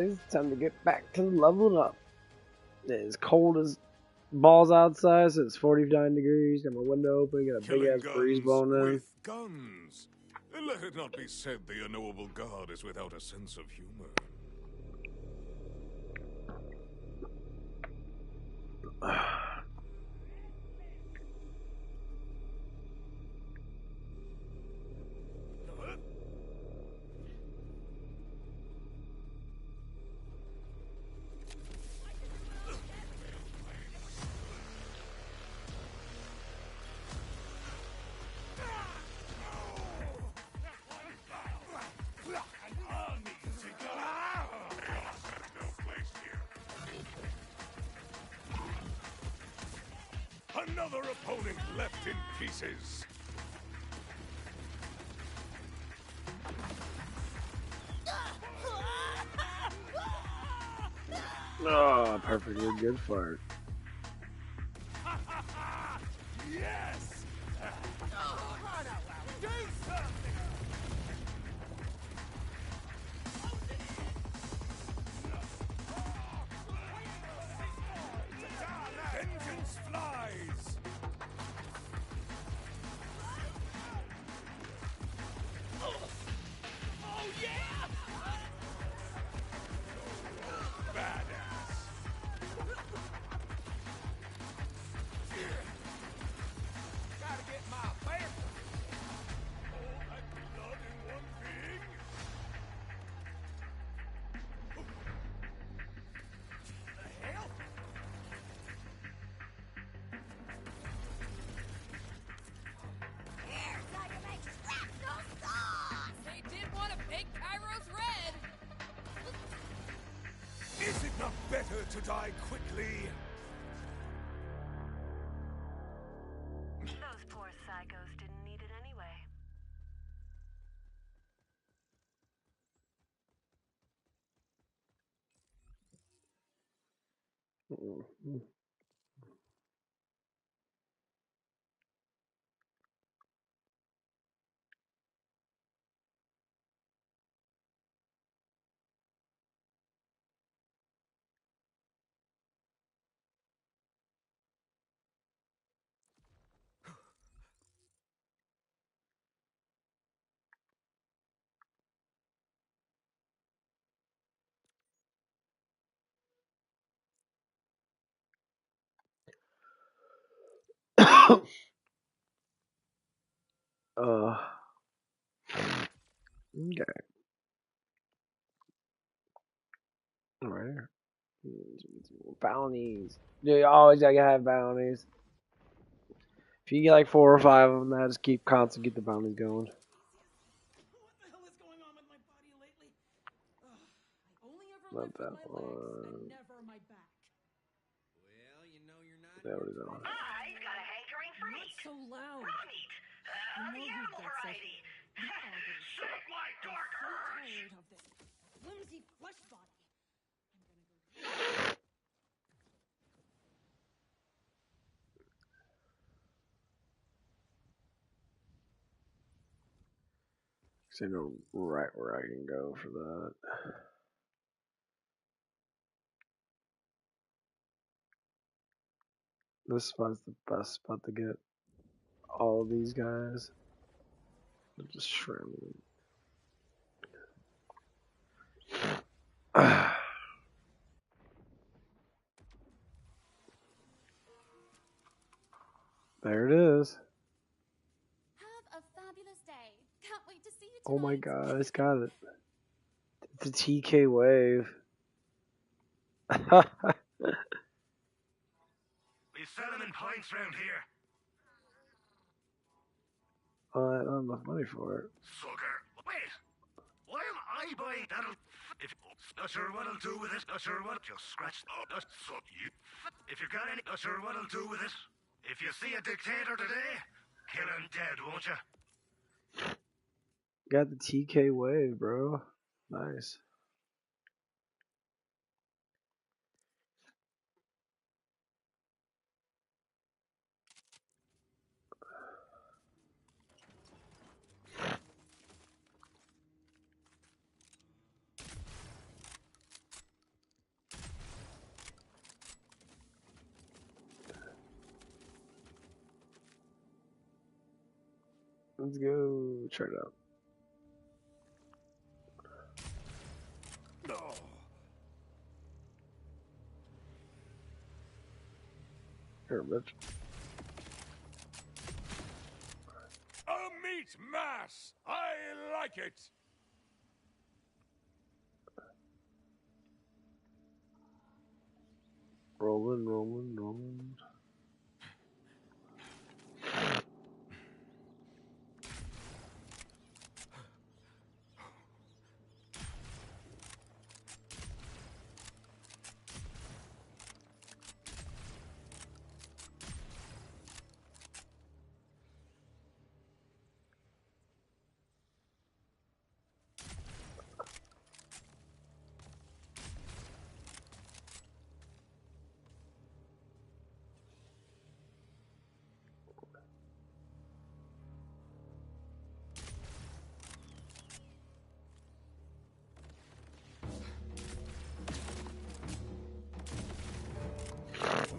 It's time to get back to leveling up. It's cold as balls outside, so it's 49 degrees. Got my window open, got a big ass breeze blowing in. With guns. Let it not be said the unknowable god is without a sense of humor. Another opponent left in pieces. Oh, perfectly good fart. Yes! Run out loud. Do something! Vengeance flies! Oh yeah! Badass! Gotta get my bear! All that blood in one being? The hell? Here's how you make shrapnel sauce! They did want to bake Kairos red! Is it not better to die quickly? Those poor psychos didn't need it anyway. Okay. Alright. Bounties. Dude, you always gotta have bounties. If you get like 4 or 5 of them, I just keep constant get the bounties going. What the hell is going on with my body lately? I only ever Not live that with my legs one. and never my back. Well, you know you're not. There we go. I've got a hankering for Not meat. so loud. Raw meat. The animal variety. Suck my dark I'm urge. tired of this flimsy flesh body. I'm gonna go. So I know right where I can go for that. This spot's the best spot to get all of these guys. They're just shredding. There it is. Have a fabulous day. Can't wait to see you Oh my tonight. god, it's got it. It's a TK wave. We sell them in pints round here. I don't have enough money for it. Sucker. Wait. Why am I buying that? If not sure what I'll do with it. Not sure what. Just scratch. Oh, that's suck you. If you've got any. Not sure what I'll do with it. If you see a dictator today, kill him dead, won't you? Got the TK wave, bro. Nice. Let's go. Try it out. No. Here, bitch. A meat mass! I like it! Rolling, rolling, rolling.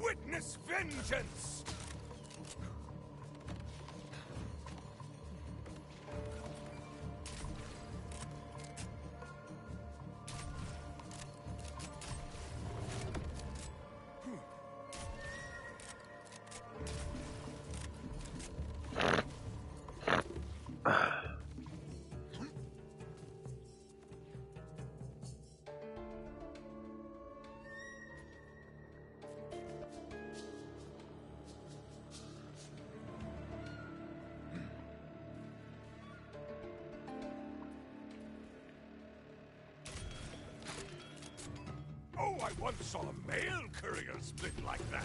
Witness vengeance! Oh, I once saw a mail courier split like that.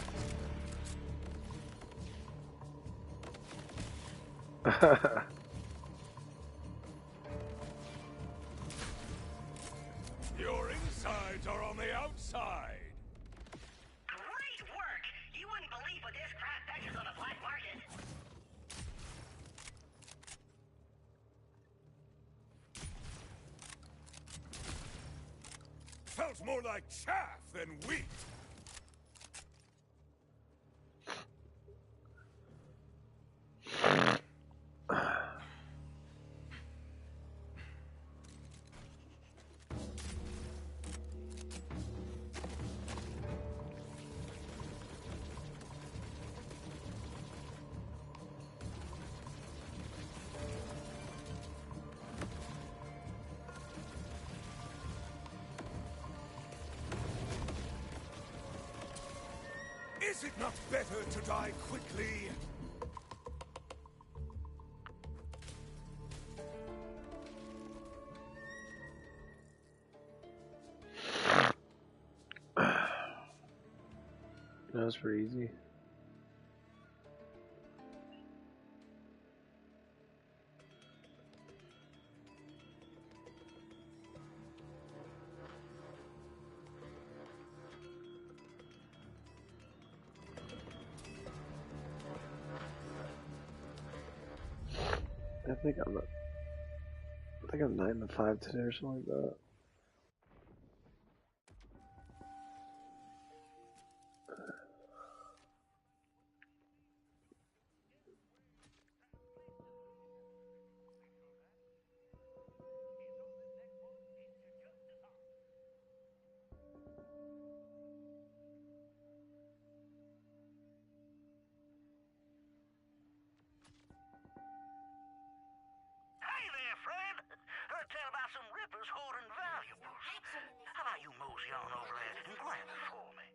Your insides are on the outside. Great work! You wouldn't believe what this crap fetches on the black market. Felt more like chaff than wheat. Is it not better to die quickly? That was pretty easy. I think I'm 9 to 5 today or something like that. Hey there, friend. Heard tell about some rippers hoarding valuables. How about you mosey on over there and grab it for me?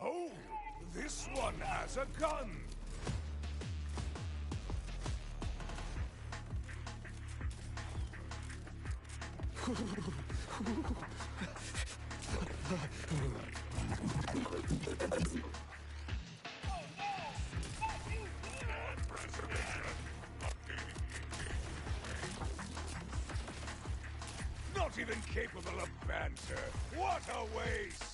Oh, this one has a gun. even capable of banter. What a waste!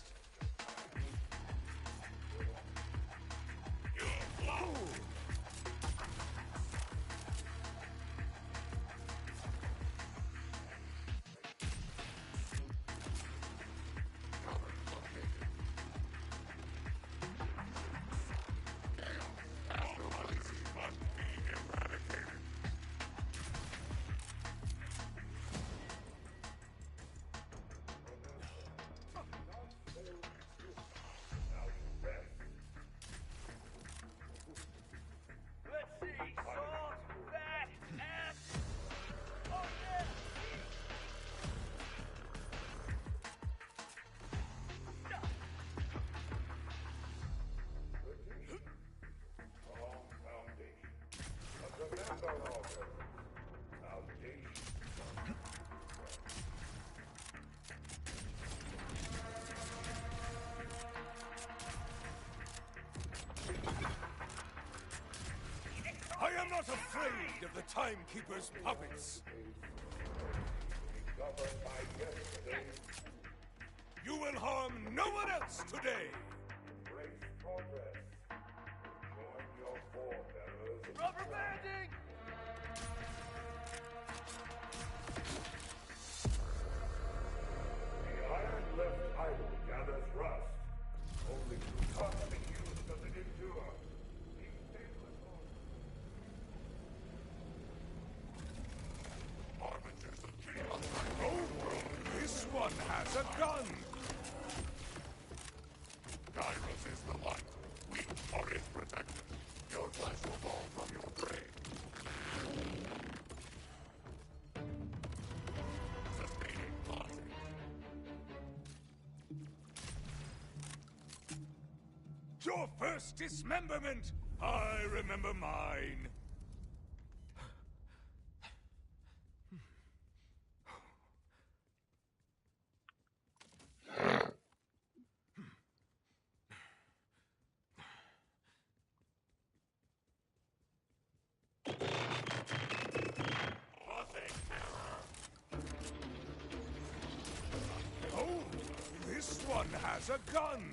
I am not afraid of the Timekeeper's puppets. You will harm no one else today. Rubber banding! The iron left idle gathers rust. Only through constant use does it endure. Oh, this one has a gun! Kairos is the light. We are its protectors. Your flesh will fall from your brain. Sustaining logic. Your first dismemberment! I remember mine. Oh, this one has a gun!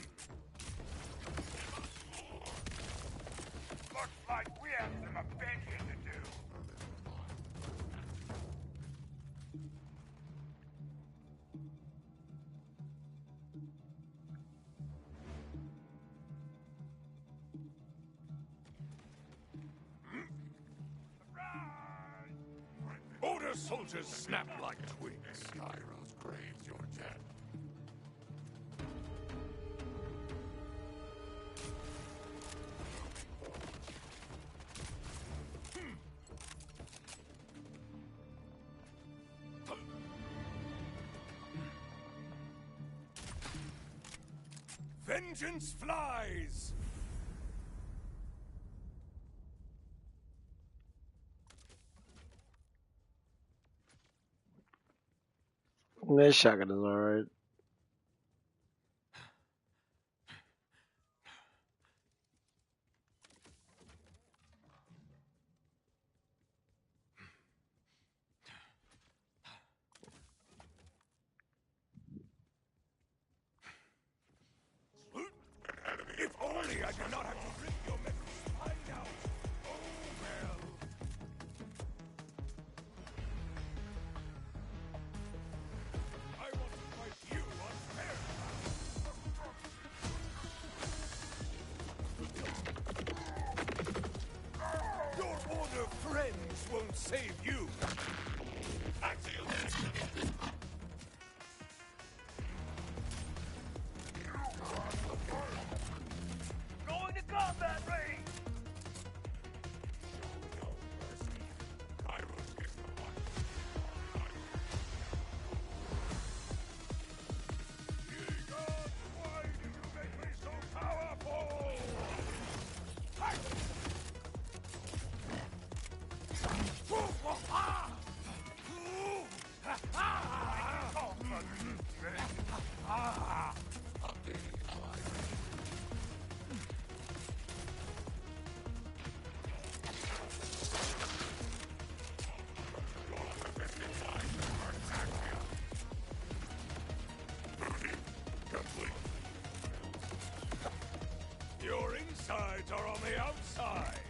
Looks like we have some avenging to do. Order soldiers snap like twigs. Kairos craves your jet. Vengeance flies! This shotgun is alright. If only I did not have to rip your mental spine out! Oh well! I want to fight you unfair! Your order friends won't save you! Going to combat range! Kairos is the light. Ye gods, why did you make me so powerful? Your insides are on the outside.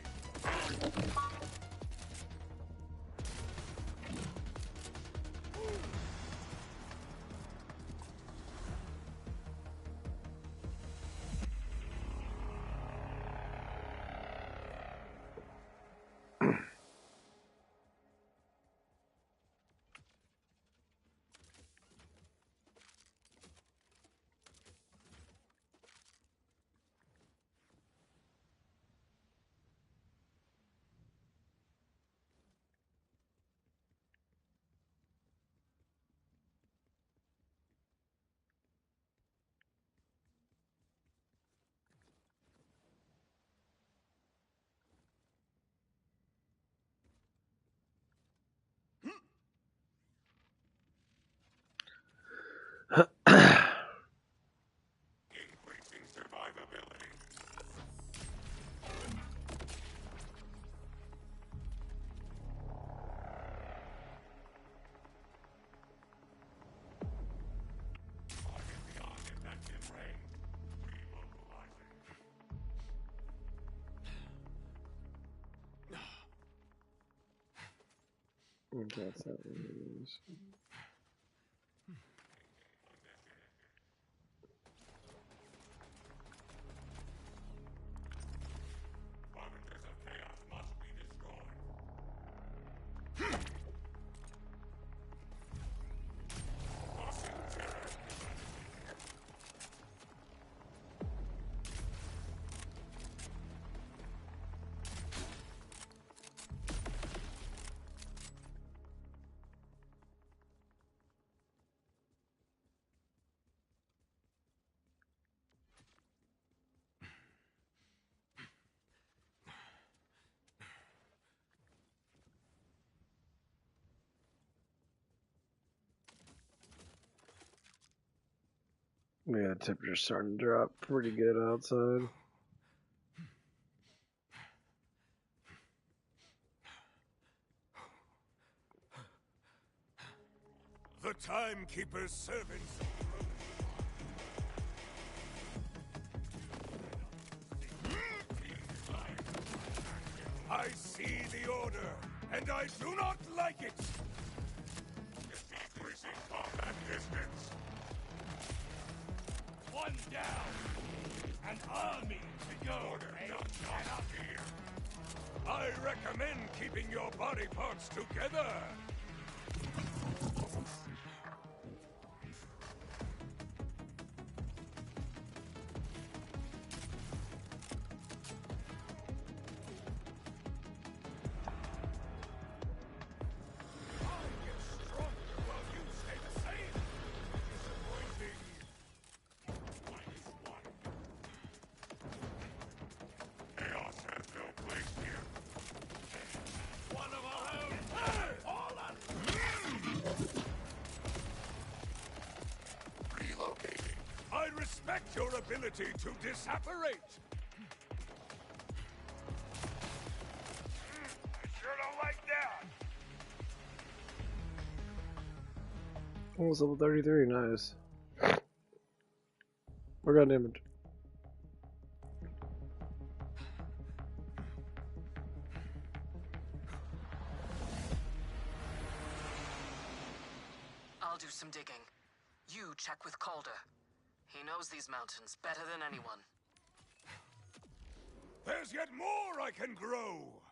Increasing survivability. Logging beyond effective range. Remobilizing. That's how it is. Arbiters of chaos must be destroyed. Causing terror. Yeah, temperature's starting to drop pretty good outside. The timekeeper's servants. I see the order, and I do not like it. Decreasing combat distance. One down. An army to go. Order does not appear. I recommend keeping your body parts together. I get stronger while you stay the same. Disappointing. Chaos has no place here. One of our own. All on. Relocating. I respect your ability to disapparate. I sure don't like that. Almost level 33, nice. What got damage? I'll do some digging. You check with Calder. He knows these mountains better than anyone. There's yet more I can grow.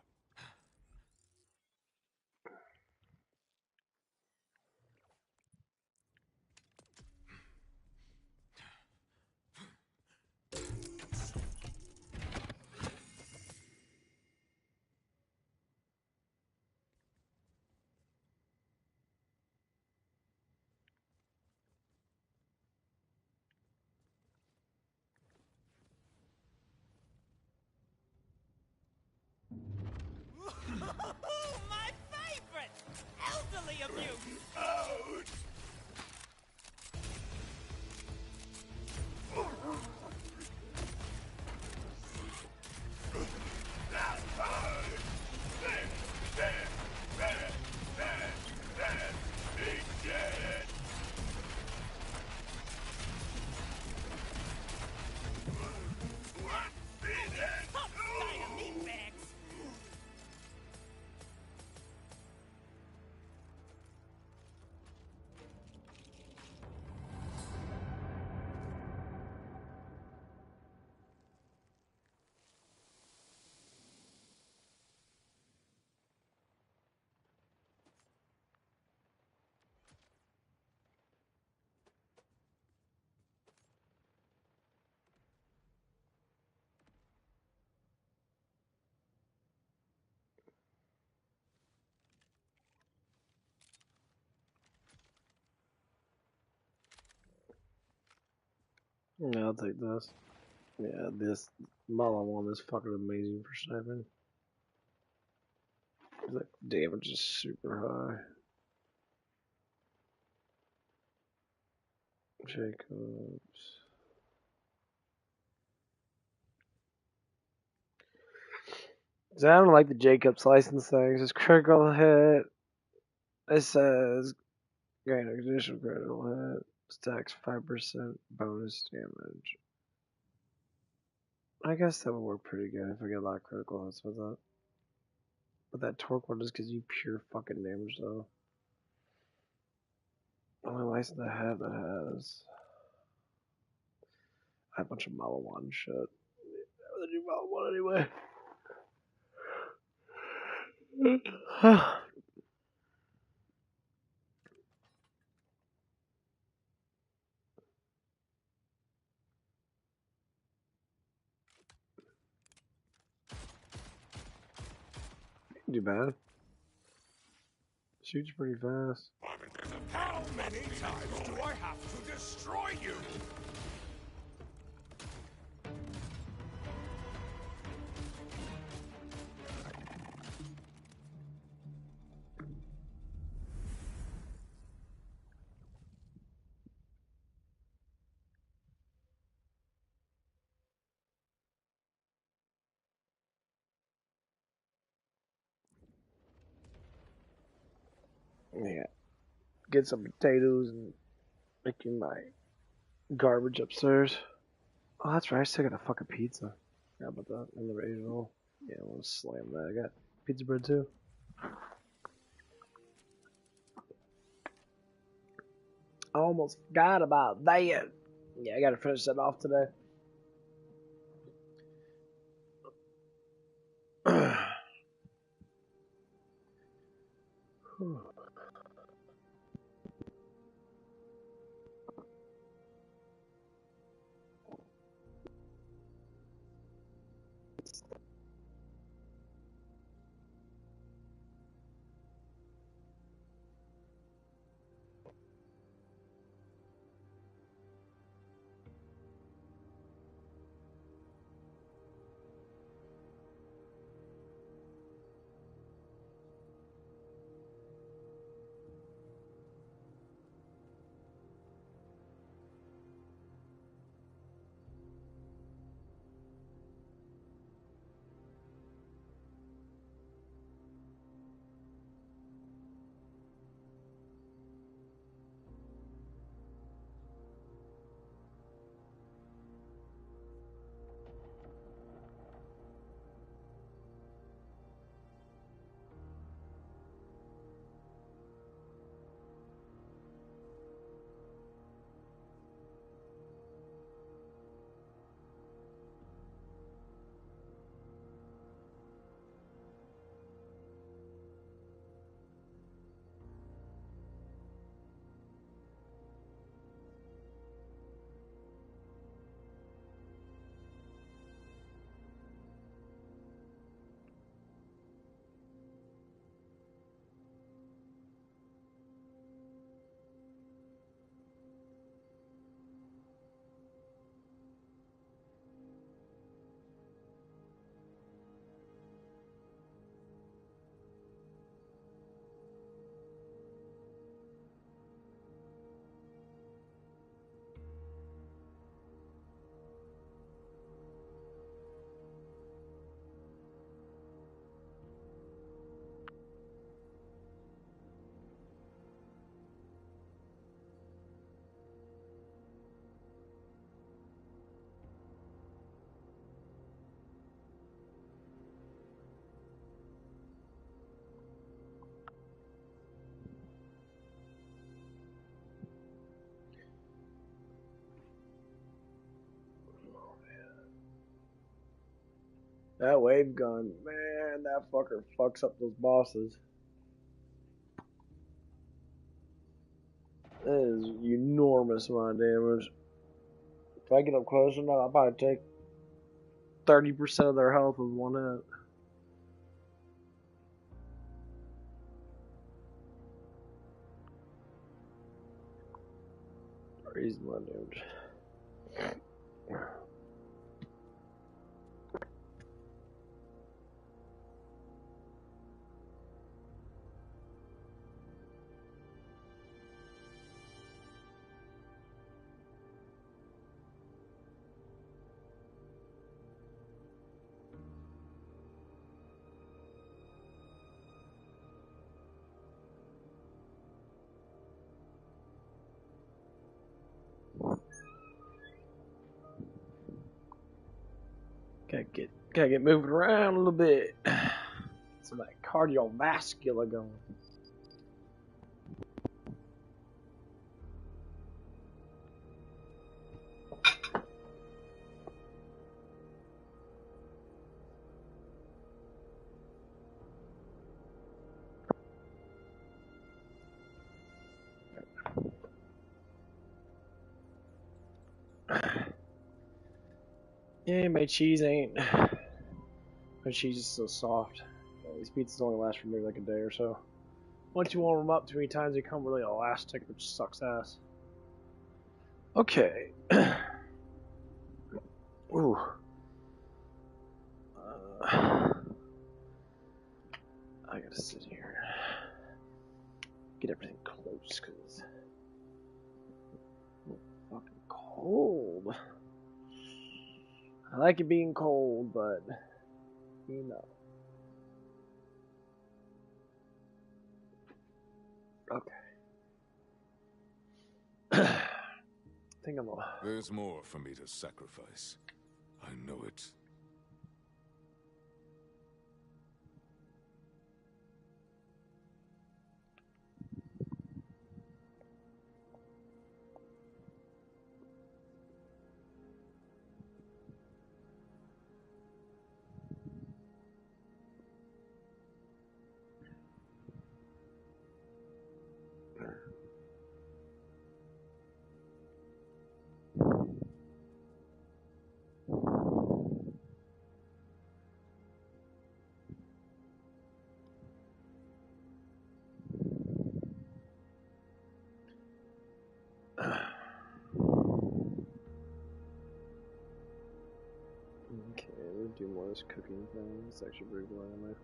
Yeah, I'll take this. Yeah, this Mala one is fucking amazing for sniping. The damage is super high. Jacobs. I don't like the Jacobs license things. It's critical hit. It says gain additional critical hit. Stacks 5% bonus damage. I guess that would work pretty good if I get a lot of critical hits with that. But that torque one just gives you pure fucking damage though. Only license I have that has. I have a bunch of Model 1 shit. I would do Model 1 anyway. Too bad. Shoots pretty fast. How many times do I have to destroy you? Yeah. Get some potatoes and making my garbage upstairs. Oh, that's right. I still got a fucking pizza. How about that? In the rage roll. Yeah, I want to slam that. I got pizza bread too. I almost forgot about that. Yeah, I gotta finish that off today. That wave gun, man, that fucker fucks up those bosses. That is enormous amount of damage. If I get up close enough, I'll probably take 30% of their health with one hit. Crazy amount of damage. Gotta get moving around a little bit. Some of that cardiovascular going. Yeah, my cheese ain't. My cheese is so soft. These pizzas only last for maybe like a day or so. Once you warm them up too many times, they become really elastic, which sucks ass. Okay. Ooh. I gotta sit here. Get everything close, cause it's fucking cold. I like it being cold, but you know. Okay. I think I'm a... There's more for me to sacrifice. I know it. Okay, we'll do more of this cooking thing. It's actually pretty boring anyway.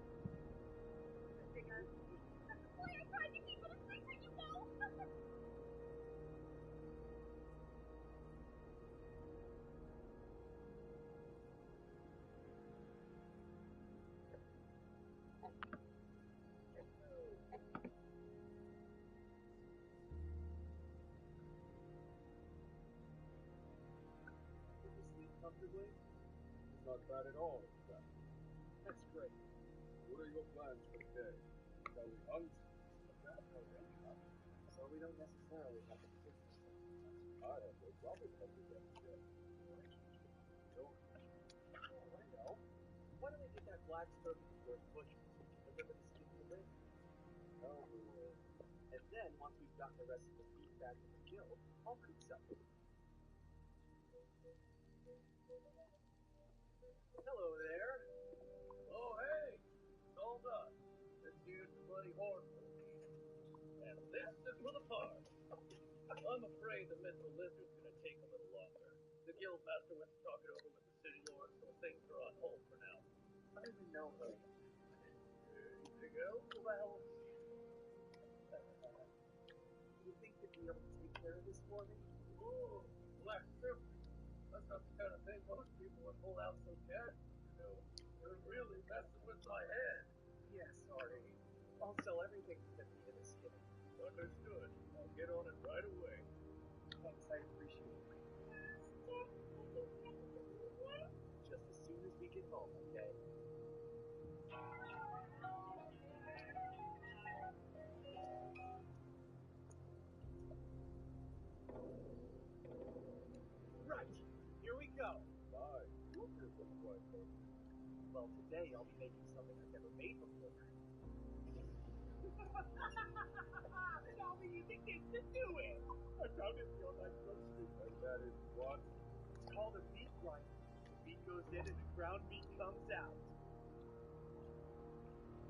Comfortably? Not bad at all, in fact. That's great. What are your plans for the day? Shall we hunt? Not already, huh? So we don't necessarily have to do this. I have no problem hunting that today. Don't. Oh, I know. Why don't we get that black stuff in the first bush and deliver the skin to the ring? Oh, we will. And then, once we've gotten the rest of the meat back in the guild, I'll cook something. Hello there. Oh, hey. It's all done. This here's the bloody horn for the meat. And this is for the park. I'm afraid the mental lizard's gonna take a little longer. The guild master went to talk it over with the city lord, so things are on hold for now. I don't even know her. Anything else? Well, do you think you'd be able to take care of this for me? Oh, black strip. That's not the kind of thing most people would pull out so casually, you know. You're really messing with my head. Yeah, sorry. I'll sell everything to get me to the skin. Understood. I'll get on it right away. Thanks, I appreciate it. Just as soon as we get home, okay? Right. Here we go. Bye. You'll do some quite lovely. Well, today I'll be making something I've never made before. Tell me you think to do it. I found it on my grocery. And that is what? It's called a meat grinder. The meat goes in and the ground meat comes out.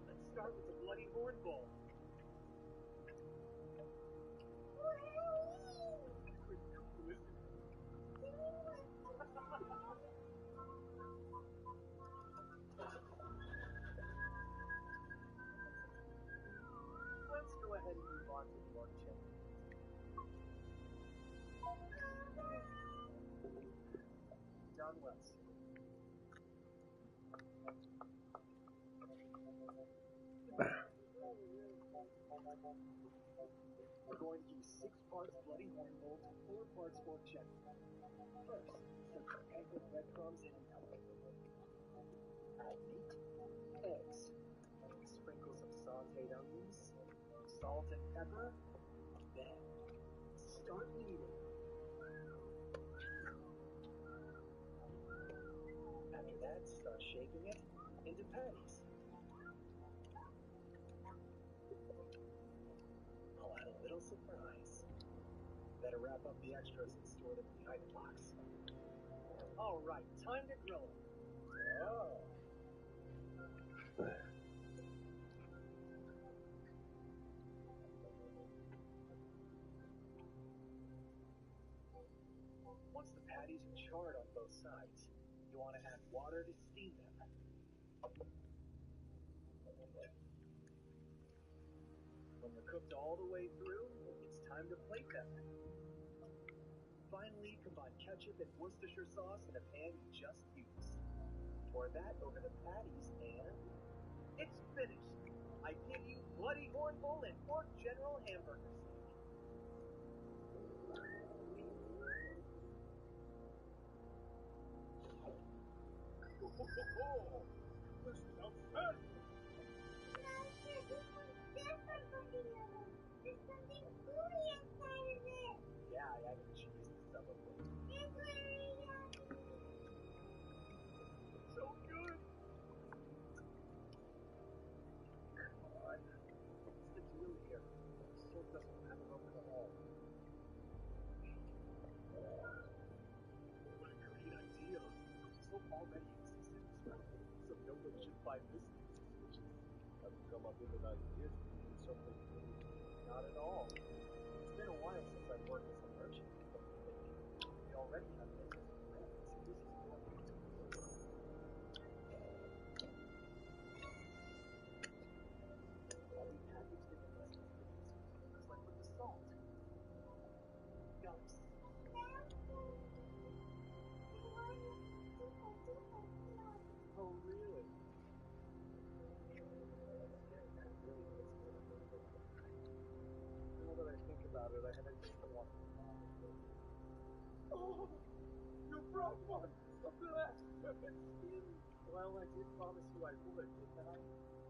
Let's start with the bloody hornball. Pretty cool, isn't it? on well soon. We're going to use 6 parts bloody hornbolt, 4 parts fork cheddar. First, soak your egg with breadcrumbs in milk. Add meat, eggs, sprinkle some sauteed onions, salt and pepper, then start kneading. After that, start shaking it into patties. I'll add a little surprise. Better wrap up the extras and store them behind the box. All right, time to grill them. Oh. Once the patties are charred on both sides, you want to add water to steam them. When they're cooked all the way through, it's time to plate them. Finally, combine ketchup and Worcestershire sauce in a pan you just used. Pour that over the patties and it's finished. I give you bloody hornbull and pork general hamburger steak. This is outstanding! Yeah, I added cheese to some of it. So good! Come on. What's the deal here? The soap doesn't have it over the hole. What a great idea! Soap already exists in this world, so nobody should find this suspicious. Have you come up with an idea to create something new? Not at all. It's been a while since I've worked as a merchant. We already have business with brands. This is more than we do. I'll be packaged in the less conspicuous containers like with the salt. Yums. Oh, really? Yeah, that really puts me in a little bit of a hurry. Now that I think about it, I have extra one. Oh, you brought one! A glass perfect skin! Well, I did promise you I would, didn't I?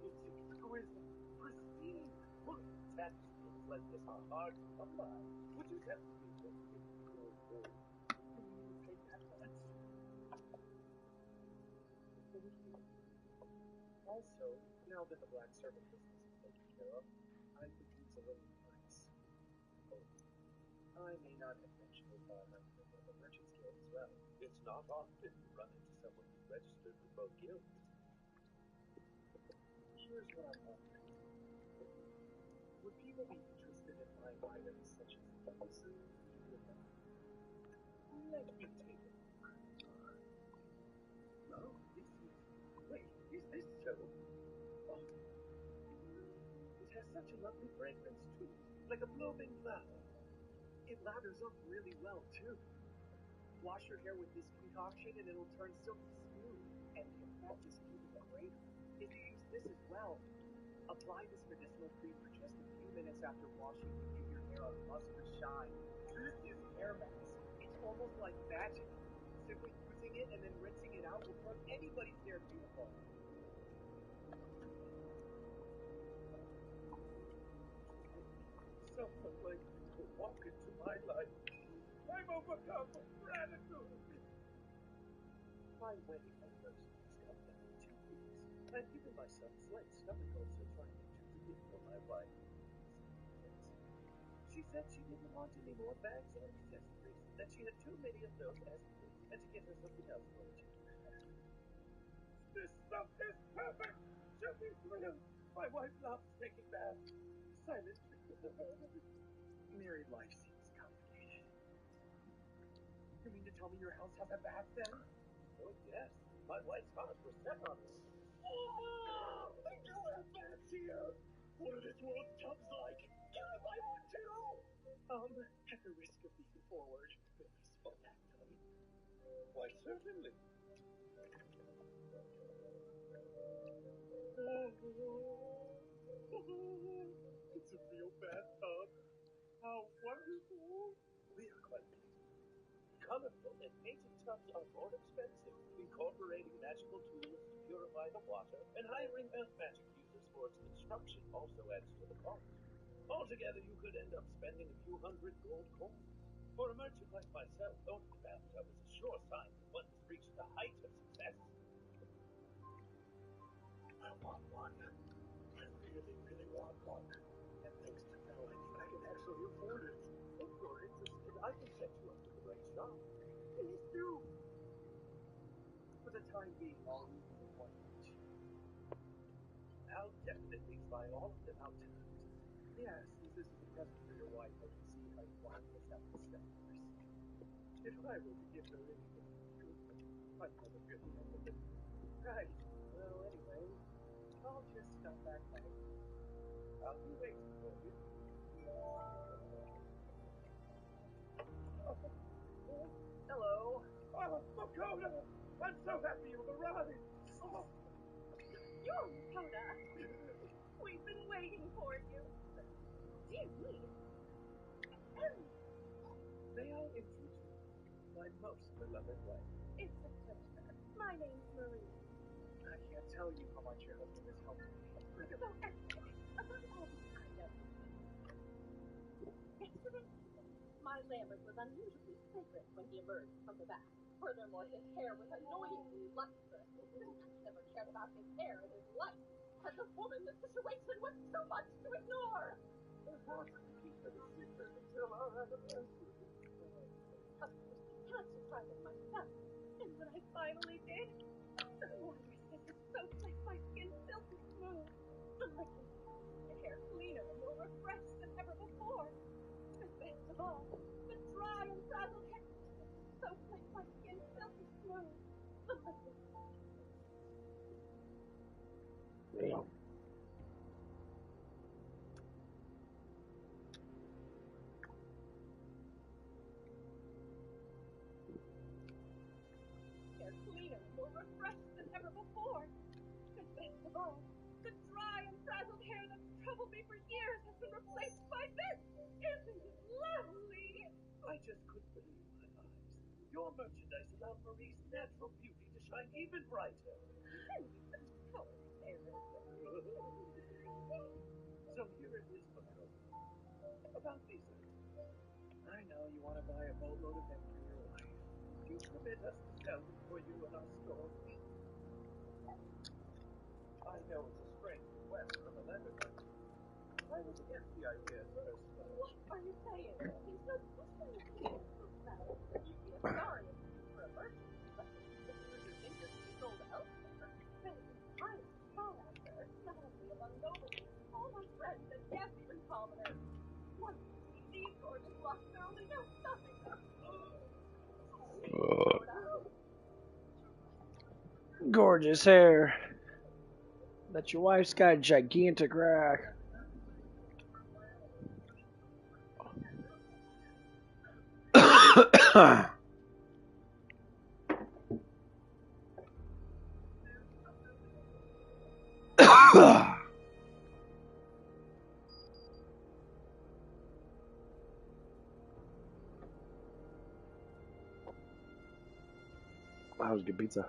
It's exquisite, pristine. Look, that skins like this are hard to come by. Would you tempt me with it? You take that much? Also, now that the black servant business is taken care of, I could use a little advice. Oh, I may not have mentioned it while I'm a member of the Merchants Guild as well. It's not often you run into someone who's registered with both guilds. Here's what I'm wondering. Would people be interested in buying items such as these? Let me take a look. Oh, this is... Wait, is this so? Oh. It has such a lovely fragrance, too. Like a blooming flower. It lathers up really well, too. Wash your hair with this concoction and it'll turn silky smooth. And the effect is even greater. If you use this as well, apply this medicinal cream for just a few minutes after washing to give your hair a lustrous shine. This is hair mask. It's almost like magic. Simply using it and then rinsing it out will turn anybody's hair beautiful. Someone like you will walk into my life. I'm overcome with gratitude. My wedding anniversary is coming up in 2 weeks. I've given my son slight stomach ulcer trying to choose a gift for my wife. She said she didn't want any more bags or accessories, that she had too many of those as it is, and to get her something else for a change. This stuff is perfect! She'll be thrilled! My wife loves taking baths. Silent treatment of her. Married life seems complicated. You mean to tell me your house has a bath then? Oh, yes. My wife's heart was set on it. Oh, I do have baths here! What are this world's tubs like? Yes, I want to! At the risk of being forward, will I spell that done? Why, Certainly. It's a real bathtub. How wonderful. We are quite pleased. Colorful and painted tubs are more expensive. Incorporating magical tools to purify the water and hiring magic users for its construction also adds to the cost. Altogether, you could end up spending a few hundred gold coins. For a merchant like myself, owning a bathtub is a sure sign that one has reached the height of success. I want one. I really, really want one. And thanks to Melanie, I can actually afford it. If you're interested, I can set you up with the right shop. Please do. For the time being, I'll leave you with one each. I'll definitely try all of them out tonight. Yes, since this is a present for your wife, I can see how you want this out the step first. If I were to give her anything, I'd never really end up with it. Right. Well, anyway, I'll just stop back by. I'll be waiting for you. Hello. Oh, Dakota! I'm so happy you've arrived. Oh. You're Dakota. We've been waiting for you. Dear me. May I introduce you? My most beloved wife. It's a pleasure. My name's Marie. I can't tell you how much your husband has helped me. So, about all these items. Yesterday, my Lambert was unusually fragrant when he emerged from the bath. Furthermore, his hair was annoyingly lustrous. I never cared about his hair in his life. As a woman, the situation was too much to ignore. How could you keep it a secret until our anniversary? Of course, I had to try them myself. And when I finally did, the water said it soaked like my skin silky smooth. The liquid made the hair cleaner and more refreshed than ever before. And best of all, the dry and frazzled hair soaked like my skin silky smooth. The liquid. Hair cleaner and more refreshed than ever before. And best of all, the dry and frazzled hair that's troubled me for years has been replaced by this. Isn't it lovely? I just couldn't believe my eyes. Your merchandise allowed Marie's natural beauty to shine even brighter. So here it is, Dakota. About these items. I know you want to buy a boatload of them for your wife. Would you permit us to sell them for you in our store? I know it's a strange request from a leather merchant. I was against the idea at first, but... What are you saying? He's not pushing the thing. Well, you'd be a sorry if for a merchant, but if you were interested to be sold elsewhere, then I'm sought after, not only among nobles, all my friends and yes, even commoners. One these gorgeous locks only know nothing of. Gorgeous hair. That your wife's got a gigantic rack. That was good pizza.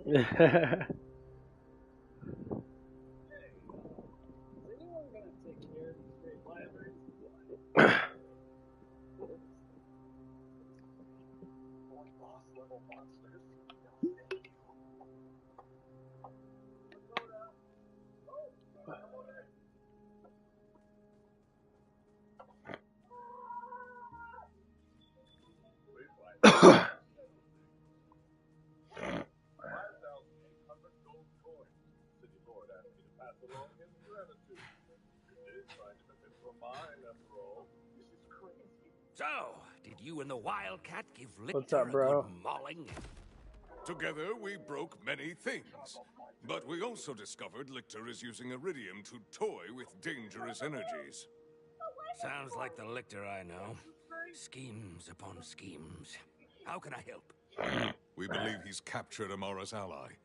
Is anyone gonna take care of these great libraries? More boss level monsters? No, thank you. Dakota! Oh, come on in. We find 5,800 gold coins. City Lord asked me to pass along his gratitude. You did find him a bit were mine, after all. This is crazy. So, did you and the Wildcat give What's Lictor up, a bro? good mauling? Together, we broke many things. But we also discovered Lictor is using iridium to toy with dangerous energies. Sounds like the Lictor I know. Schemes upon schemes. How can I help? We believe he's captured Amara's ally.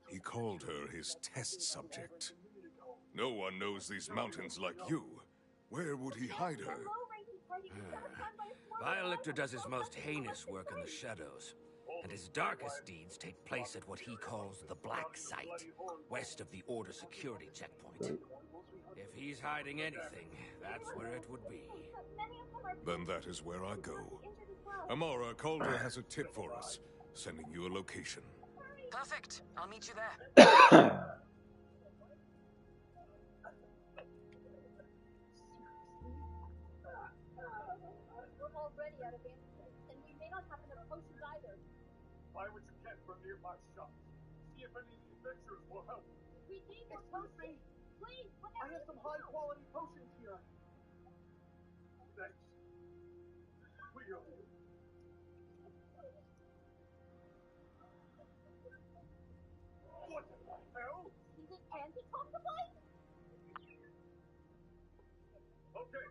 He called her his test subject. No one knows these mountains like you. Where would he hide her? Vile Lictor does his most heinous work in the shadows, and his darkest deeds take place at what he calls the Black Site, west of the Order security checkpoint. If he's hiding anything, that's where it would be. Then that is where I go. Amara, Calder has a tip for us, sending you a location. Perfect. I'll meet you there. We're already out of antidotes, and we may not have enough potions either. Buy what you can from nearby shops. See if any of the adventurers will help. We need more potions. Please, I have some high-quality potions here. Thanks. We owe you. What the hell? Is it anti-toxifying? Okay,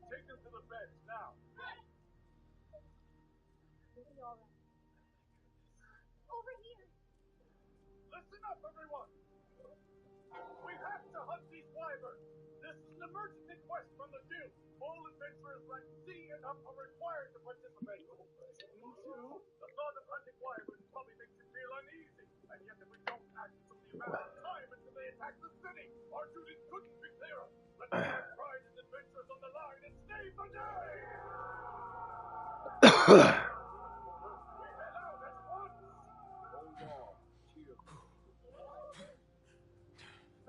take them to the beds now. We'll be all right. Over here. Listen up, everyone. We have to hunt these wyverns. This is an emergency quest from the Guild. All adventurers rank C and up are required to participate. Me too. The thought of hunting wyverns probably makes you feel uneasy. And yet if we don't act until the amount of time until they attack the city, our duty couldn't be clearer. Let's put our pride as adventurers on the line and save the day! We head out at once! Hold on. Cheer.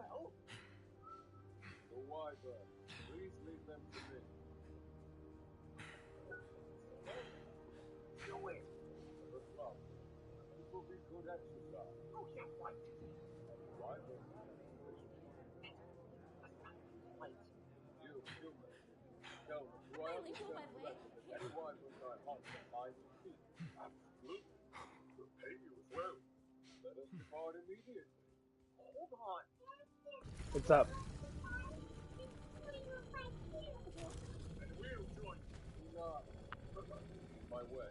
Fell? The wyverns. Please leave them to me. Do it! Good luck. This will be good exercise. Oh, yeah, right. Wyvern. You, human. Tell me, do I understand correctly that any wyverns I hunt are mine to keep? Absolutely. We'll pay you as well. Let us depart immediately. Hold on. What's up? And we'll join you. Not my way.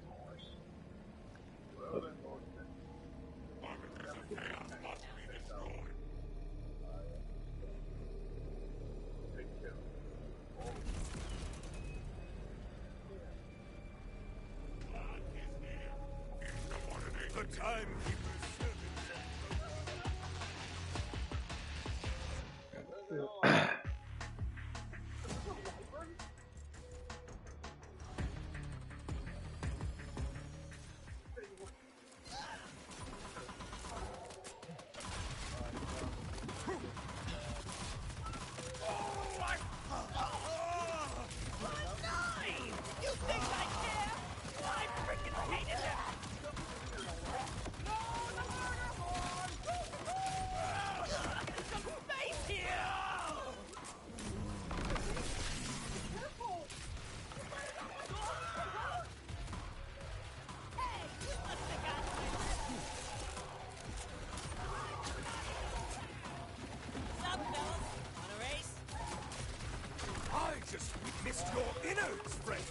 Horse. Well then, horseman. Take care of this. The timekeeper's service. I just witnessed your innards, friend.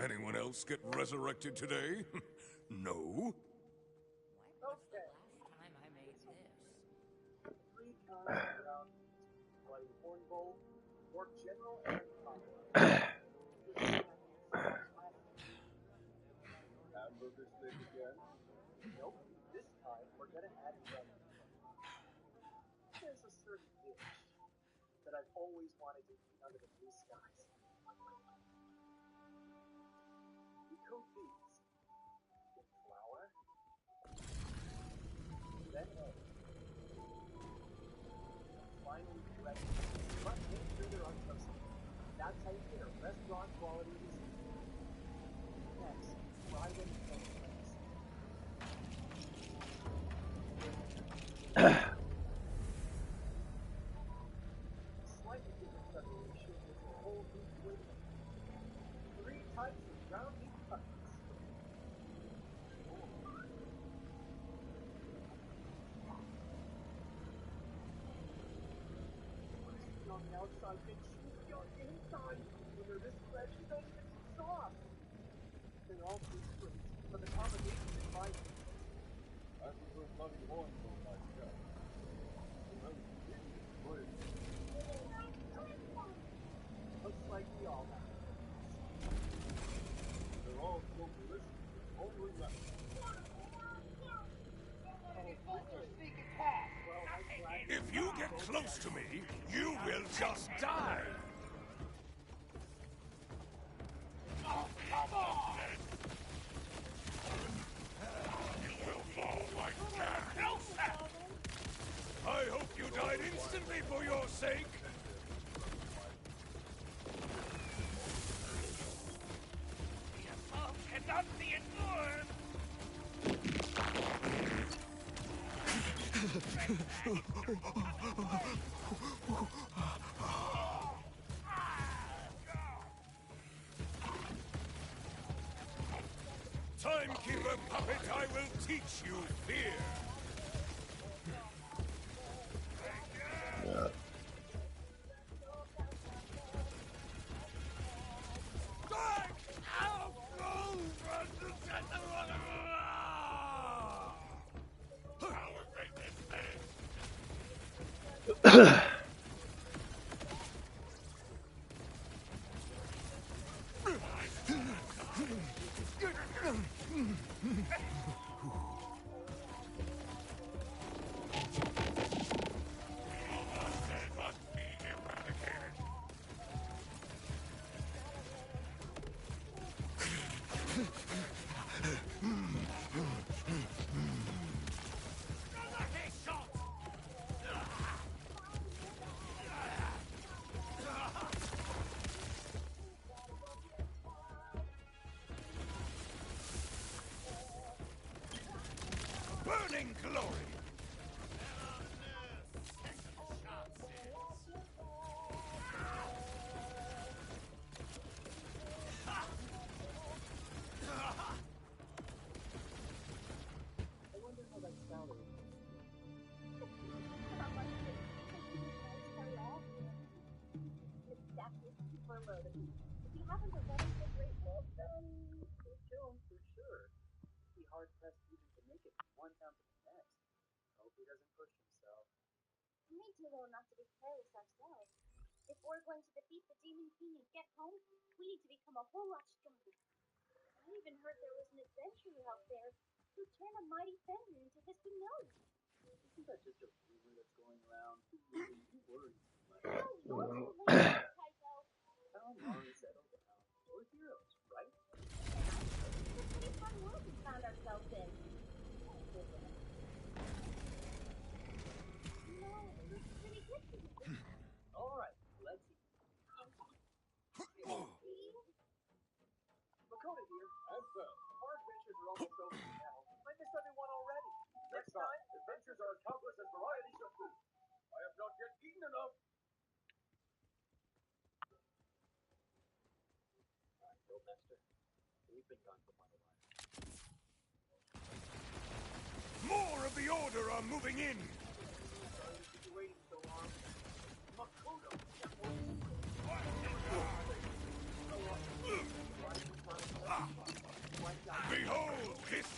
Anyone else get resurrected today? No? Okay. Last time I made this. 3 times around bloody horn bowl, pork general, and Hamburger steak again? nope, this time we're gonna add bread. There's a certain dish that I've always wanted to eat under the blue skies. We coat these in flour, then egg, and finally bread. But make sure they're untoasted. That's how you get a restaurant quality receipt. Next, fry them in eggshells. Slightly different preparation is a whole new flavor. 3 types of ground beef cutlets. Crispy on the outside and chewy on the inside. When they're this fresh, you don't even need sauce. They all taste great, but the combination is my favorite. I prefer bloody horn bowl myself. Remember, good. Looks like we all have. They're all so delicious. Only left. If you get close to me, you will just die! Oh, come on! You will fall like that. I hope you died instantly for your sake! The assault cannot be ignored! Timekeeper puppet, I will teach you fear! Burning glory! I wonder how that sounded. Exactly, super loaded. If you haven't already, the great wolf, then We'll kill him for sure. Be hard pressed even to make it from one town to the next. Hope he doesn't push himself. we need to know not to be careless ourselves. If we're going to defeat the Demon King and get home, we need to become a whole lot stronger. I even heard there was an adventurer out there who turned a mighty fender into hissing nose. Isn't that just a rumor that's going around? Who really worries much? No, yours is a little typo. How long settle down? We're heroes, right? It's a pretty fun world we found ourselves in. No, it's pretty good to me. Alright, let's eat. Lakota here. And so, Our adventures are almost over now. I missed everyone already. next time, adventures are accomplished as varieties of food. I have not yet eaten enough. Go, Master. We've been gone for quite a while. More of the Order are moving in! Sorry to keep you waiting so long. Makoto!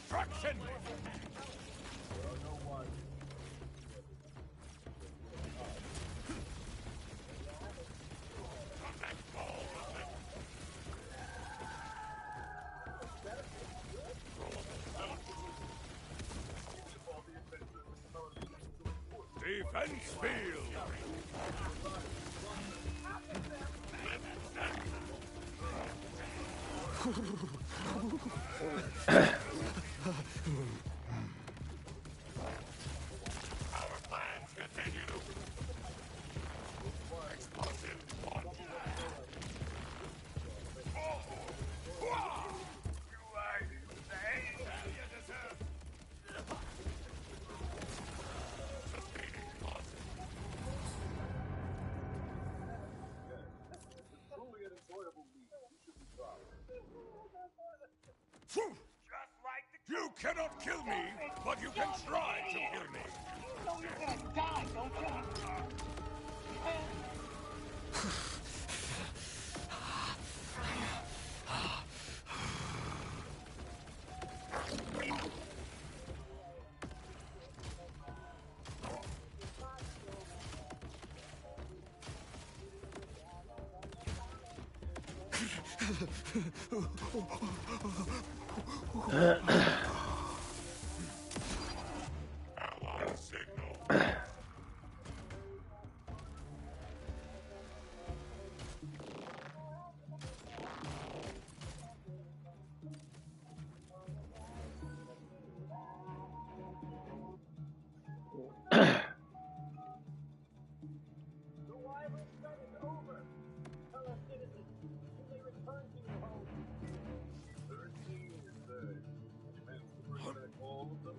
destruction! Defense field! Our plans continue. Explosive launch. You lied, you say? You deserve. Truly an enjoyable meal. You should be proud. Just like the You cannot kill me, but you can try to kill me. You know you're gonna die, don't you? Ally signal. The rival threat is over. Fellow citizens, you may return to your homes. 13, you say? You managed to bring back all of them?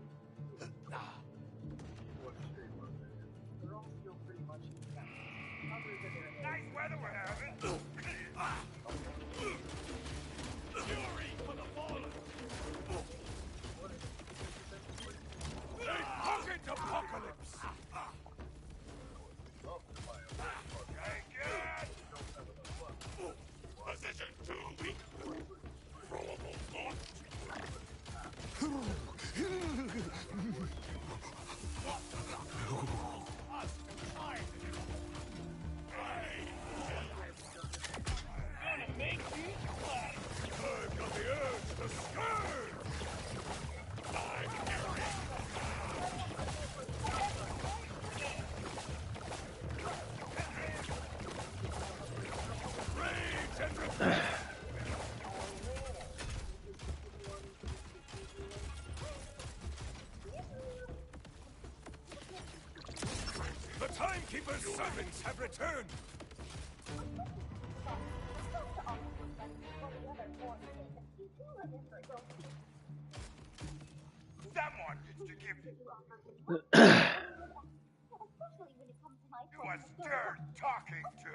What shape are they in? They're all still pretty much intact. Others are their nice weather we're having. Fury for the fallen! A pocket apocalypse! Take it. Position too weak. Throwable launch. gonna make you sweat. I've got the urge to scourge! I'm fury! Rage and rebellion! The Timekeeper's servants have returned! Someone needs to give you a stern talking to.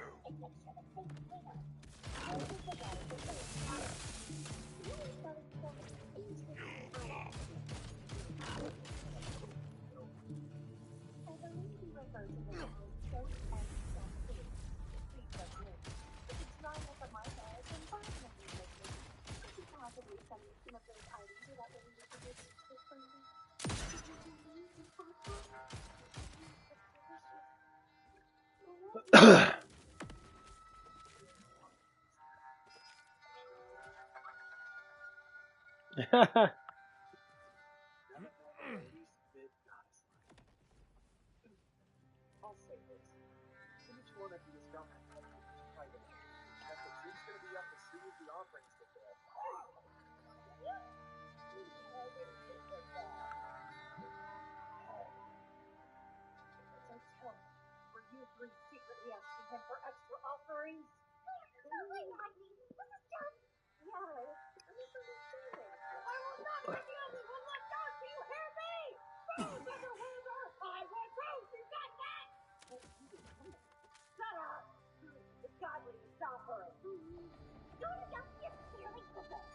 I'll say this. Each one of you is going to have to try to that the juice going to be up as soon as the offerings get there. So tell me, were you three secretly asking him for extra offerings? Totally not. This is just... Yeah, it's a misunderstanding. I will not be the only one left out. Do you hear me? Those other words are I will prove. You got that? Shut up. The godly will stop her. Don't just get clearly for this.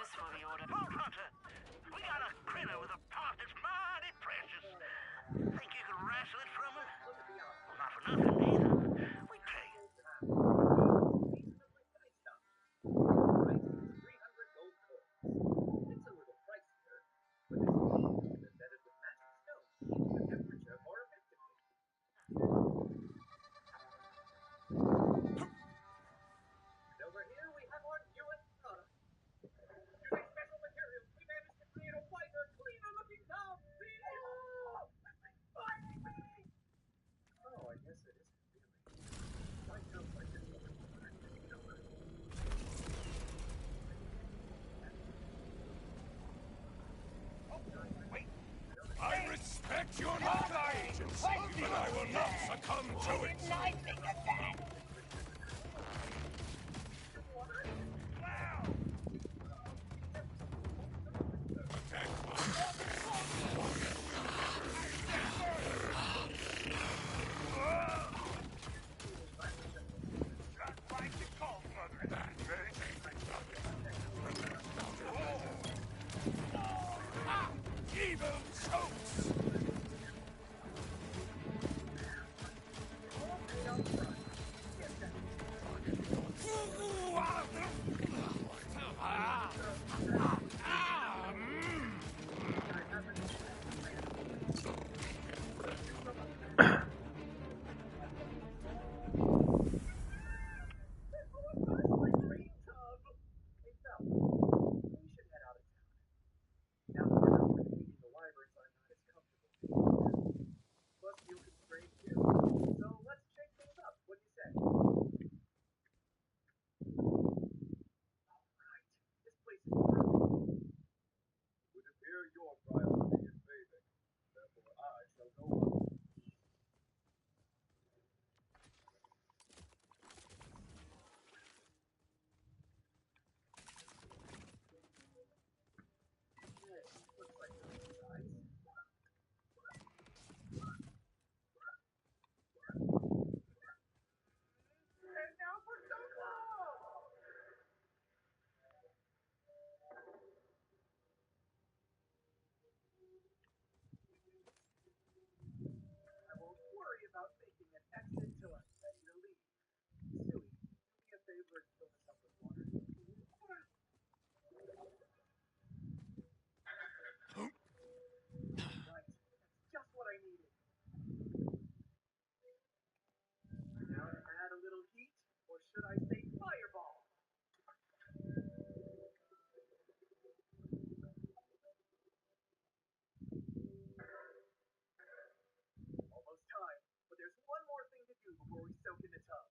this for the order. Vault Hunter, we got a critter with a part that's mighty precious. Think you can wrestle it from her? Well, not for nothing, either. We pay. Price is 300 gold coins. It's a little pricier, but this means that embedded with magic stones keeps the temperature more effectively. And over here we have our newest product. Using special materials, we managed to create a whiter, cleaner looking town. See? Oh, I guess it isn't really. White town's like this one. I respect your knowledge, but I will not succumb to it. Evil chokes! Your priority is bathing. Therefore, I shall go on. And now for Solo! I won't worry about making an exit till I'm ready to leave. Suey, do me a favor and fill this up with water. Right, that's just what I needed. Now to add a little heat, or should I say fireball? Almost time, but there's one more thing to do before we soak in the tub.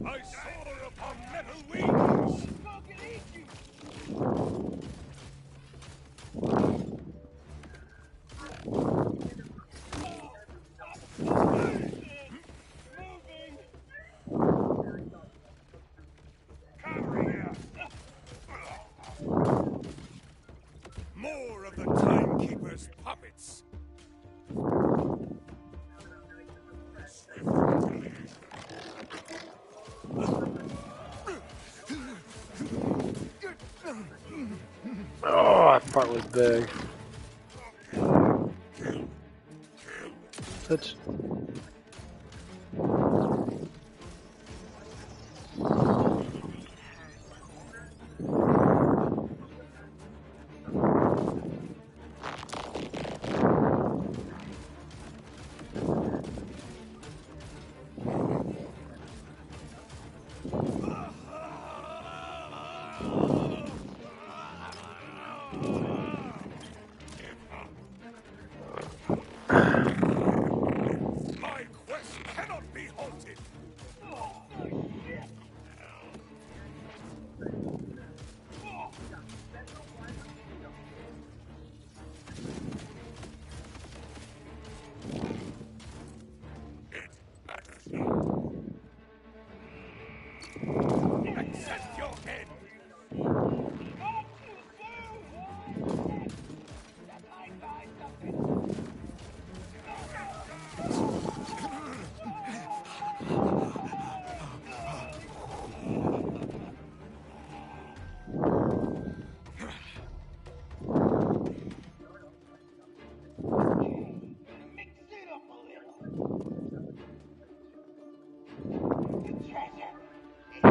I soar upon metal wings! More of the Timekeeper's puppets! Oh, that part was big. Such. No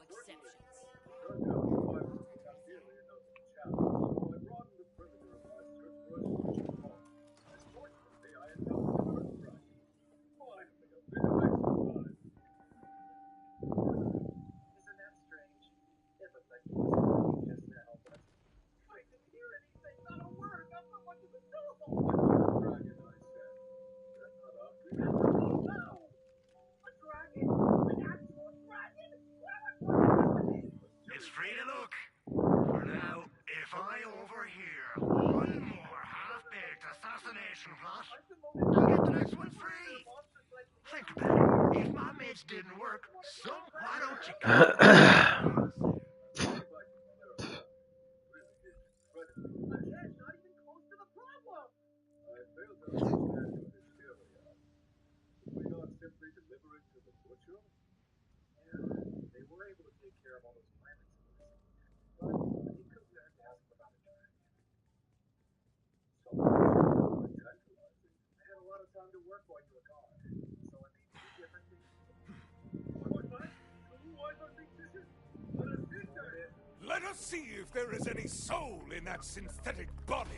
exceptions. It's free to look. For now, if I overhear one more half-baked assassination plot, I'll get the next one free. Think about it. If my mitts didn't work, so why don't you come? Let us see if there is any soul in that synthetic body.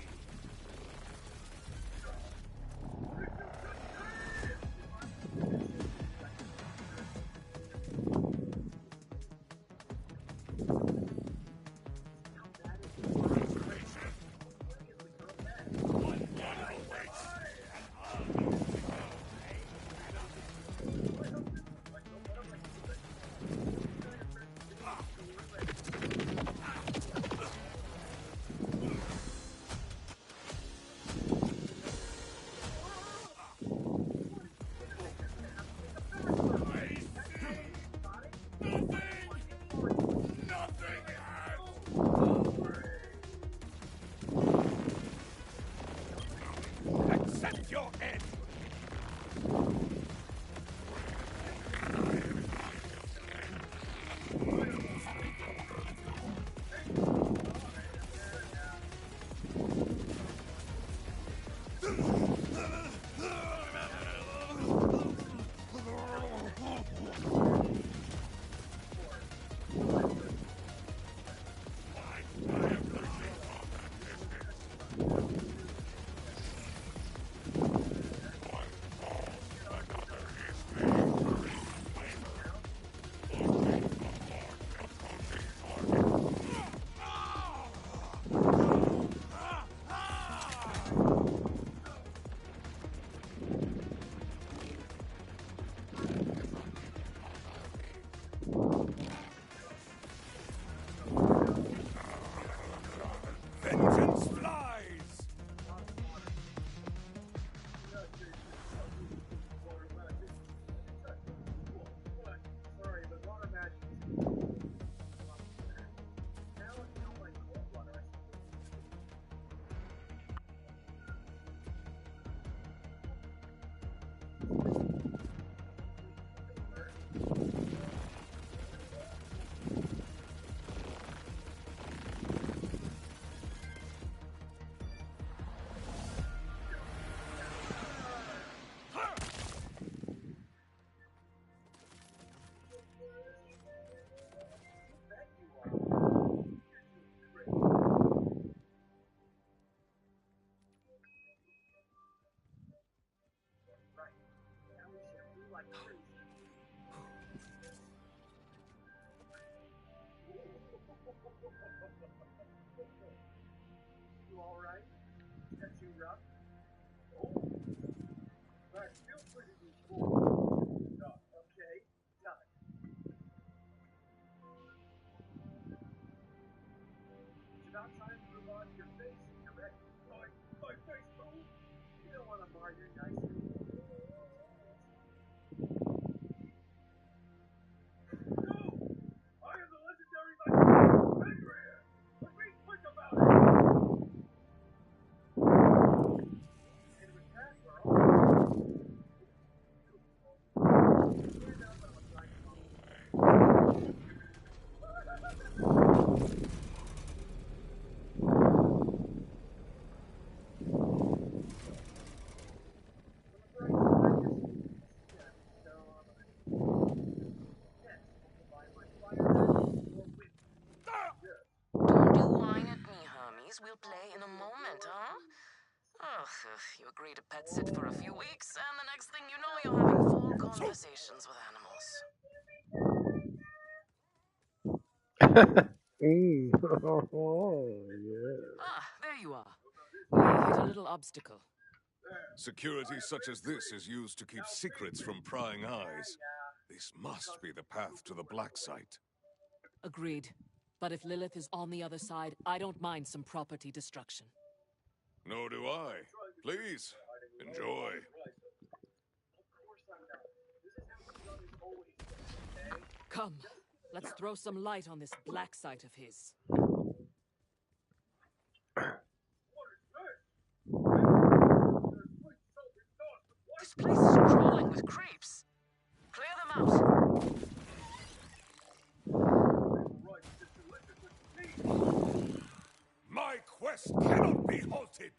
You alright? That too rough? Oh. Max, feel free to use forward. Done. Okay, done. It's about time to move on to your face, correct? My face move? You don't want to mar your nice little... No! I am the legendary Adrian! But be quick about it! And with that, we're all... Stand up on a black phone. Don't you whine at me, Hermes. We'll play in a moment, huh? Oh, you agree to pet sit for a few weeks, and the next thing you know, you're having full conversations with animals. Oh, yeah. Ah, there you are. We hit a little obstacle. Security such as this is used to keep secrets from prying eyes. This must be the path to the black site. Agreed. But if Lilith is on the other side, I don't mind some property destruction. Nor do I. Please, enjoy. Come, let's throw some light on this black site of his. This place is crawling with creeps. Clear them out. My quest cannot be halted!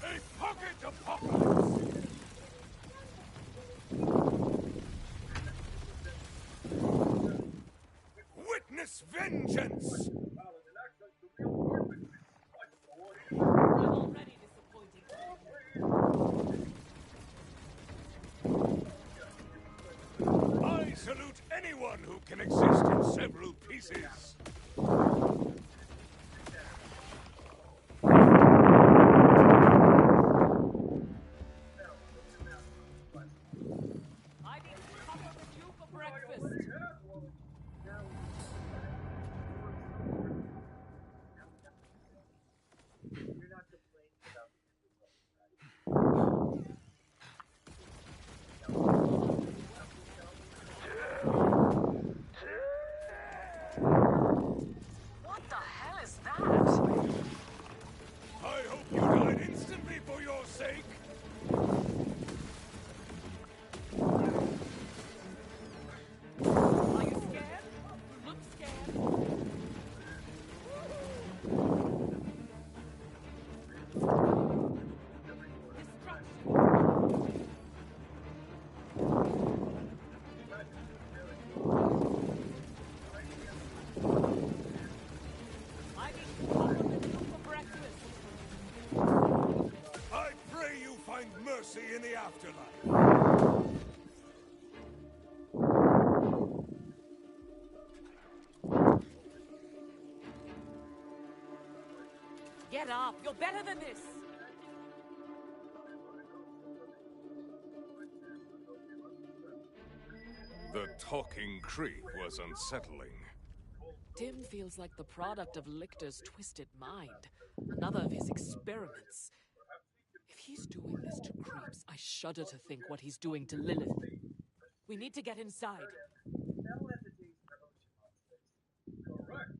A pocket apocalypse! Witness vengeance! I'm already disappointed. I salute anyone who can exist in several pieces. I need to cover with you for breakfast. You're not complaining about What the hell is that? I hope you died instantly for your sake. Are you scared? You look scared. Destruction. I need to cover with you for breakfast. I pray you find mercy in the afterlife. Get up. You're better than this. The talking creep was unsettling. Tim feels like the product of Lictor's twisted mind. Another of his experiments. If he's doing this to creeps, I shudder to think what he's doing to Lilith. We need to get inside. correct.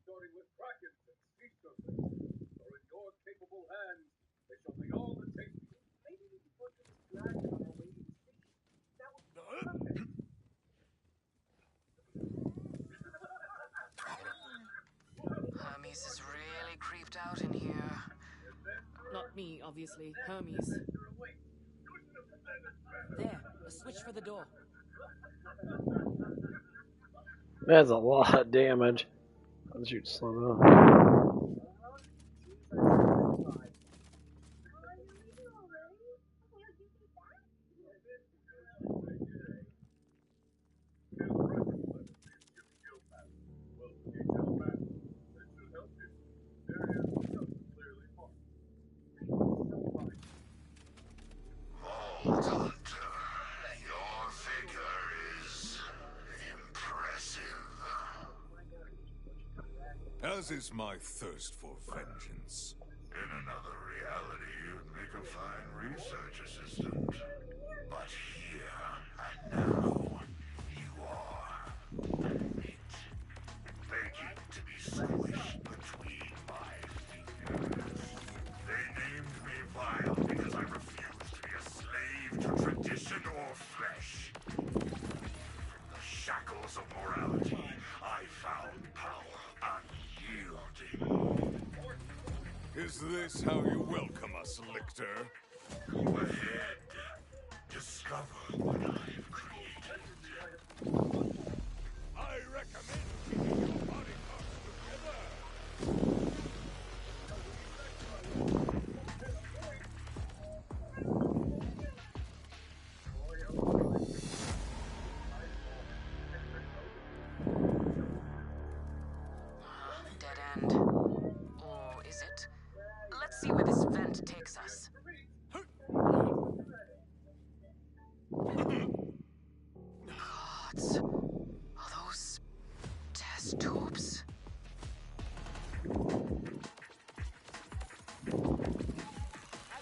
Starting with Krakens and sea serpents. So in your capable hands, they shall be all the tastier. Maybe we could go to this dragon on our way to the city. That would be perfect. Hermes is really creeped out in here. Not me, obviously. Hermes. There, a switch for the door. That's a lot of damage. I'll shoot slow down. is my thirst for vengeance. In another reality, you'd make a fine research assistant. But here and now, you are meat. Begging to be squished between my fingers. They named me vile because I refused to be a slave to tradition or flesh. From the shackles of morality, I found power unyielding. Is this how you welcome us, Lictor? Go ahead. Discover what I've created. I recommend keeping your body parts together. Dead end. Or is it? Let's see where this vent takes us. Gods. Are those test tubes? I'm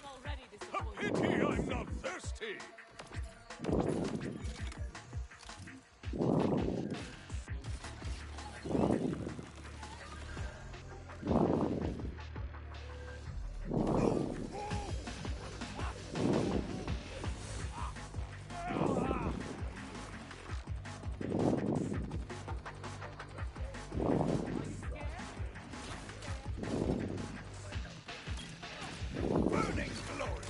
already A disappointed. pity I'm not thirsty. Burning glory.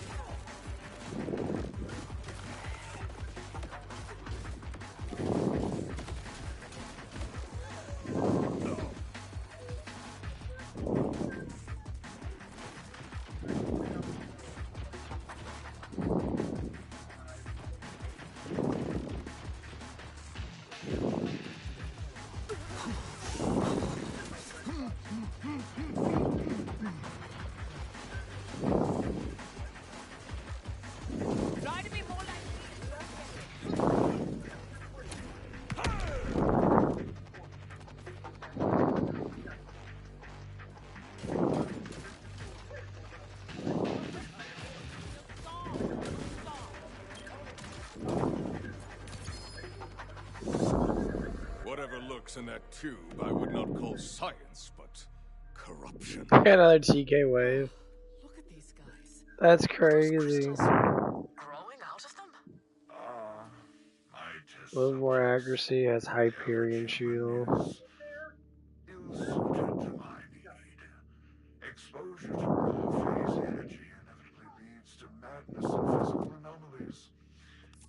Try to be more like Whatever lurks in that tube, I would not call science, but corruption. Another TK wave. Look at these guys. That's Those crazy. crystals growing out of them? My test A little more subjects, accuracy, has Hyperion ever-human shield. is ill-suited to my need. Exposure to raw phase energy inevitably leads to madness and physical anomalies.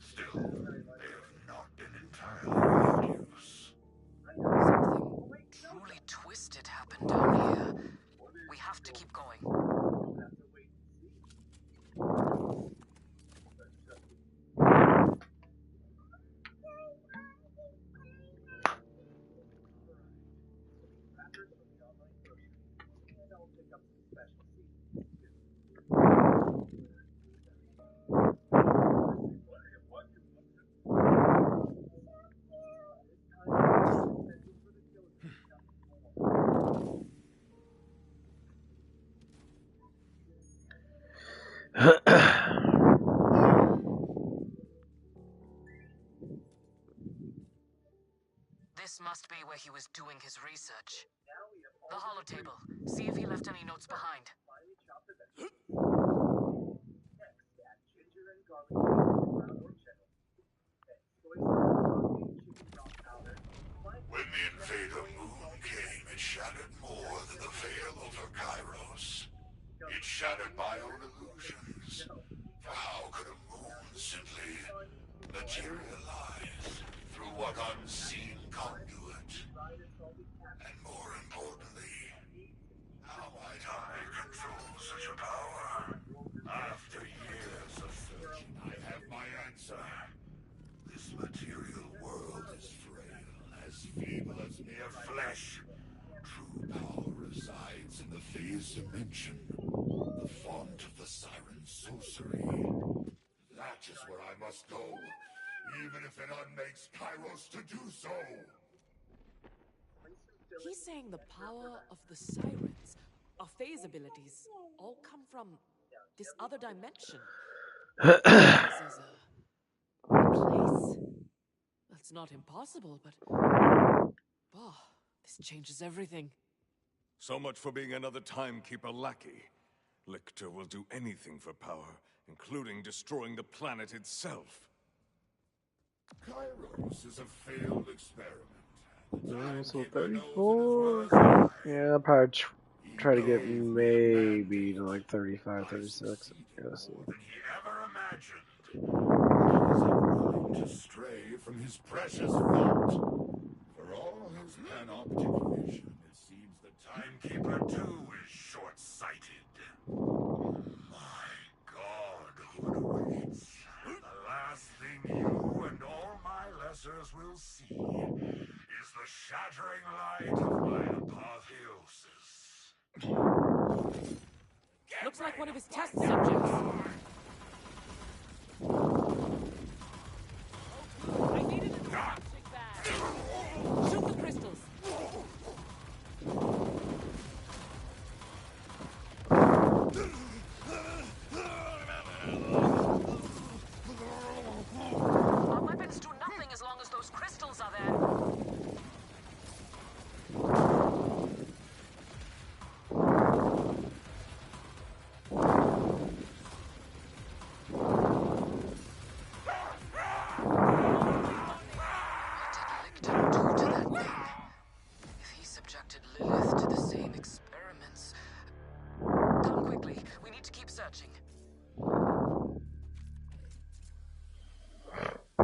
Still, they have not been entirely without use. Something truly twisted happened down here. We have to keep going. This must be where he was doing his research. The holotable. See if he left any notes behind. When the invader moon came, it shattered more than the veil over Kairos. It shattered my own illusions. For how could a moon simply materialize through what unseen conduit? And more importantly, how might I control such a power? After years of searching, I have my answer. This material world is frail, as feeble as mere flesh. True power resides in the phase dimension, the font of the siren sorcery. That is where I must go, even if it unmakes Kairos to do so. He's saying the power of the sirens, our phase abilities, all come from this other dimension. This is a place. That's not impossible, but oh, this changes everything. So much for being another timekeeper lackey. Lictor will do anything for power, including destroying the planet itself. Kairos is a failed experiment. So 34. Yeah, I'll probably try to get maybe to like 35, 36. Yeah, see. Than he ever imagined. He is inclined to stray from his precious vault. For all his panoptic vision, it seems the timekeeper too is short-sighted. My God, what awaits? The last thing you and all my lessers will see is the shattering light of my apotheosis. Looks like one of his test subjects. I needed a magic bag. Shoot the crystals. Our weapons do nothing as long as those crystals are there.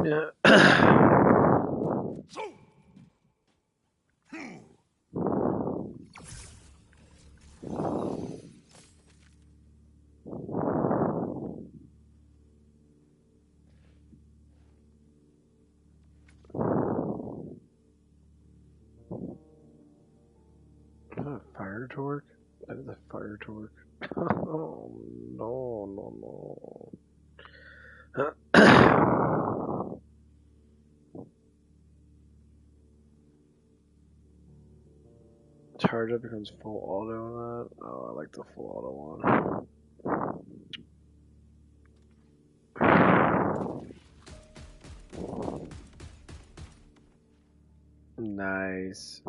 Yeah. Fire torque? That is a fire torque. Oh, no, no, no. Charge up becomes full auto on that. Oh, I like the full auto one. Nice.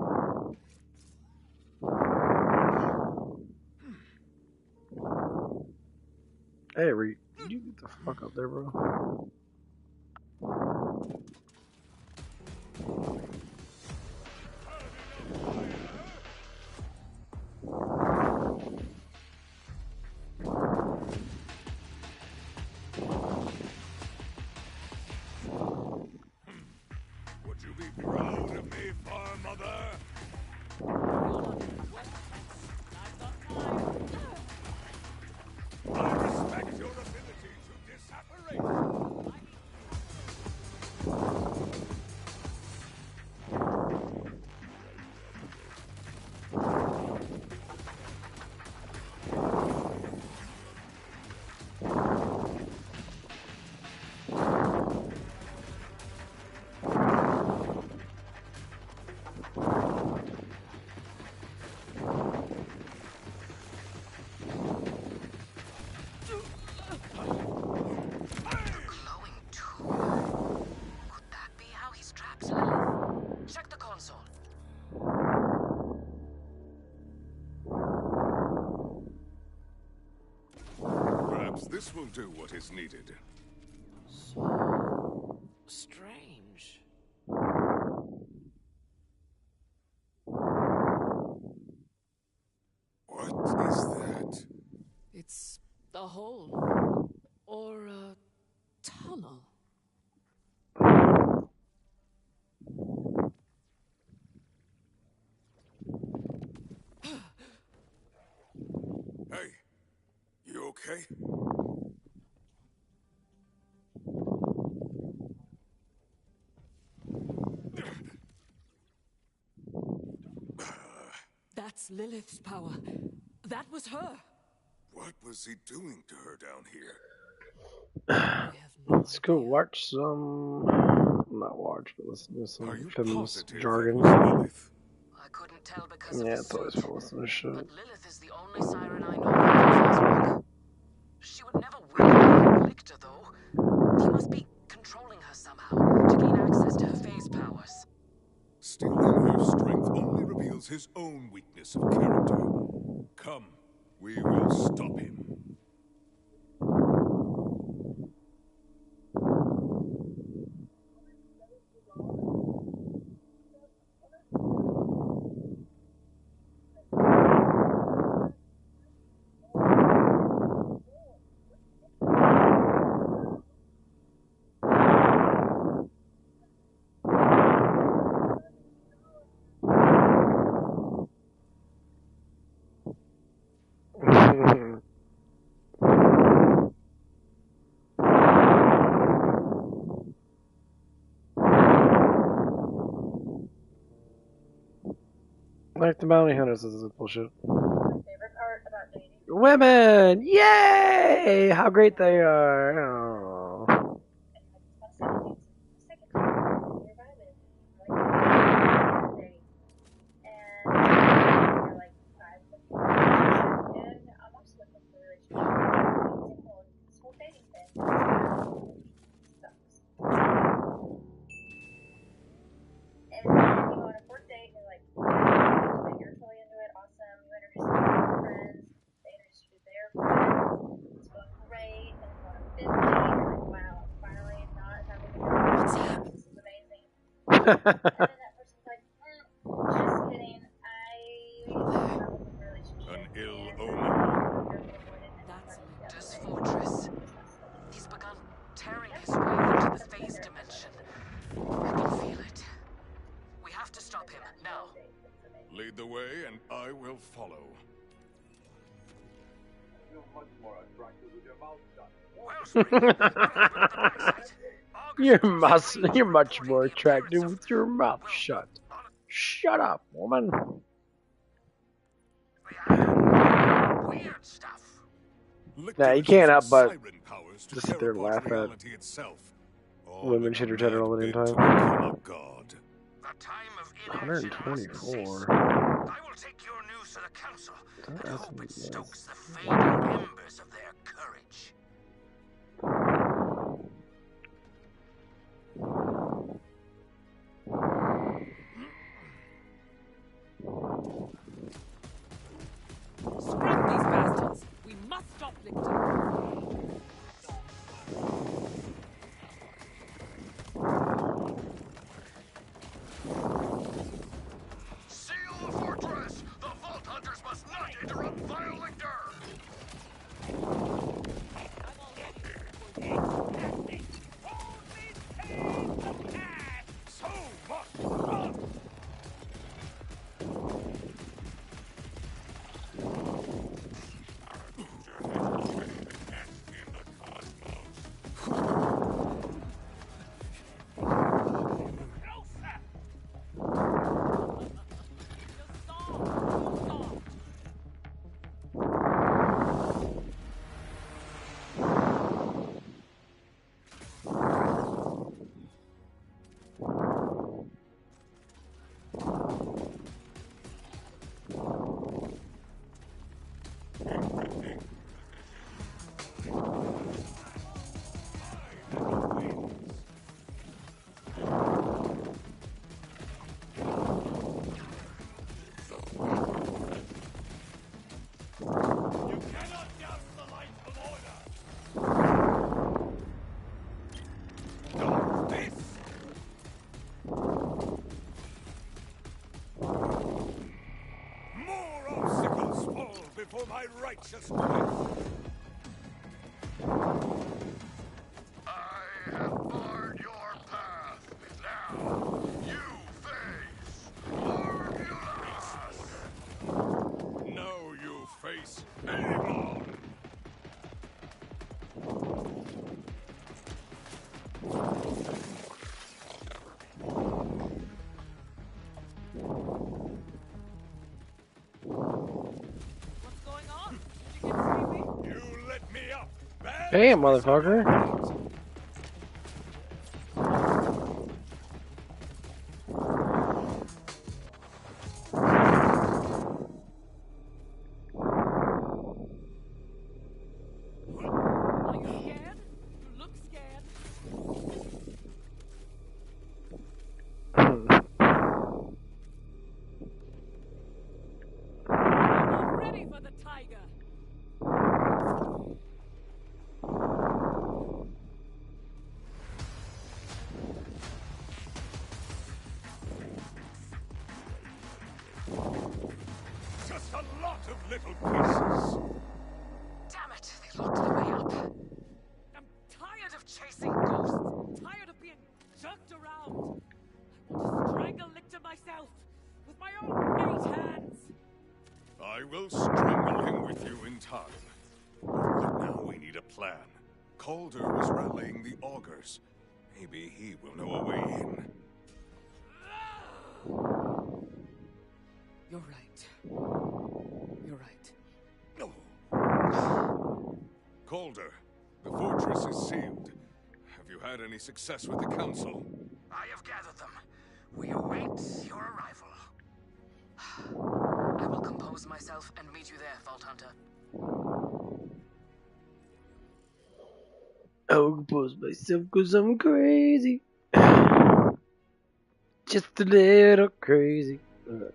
Hey, Reed, you get the fuck up there, bro. Would you be proud of me, Far Mother? I respect your ability to disapparate. This will do what is needed. So strange. What is that? It's a hole. Or a tunnel. Hey, you okay? That's Lilith's power. That was her. What was he doing to her down here? Let's go watch some. Not watch, but listen to some feminist jargon. I couldn't tell because of Yeah, the it's always suit. full of some shit. But Lilith is the only siren I know who can phase walk. She would never willingly licked her, though. He must be controlling her somehow to gain access to her phase powers. Stealing her strength only reveals his own weakness of character. Come, we will stop him. Like the bounty hunters is bullshit. My favorite part about dating. Women! Yay! How great they are! Oh. And then that person's like, just kidding. An ill omen. This fortress. He's begun tearing his way into the phase dimension. I can feel it. We have to stop him now. Lead the way, and I will follow. You're much more attractive with your mouth shut. You're much more attractive with your mouth shut. Shut up, woman. Weird stuff. Nah, you can't help but Siren powers to just sit there and teleport laugh at reality itself. All women in a shit her tedder mad all the bid damn to time. become a god. The time of inaction must 124. cease. I will take your news to the council and hope it stokes the fading embers of their courage. Scrap these bastards. We must stop Lictor. Seal the fortress! The Vault Hunters must not interrupt vile Lictor! So much fun! For my righteous death. I have barred your path. Now, you face Borderlands! Now you face Avon! Damn, motherfucker. of little pieces. Damn it, they locked the way up. I'm tired of chasing ghosts. Tired of being jerked around. I want to strangle Lictor myself with my own 8 hands. I will strangle him with you in time. But now we need a plan. Calder was rallying the augurs. Maybe he will know a way in. You're right. You're right. Calder, the fortress is sealed. Have you had any success with the council? I have gathered them. We await your arrival. I will compose myself and meet you there, Vault Hunter. I will compose myself because I'm crazy. Just a little crazy. In the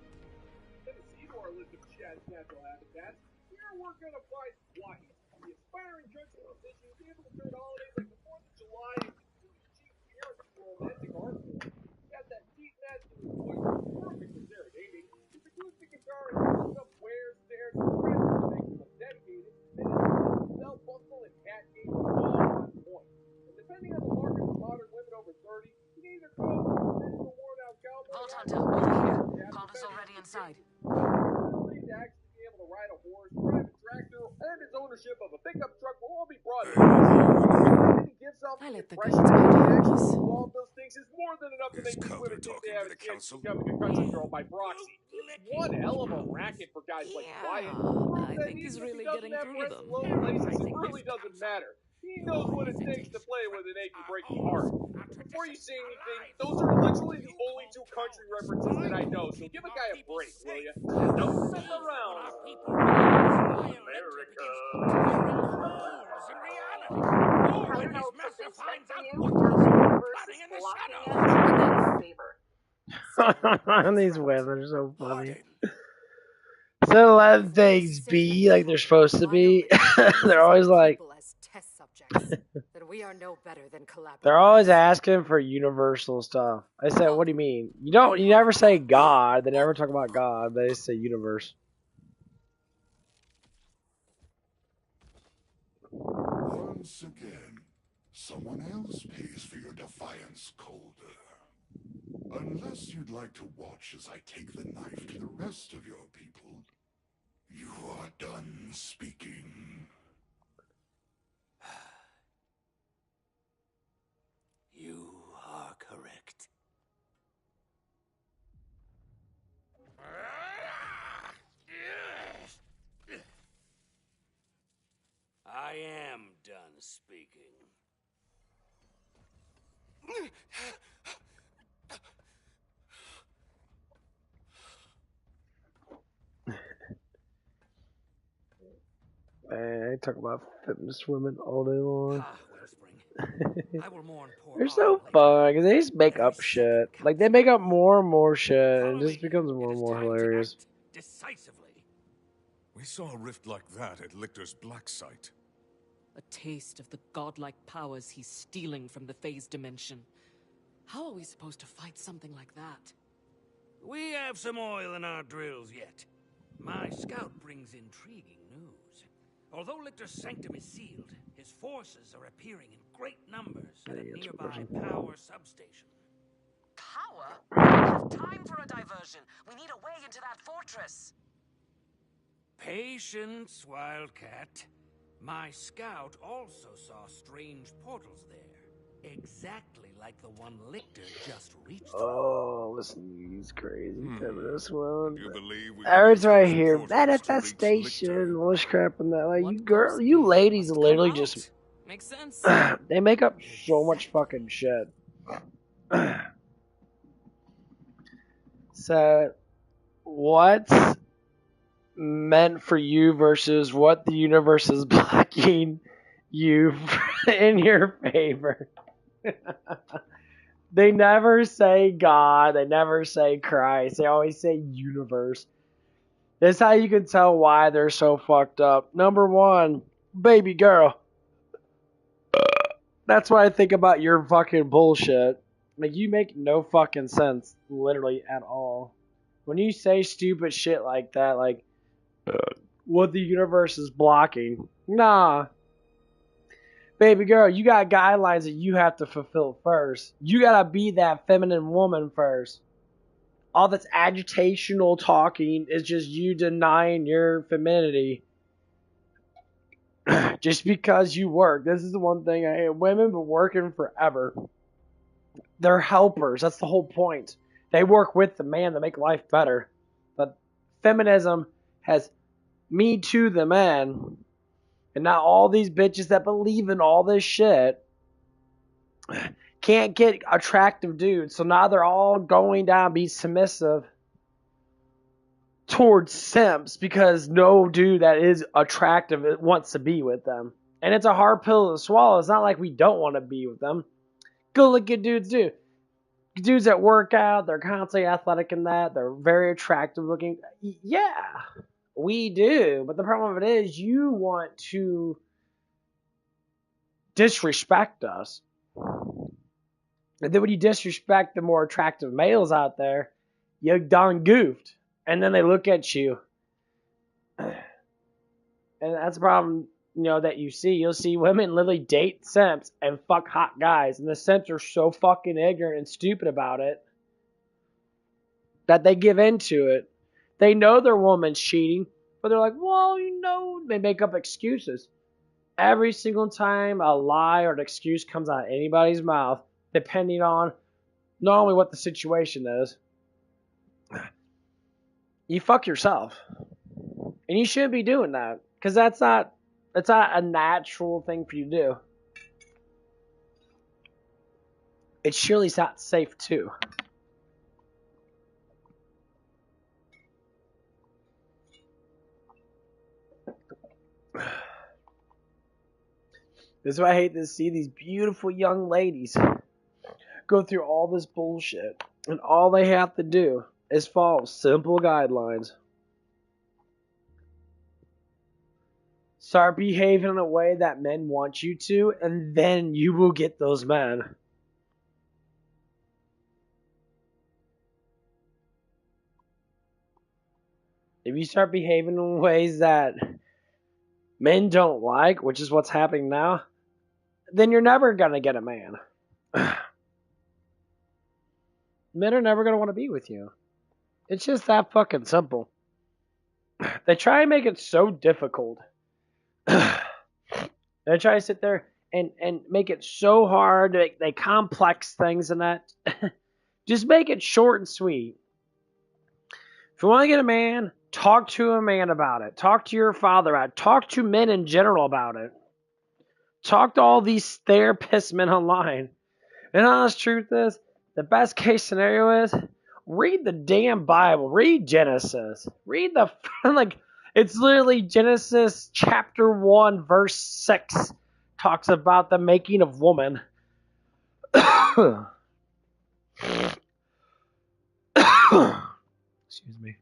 sea to our list of Chad's natural habitats, here we're gonna find Hawaii, the aspiring country musician who's able to turn holidays like the 4th of July into cheap beer and romantic art form. He has that deep masculine voice that's perfect for serenading. His acoustic guitar and some wears, stares, and scratches to make him look dedicated, and his belt buckle and hat game are all on point. And depending on the market for modern women over 30, you can either go with a worn-out cowboy. Vault Hunter, over here. Calder's already inside. Ability to actually be able to ride a horse, drive a tractor, earn his ownership of a pickup truck will all be brought in. And he gives off I the let the impression girls that buy he actually diapers. do all of those things is more than enough to Is make these Calder women think talking they have to a the chance council? of becoming a country girl by proxy. It's one hell of a racket for guys like Wyatt. I think he's really getting through to them. Low places, it really doesn't matter. He knows what it takes to play with an achy breaky heart. Before you say anything, those are literally the only 2 country references that I know, so give a guy a break, will ya? Don't mess around. America. I don't know if something's meant for you, or if the universe is blocking it, but favor. These women are so funny. So let things be like they're supposed to be. They're always like, as test subjects, that we are no better than collaborators. they're always asking for universal stuff. I said, what do you mean? You never say God. They never talk about God. They just say universe. Once again, someone else pays for your defiance, Calder. Unless you'd like to watch as I take the knife to the rest of your people, you are done speaking. You are correct. I am done speaking. Man, I talk about fitness women all day long. I will mourn poor They're so fun because they just make up shit. Like they make up more and more shit, and it just becomes more and more hilarious. Decisively. We saw a rift like that at Lictor's Black Site. A taste of the godlike powers he's stealing from the phase dimension. How are we supposed to fight something like that? We have some oil in our drills yet. My scout brings intriguing news. Although Lictor's sanctum is sealed, his forces are appearing in great numbers at a nearby power substation. Power? We don't have time for a diversion. We need a way into that fortress. Patience, Wildcat. My scout also saw strange portals there. Exactly like the one Lictor just reached. Oh, listen to these crazy feminist ones. You believe we Every time I hear manifestation, all this crap and that, like you ladies literally just makes sense. They make up so much fucking shit. So, what's meant for you versus what the universe is blocking you in your favor? They never say God. They never say Christ. They always say universe. That's how you can tell why they're so fucked up. Number one, baby girl. That's what I think about your fucking bullshit. Like, you make no fucking sense, literally, at all. When you say stupid shit like that, like, what the universe is blocking. Nah. Baby girl, you got guidelines that you have to fulfill first. You gotta be that feminine woman first. All this agitational talking is just you denying your femininity. Just because you work. This is the one thing I hate. Women been working forever. They're helpers. That's the whole point. They work with the man to make life better. But feminism has me too the man. And now all these bitches that believe in all this shit can't get attractive dudes. So now they're all going down, be submissive towards simps because no dude that is attractive wants to be with them. And it's a hard pill to swallow. It's not like we don't want to be with them. Good looking dudes do. Dudes that work out, they're constantly athletic in that, they're very attractive looking. Yeah, we do. But the problem of it is you want to disrespect us. And then when you disrespect the more attractive males out there, you done goofed. And then they look at you. And that's the problem, that you see. You'll see women literally date simps and fuck hot guys. And the simps are so fucking ignorant and stupid about it that they give into it. They know their woman's cheating, but they're like, well, they make up excuses. Every single time a lie or an excuse comes out of anybody's mouth, depending on not only what the situation is, you fuck yourself. And you shouldn't be doing that. Because that's not a natural thing for you to do. It's surely not safe too. This is why I hate to see these beautiful young ladies go through all this bullshit. And all they have to do is follow simple guidelines. Start behaving in a way that men want you to, and then you will get those men. If you start behaving in ways that men don't like, which is what's happening now, then you're never going to get a man. Men are never going to want to be with you. It's just that fucking simple. They try and make it so difficult. They try to sit there and make it so hard. They complex things and that. Just make it short and sweet. If you want to get a man, talk to a man about it. Talk to your father about it. Talk to men in general about it. Talk to all these therapist men online. And the honest truth is, the best case scenario is, read the damn Bible. Read Genesis. Read the, it's literally Genesis chapter 1, verse 6. Talks about the making of woman. Excuse me.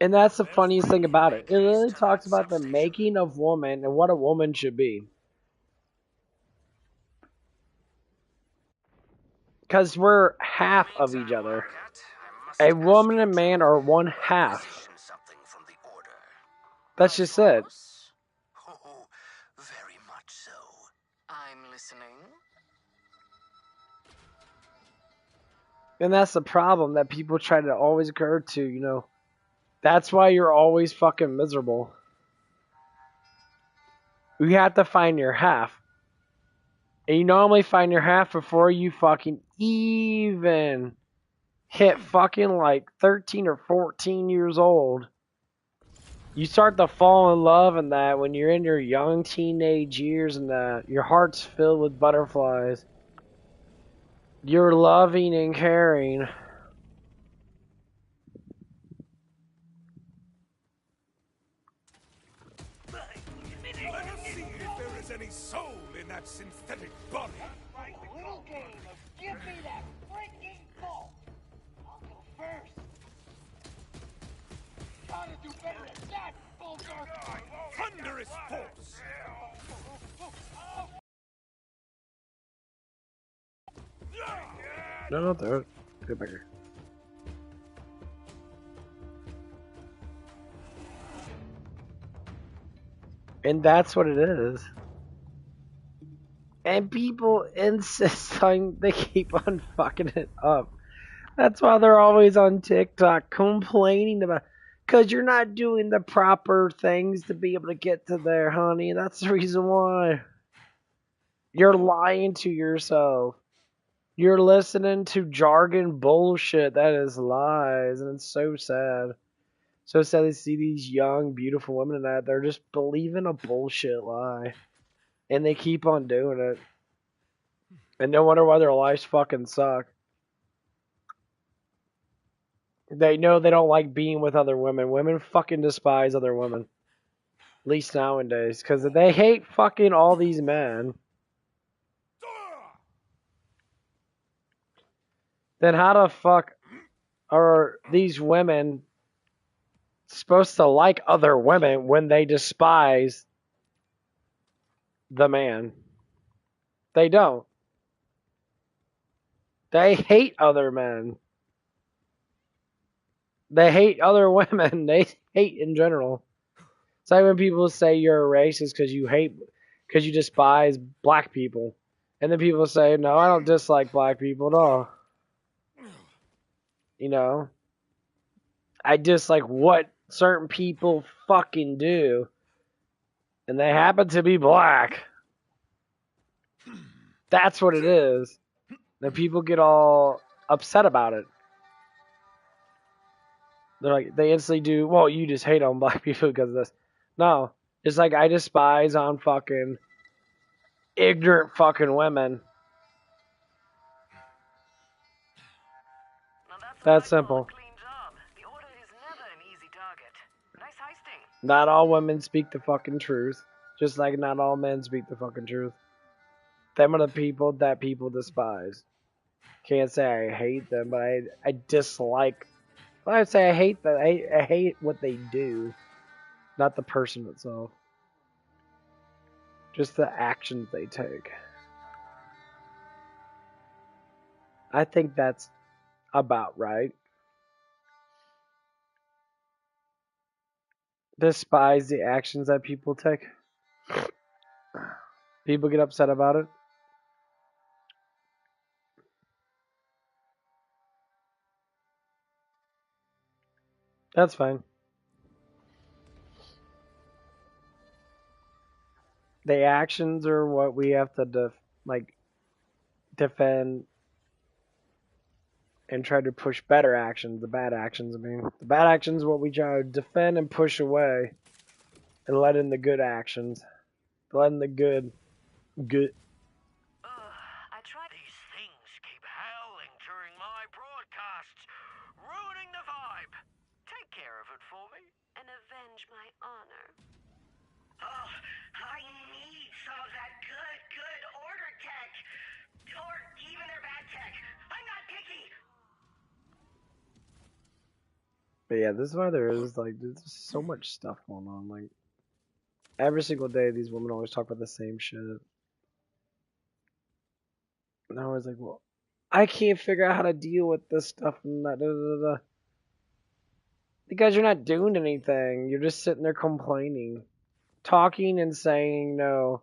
And that's the funniest thing about it. It literally talks about the making of woman and what a woman should be. Because we're half of each other. A woman and man are one half. That's just it. Oh, very much so. I'm listening. And that's the problem that people try to always go to, That's why you're always fucking miserable. You have to find your half. And you normally find your half before you fucking even hit fucking 13 or 14 years old. You start to fall in love in that when you're in your young teenage years and that your heart's filled with butterflies. You're loving and caring. Let us see if there is any soul in that synthetic body. The little game of give me that freaking ball. I'll go first. Gotta do better than that, Bulldog. Thunderous force. No, throw it. Get back here. And that's what it is. And people insist on, they keep on fucking it up. That's why they're always on TikTok complaining about, because you're not doing the proper things to be able to get to there, honey. That's the reason why. You're lying to yourself. You're listening to jargon bullshit that is lies, and it's so sad. So sad to see these young, beautiful women in that. They're just believing a bullshit lie. And they keep on doing it. And no wonder why their lives fucking suck. They know they don't like being with other women. Women fucking despise other women. At least nowadays. Because they hate fucking all these men. Then how the fuck are these women supposed to like other women when they despise the man? They don't. They hate other men. They hate other women. They hate in general. It's like when people say you're a racist because you despise black people. And then people say, no, I don't dislike black people at all. You know? I dislike what certain people fucking do. And they happen to be black. That's what it is. And people get all upset about it. They're like, they instantly do, well, you just hate on black people because of this. No. It's like I despise on fucking ignorant fucking women. That's simple. Not all women speak the fucking truth. Just like not all men speak the fucking truth. Them are the people that people despise. Can't say I hate them, but I dislike. Well, I'd say I hate them. I hate what they do. Not the person itself. Just the actions they take. I think that's about right. Despise the actions that people take. People get upset about it. That's fine. The actions are what we have to defend and try to push better actions. The bad actions, the bad actions are what we try to defend and push away, and let in the good actions. Let in the good. These things keep howling during my broadcasts, ruining the vibe. Take care of it for me. And avenge my honor. Oh, I need some of that good order tech. Or even their bad tech. I'm not picky. But yeah, this is why there's so much stuff going on. Like, every single day, these women always talk about the same shit. And I was like, well, I can't figure out how to deal with this stuff and that. Because you're not doing anything. You're just sitting there complaining. Talking and saying, no,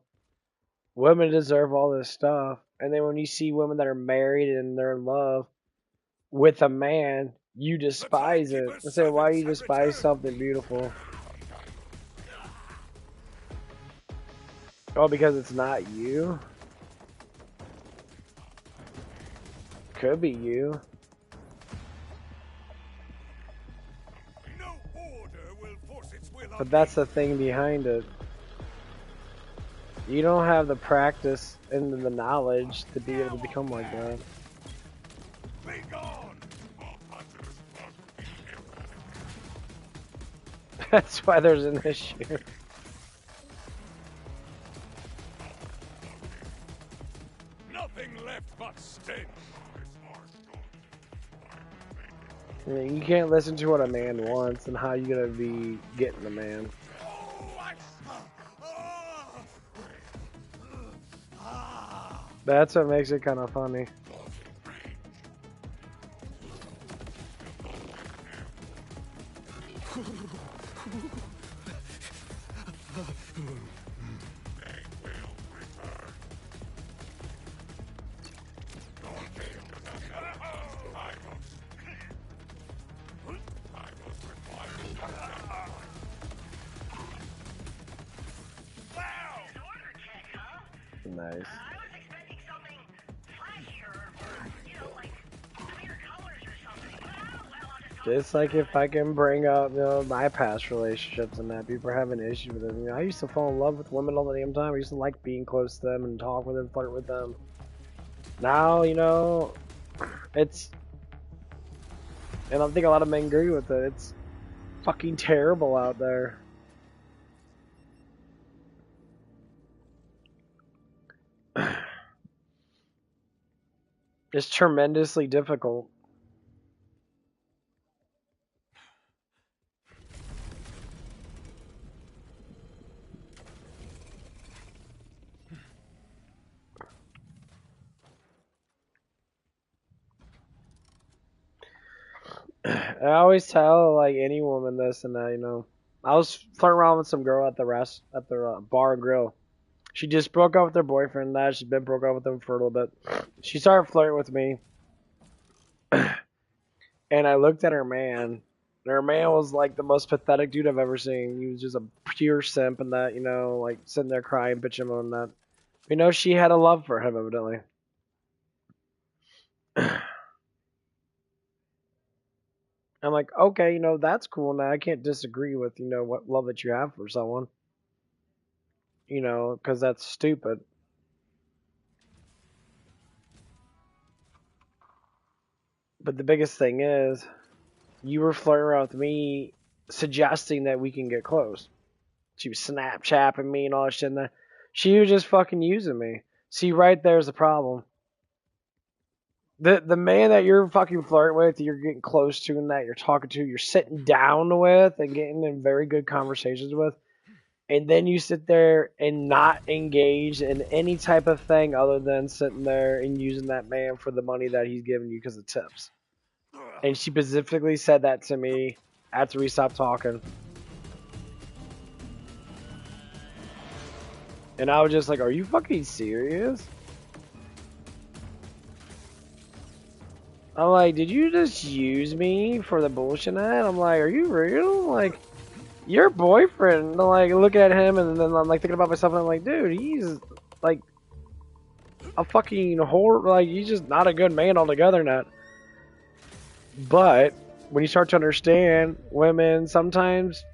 women deserve all this stuff. And then when you see women that are married and they're in love with a man, you despise it. And say, why do you despise something beautiful? Oh, because it's not you? Could be you. But that's the thing behind it. You don't have the practice and the knowledge to be able to become like that. That's why there's an issue. Nothing left but stench. You can't listen to what a man wants, and how you gonna be getting the man. That's what makes it kind of funny. Nice. Just like if I can bring up, my past relationships and that people are having issues with them. I used to fall in love with women all the damn time. I used to like being close to them and talk with them, flirt with them. Now, it's, and I think a lot of men agree with it. It's fucking terrible out there. It's tremendously difficult. I always tell like any woman this and that. I was flirting around with some girl at the bar and grill. She just broke up with her boyfriend. That she's been broke up with him for a little bit. She started flirting with me, and I looked at her man. And her man was like the most pathetic dude I've ever seen. He was just a pure simp, and that like sitting there crying, bitching on that. She had a love for him evidently. I'm like, okay, that's cool. Now I can't disagree with what love that you have for someone. Because that's stupid. But the biggest thing is, you were flirting around with me, suggesting that we can get close. She was Snapchatting me and all that shit. And that. She was just fucking using me. See, right there's the problem. The man that you're fucking flirting with, you're getting close to, and that you're talking to, you're sitting down with, and getting in very good conversations with, and then you sit there and not engage in any type of thing other than sitting there and using that man for the money that he's giving you because of tips. And she specifically said that to me after we stopped talking. And I was just like, are you fucking serious? I'm like, did you just use me for the bullshit that? I'm like, are you real? Like, your boyfriend. Like, looking at him, and then I'm like thinking about myself, and I'm like, dude, he's like a fucking whore. Like, he's just not a good man altogether, not. But when you start to understand, women sometimes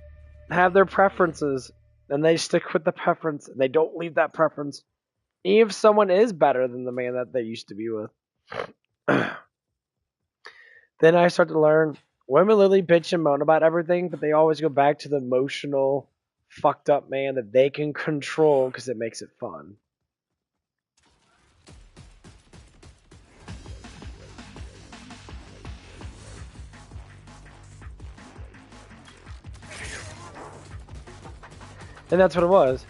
have their preferences, and they stick with the preference, and they don't leave that preference, even if someone is better than the man that they used to be with. Then I start to learn women literally bitch and moan about everything, but they always go back to the emotional, fucked up man that they can control because it makes it fun. And that's what it was.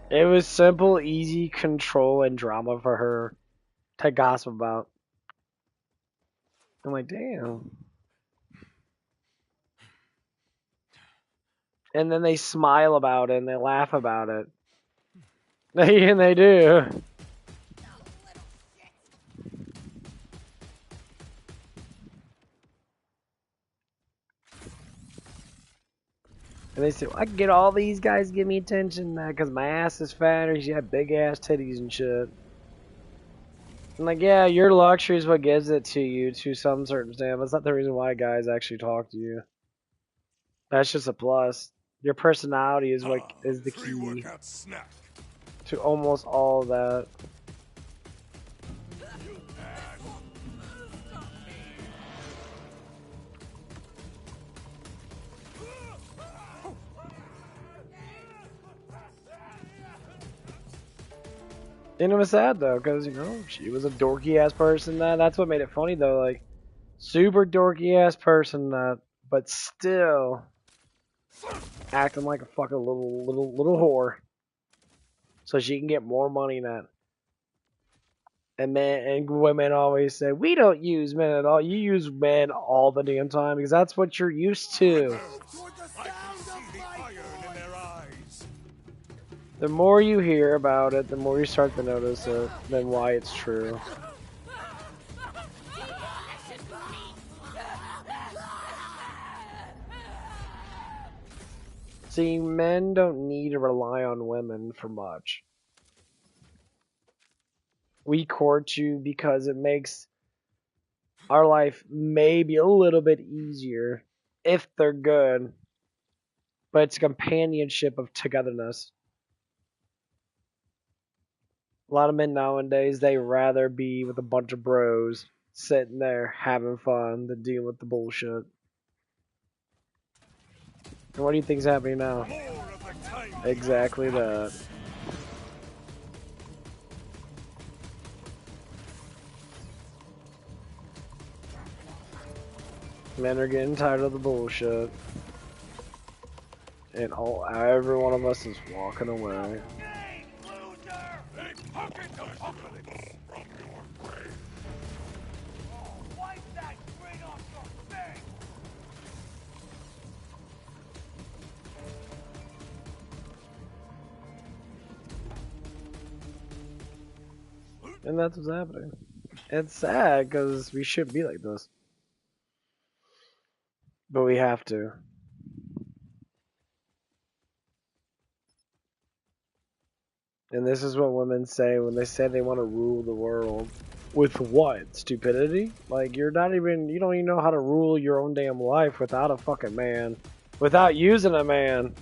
It was simple, easy control and drama for her to gossip about. I'm like, damn. And then they smile about it and they laugh about it. And they do. And they say, well, I can get all these guys to give me attention now because my ass is fat or she had big ass titties and shit. I'm like, yeah, your luxury is what gives it to you to some certain extent. That's not the reason why guys actually talk to you. That's just a plus. Your personality is what is the key to almost all of that. And it was sad though, because she was a dorky ass person. That's what made it funny though. Like, super dorky ass person, but still acting like a fucking little whore, so she can get more money than that. And men and women always say, we don't use men at all. You use men all the damn time because that's what you're used to. I can see the iron in their eyes. The more you hear about it, the more you start to notice it, then why it's true. See, men don't need to rely on women for much. We court you because it makes our life maybe a little bit easier if they're good, but it's a companionship of togetherness. A lot of men nowadays, they rather be with a bunch of bros sitting there having fun than dealing with the bullshit. And what do you think's happening now? Exactly that. Men are getting tired of the bullshit. And every one of us is walking away. And that's what's happening. It's sad because we shouldn't be like this. But we have to. And this is what women say when they say they want to rule the world. With what? Stupidity? Like, you don't even know how to rule your own damn life without a fucking man. Without using a man.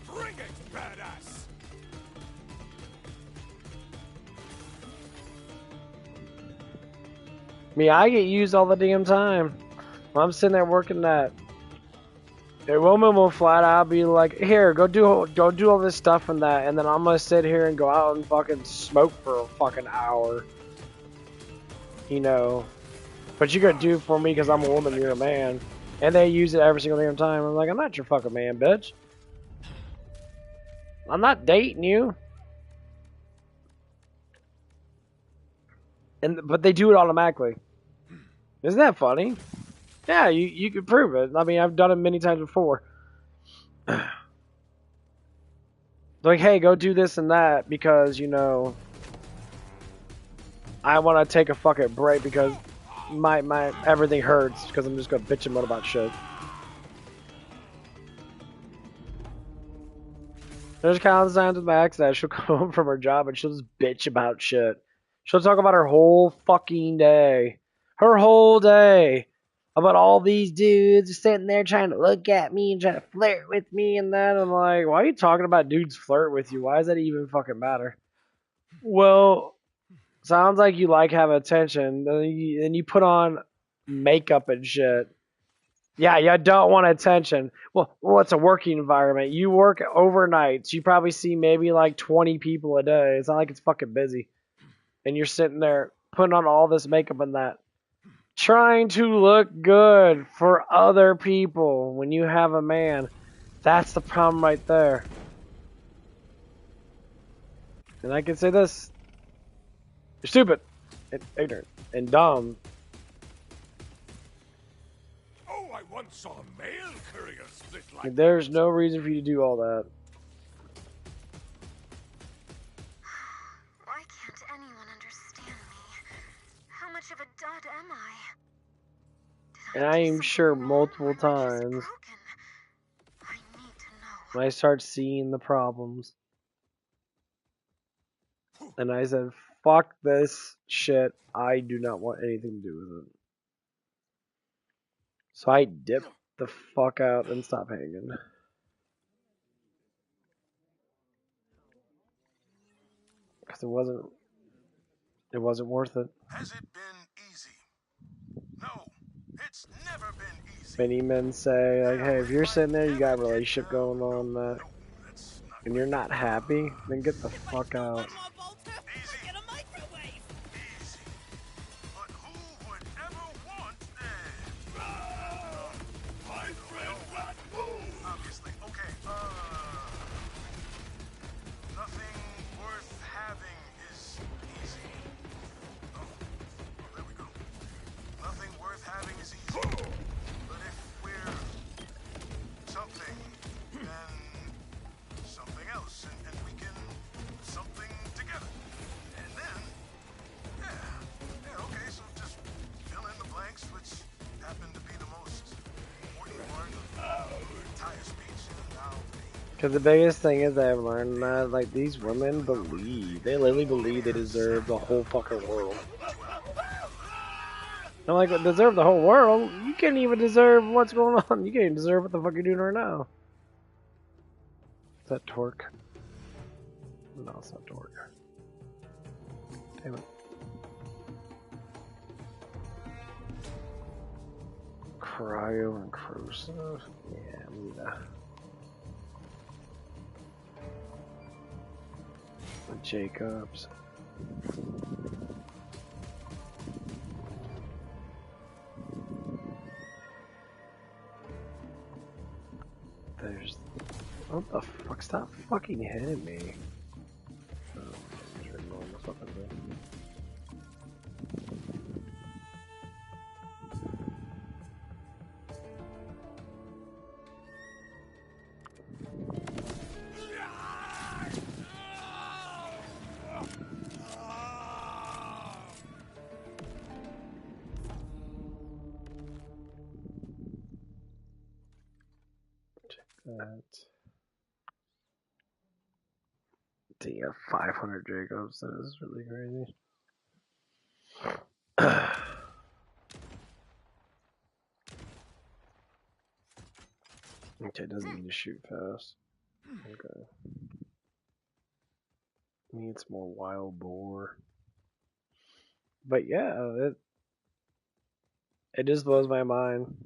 Bring it, badass! Me, I get used all the damn time. I'm sitting there working that. A woman will flat out be like, "Here, go do all this stuff and that," and then I'm gonna sit here and go out and fucking smoke for a fucking hour. You know, but you gotta do it for me because I'm a woman, you're a man, and they use it every single damn time. I'm like, I'm not your fucking man, bitch. I'm not dating you. But they do it automatically. Isn't that funny? Yeah, you can prove it. I mean, I've done it many times before. Like, hey, go do this and that because, you know, I want to take a fucking break because my everything hurts because I'm just gonna bitch and moan about shit. There's countless times with my ex that she'll come home from her job and she'll just bitch about shit. She'll talk about her whole fucking day. Her whole day. About all these dudes sitting there trying to look at me and trying to flirt with me and that. I'm like, why are you talking about dudes flirt with you? Why does that even fucking matter? Well, sounds like you like having attention. Then you put on makeup and shit. Yeah, you don't want attention. Well, it's a working environment. You work overnights. You probably see maybe like 20 people a day. It's not like it's fucking busy. And you're sitting there putting on all this makeup and that. Trying to look good for other people when you have a man. That's the problem right there. And I can say this. You're stupid. And ignorant. And dumb. Oh, I once saw a mail courier split like There's no reason for you to do all that. Why can't anyone understand me? How much of a dud am I? And I am sure multiple times when I start seeing the problems. And I said, fuck this shit. I do not want anything to do with it. So I dipped the fuck out and stopped hanging. Because it wasn't worth it. Has it been easy? No, it's never been easy. Many men say, like, hey, if you're sitting there, you got a relationship going on that, and you're not happy, then get the fuck out. Because the biggest thing is that I've learned that, like, these women believe. They literally believe they deserve the whole fucking world. I'm like, deserve the whole world? You can't even deserve what's going on. You can't even deserve what the fuck you're doing right now. Is that Torque? No, it's not Torque. Damn it. Cryo and corrosive. Yeah, I need that. The Jacobs. There's. What the fuck? Stop fucking hitting me. Oh, there's normal stuff in there. That. Damn, 500 Jacobs. That is really crazy. Okay, doesn't need to shoot fast. Okay. Needs more wild boar. But yeah, it just blows my mind.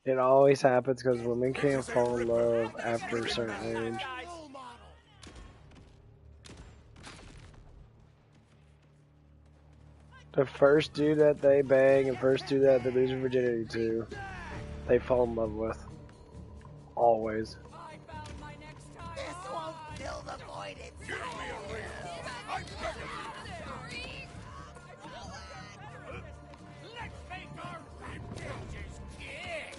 It always happens because women can't fall in love after a certain age. The first dude that they bang and first dude that they lose virginity to, they fall in love with. Always. This won't fill the void inside. Let's make our rampages kiss!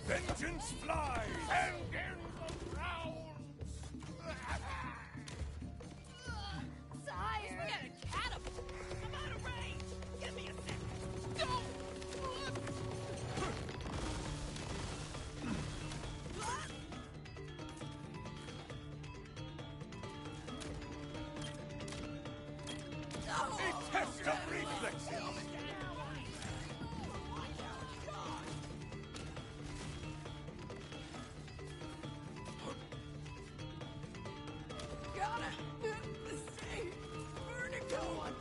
Vengeance flies! And in the rounds! Sire! Get a catapult! I'm out of range! Give me a second! Don't! A test of reflexes!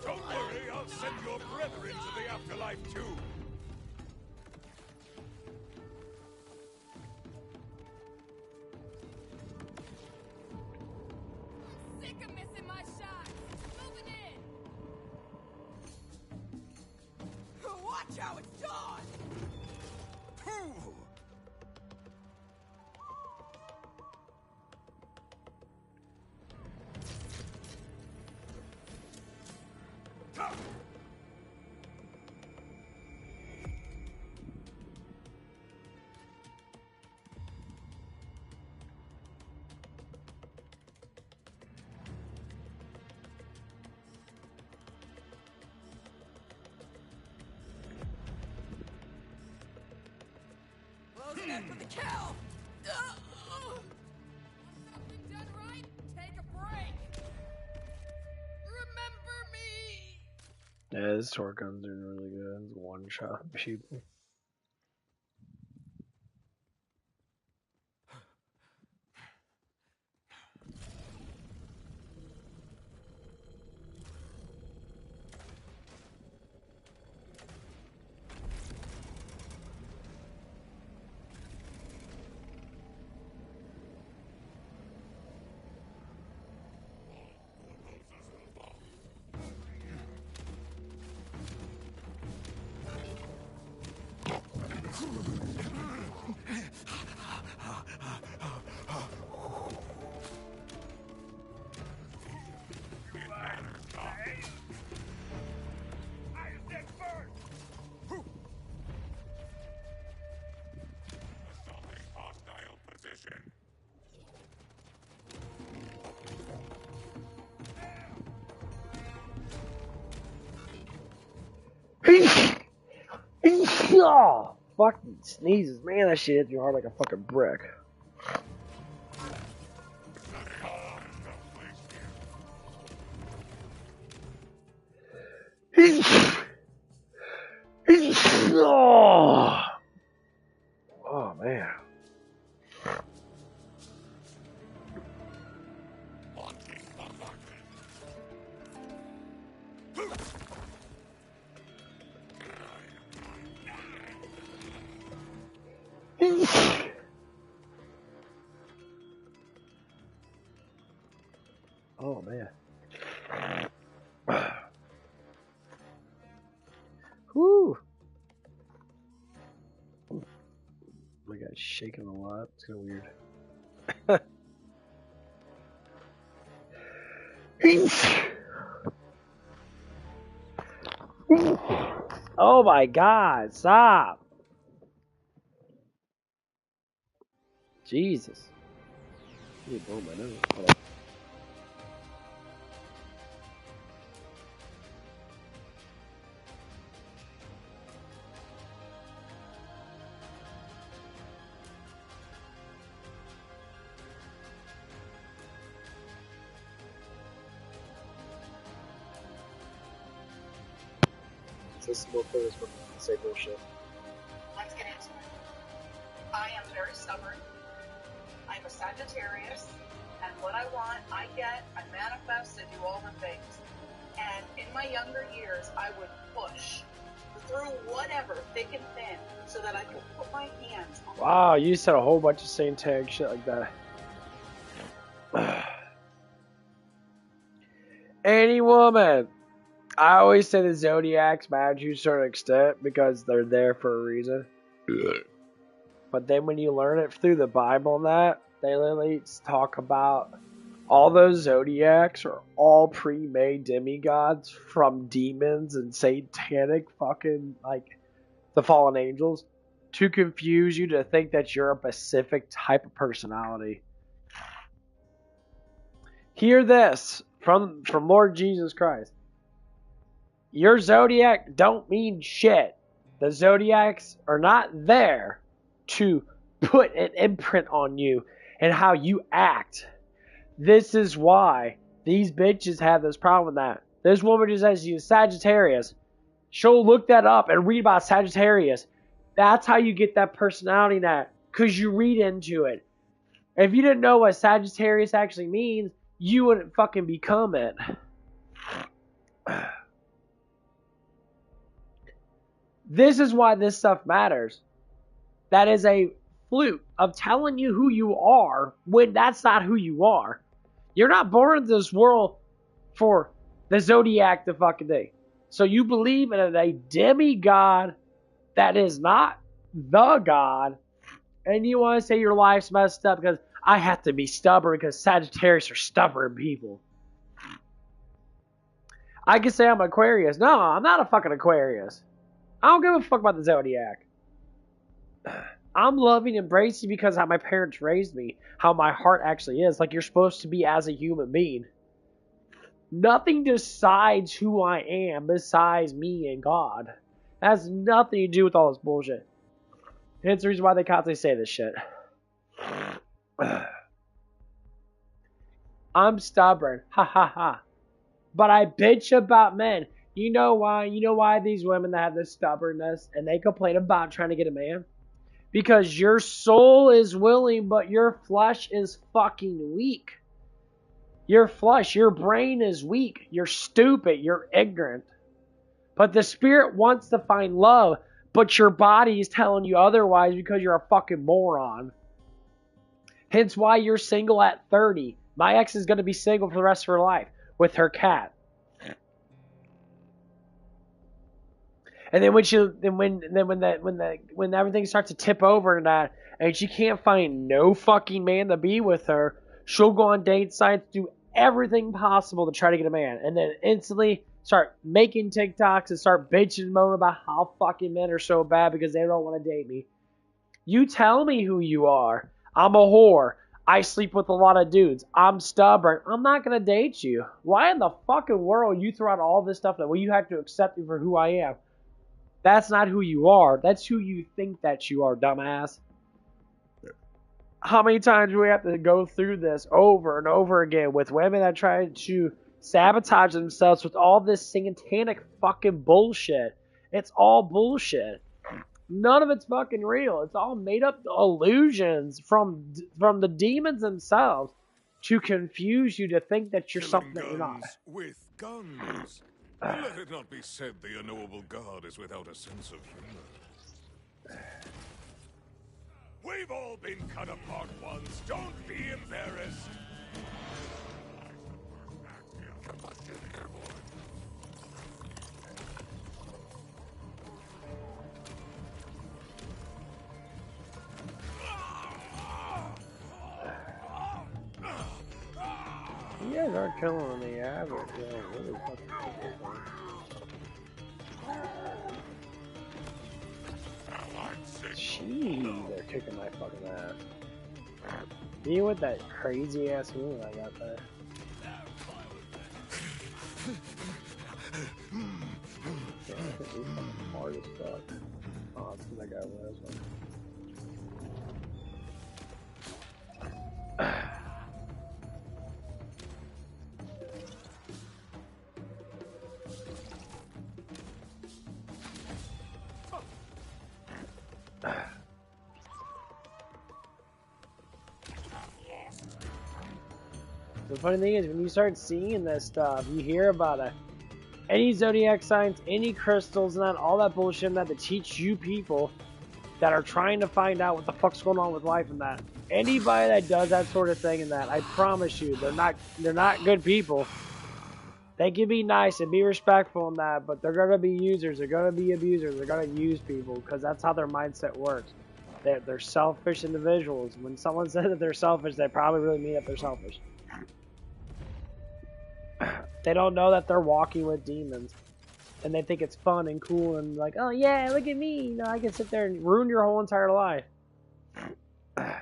Don't worry, I'll send your brethren to the afterlife too. Sick of missing my shots! Moving in! Watch how it's done! Closing in for the kill! Something done right? Take a break! Remember me! Yeah, this torque gun's doing really good. It's one shot people. Yeah. fucking sneezes. Man, that shit hits me hard like a fucking brick. Oh man. Oh man. Whoo. My guy's shaking a lot. It's kind of weird. Oh my god, stop. Jesus. You blow my nose. Hold on. This is more clear as say bullshit. Let's get into it. I am very stubborn. I'm a Sagittarius, and what I want, I get, I manifest, I do all the things. And in my younger years, I would push through whatever, thick and thin, so that I could put my hands on. Wow, you said a whole bunch of satanic shit like that. Any woman. I always say the Zodiac's mad to a certain extent because they're there for a reason. But then when you learn it through the Bible and that, they literally talk about all those Zodiacs are all pre-made demigods from demons and satanic fucking, like, the fallen angels to confuse you to think that you're a specific type of personality. Hear this from Lord Jesus Christ. Your Zodiac don't mean shit. The Zodiacs are not there to put an imprint on you and how you act. This is why these bitches have this problem with that. This woman just says she's Sagittarius. She'll look that up and read about Sagittarius. That's how you get that personality that, because you read into it. If you didn't know what Sagittarius actually means, you wouldn't fucking become it. This is why this stuff matters. That is a flute of telling you who you are when that's not who you are. You're not born into this world for the Zodiac the fucking day. So you believe in a demigod that is not the God, and you want to say your life's messed up because I have to be stubborn because Sagittarius are stubborn people. I can say I'm Aquarius. No, I'm not a fucking Aquarius. I don't give a fuck about the Zodiac. I'm loving and embracing because how my parents raised me, how my heart actually is, like you're supposed to be as a human being. Nothing decides who I am besides me and God. It has nothing to do with all this bullshit. And it's the reason why they constantly say this shit. I'm stubborn. Ha ha ha. But I bitch about men. You know why? You know why these women that have this stubbornness and they complain about trying to get a man? Because your soul is willing, but your flesh is fucking weak. Your flesh, your brain is weak. You're stupid. You're ignorant. But the spirit wants to find love, but your body is telling you otherwise because you're a fucking moron. Hence why you're single at 30. My ex is going to be single for the rest of her life with her cat. And then when everything starts to tip over and that, and she can't find no fucking man to be with her, she'll go on date sites, do everything possible to try to get a man, and then instantly start making TikToks and start bitching and moaning about how fucking men are so bad because they don't want to date me. You tell me who you are. I'm a whore. I sleep with a lot of dudes. I'm stubborn. I'm not gonna date you. Why in the fucking world you throw out all this stuff that you have to accept me for who I am? That's not who you are. That's who you think that you are, dumbass. How many times do we have to go through this over and over again with women that try to sabotage themselves with all this satanic fucking bullshit? It's all bullshit. None of it's fucking real. It's all made up illusions from the demons themselves to confuse you to think that you're something that you're not. With guns. Let it not be said the unknowable god is without a sense of humor. We've all been cut apart once. Don't be embarrassed. You guys are killing me. I haven't really fucking Jeez, they're kicking my fucking ass. Me with that crazy ass move I got there. Yeah, he's fucking hard as fuck. Oh, it's because I got one as well. The funny thing is, when you start seeing this stuff, you hear about it. Any zodiac signs, any crystals, and all that bullshit and that to teach you people that are trying to find out what the fuck's going on with life and that. Anybody that does that sort of thing and that, I promise you, they're not good people. They can be nice and be respectful in that, but they're gonna be users, they're gonna be abusers, they're gonna use people because that's how their mindset works. They're selfish individuals. When someone says that they're selfish, they probably really mean that they're selfish. They don't know that they're walking with demons. And they think it's fun and cool and like, oh yeah, look at me. You know, I can sit there and ruin your whole entire life. I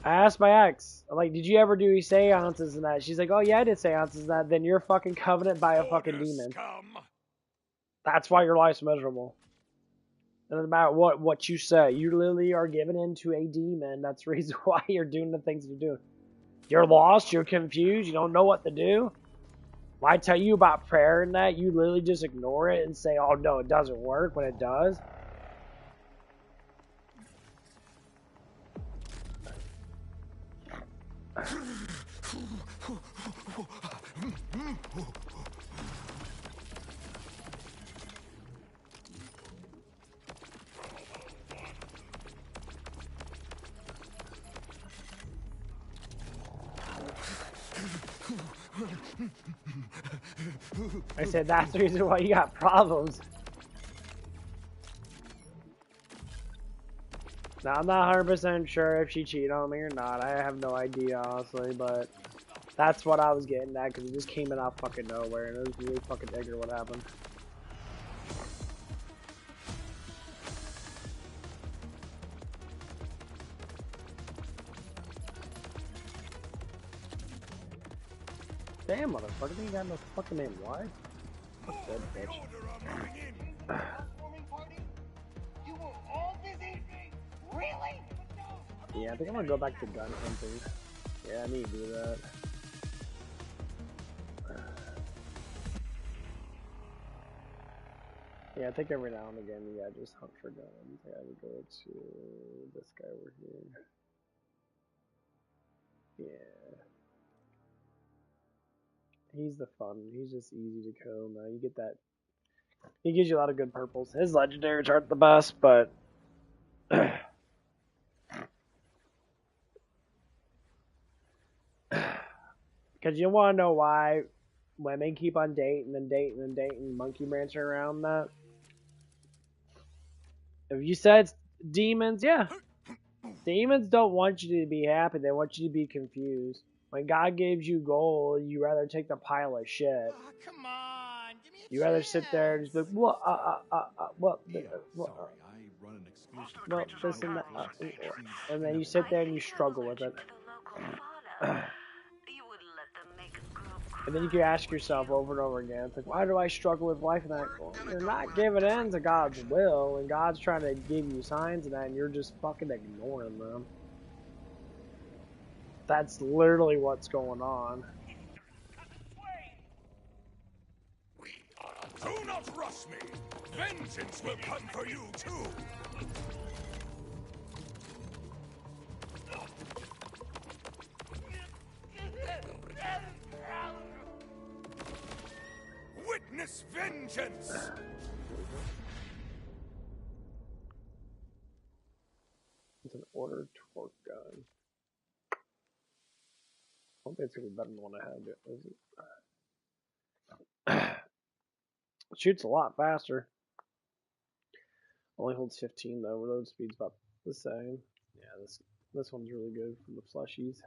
asked my ex, like, did you ever do seances and that? She's like, oh yeah, I did seances and that. Then you're fucking covenant by a fucking demon. That's why your life's miserable. It doesn't matter what you say. You literally are given into a demon. That's the reason why you're doing the things you're doing. You're lost, you're confused, you don't know what to do. When I tell you about prayer and that, you literally just ignore it and say, oh no, it doesn't work when it does. I said that's the reason why you got problems. Now, I'm not 100% sure if she cheated on me or not. I have no idea, honestly, but that's what I was getting at because it just came in out fucking nowhere and it was really fucking ignorant what happened. Damn, motherfucker, you got no fucking name. Why? Fuck that bitch. Yeah, I think I'm gonna go back to gun hunting. Yeah, I need to do that. Yeah, I think every now and again, yeah, just hunt for guns. I gotta go to this guy over here. Yeah. He's the fun. He's just easy to kill. Now you get that. He gives you a lot of good purples. His legendaries aren't the best, but because you want to know why women keep on dating and dating and dating, monkey branching around that. If you said demons, yeah. Demons don't want you to be happy. They want you to be confused. When God gives you gold, you rather take the pile of shit. Oh, come on, give me a You rather sit there and just be like, what, what, well, this and that, and then you sit there and you struggle with it. And then you can ask yourself over and over again, it's like, why do I struggle with life and that? Well, you're not giving in to God's will, and God's trying to give you signs of that, and you're just fucking ignoring them. That's literally what's going on. Do not rush me. Vengeance will come for you too. Witness vengeance. It's an order torque gun. I don't think it's gonna be better than the one I had. It shoots a lot faster. Only holds 15 though. Reload speed's about the same. Yeah, this one's really good for the fleshies.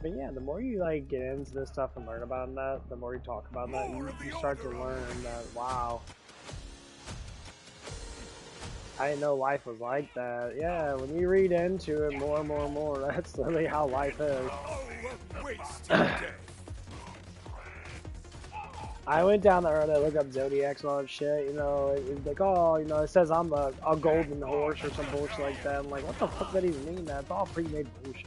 But yeah, the more you like get into this stuff and learn about that, the more you talk about that, you start to learn that, wow, I didn't know life was like that. Yeah, when you read into it more and more and more, that's literally how life is. I went down the road, I looked up Zodiacs and all that shit, you know, it's like, oh, you know, it says I'm a golden horse or some bullshit like that. I'm like, what the fuck does that even mean? That's all pre-made bullshit.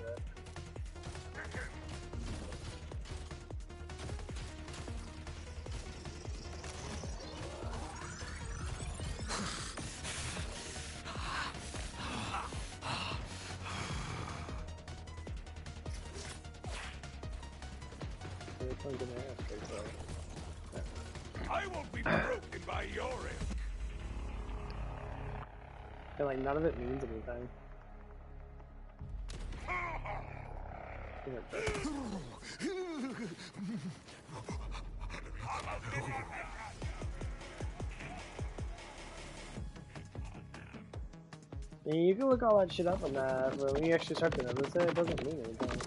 I won't be broken by your end. And like none of it means anything. I mean, you can look all that shit up on that, but when you actually start to notice it, it doesn't mean anything.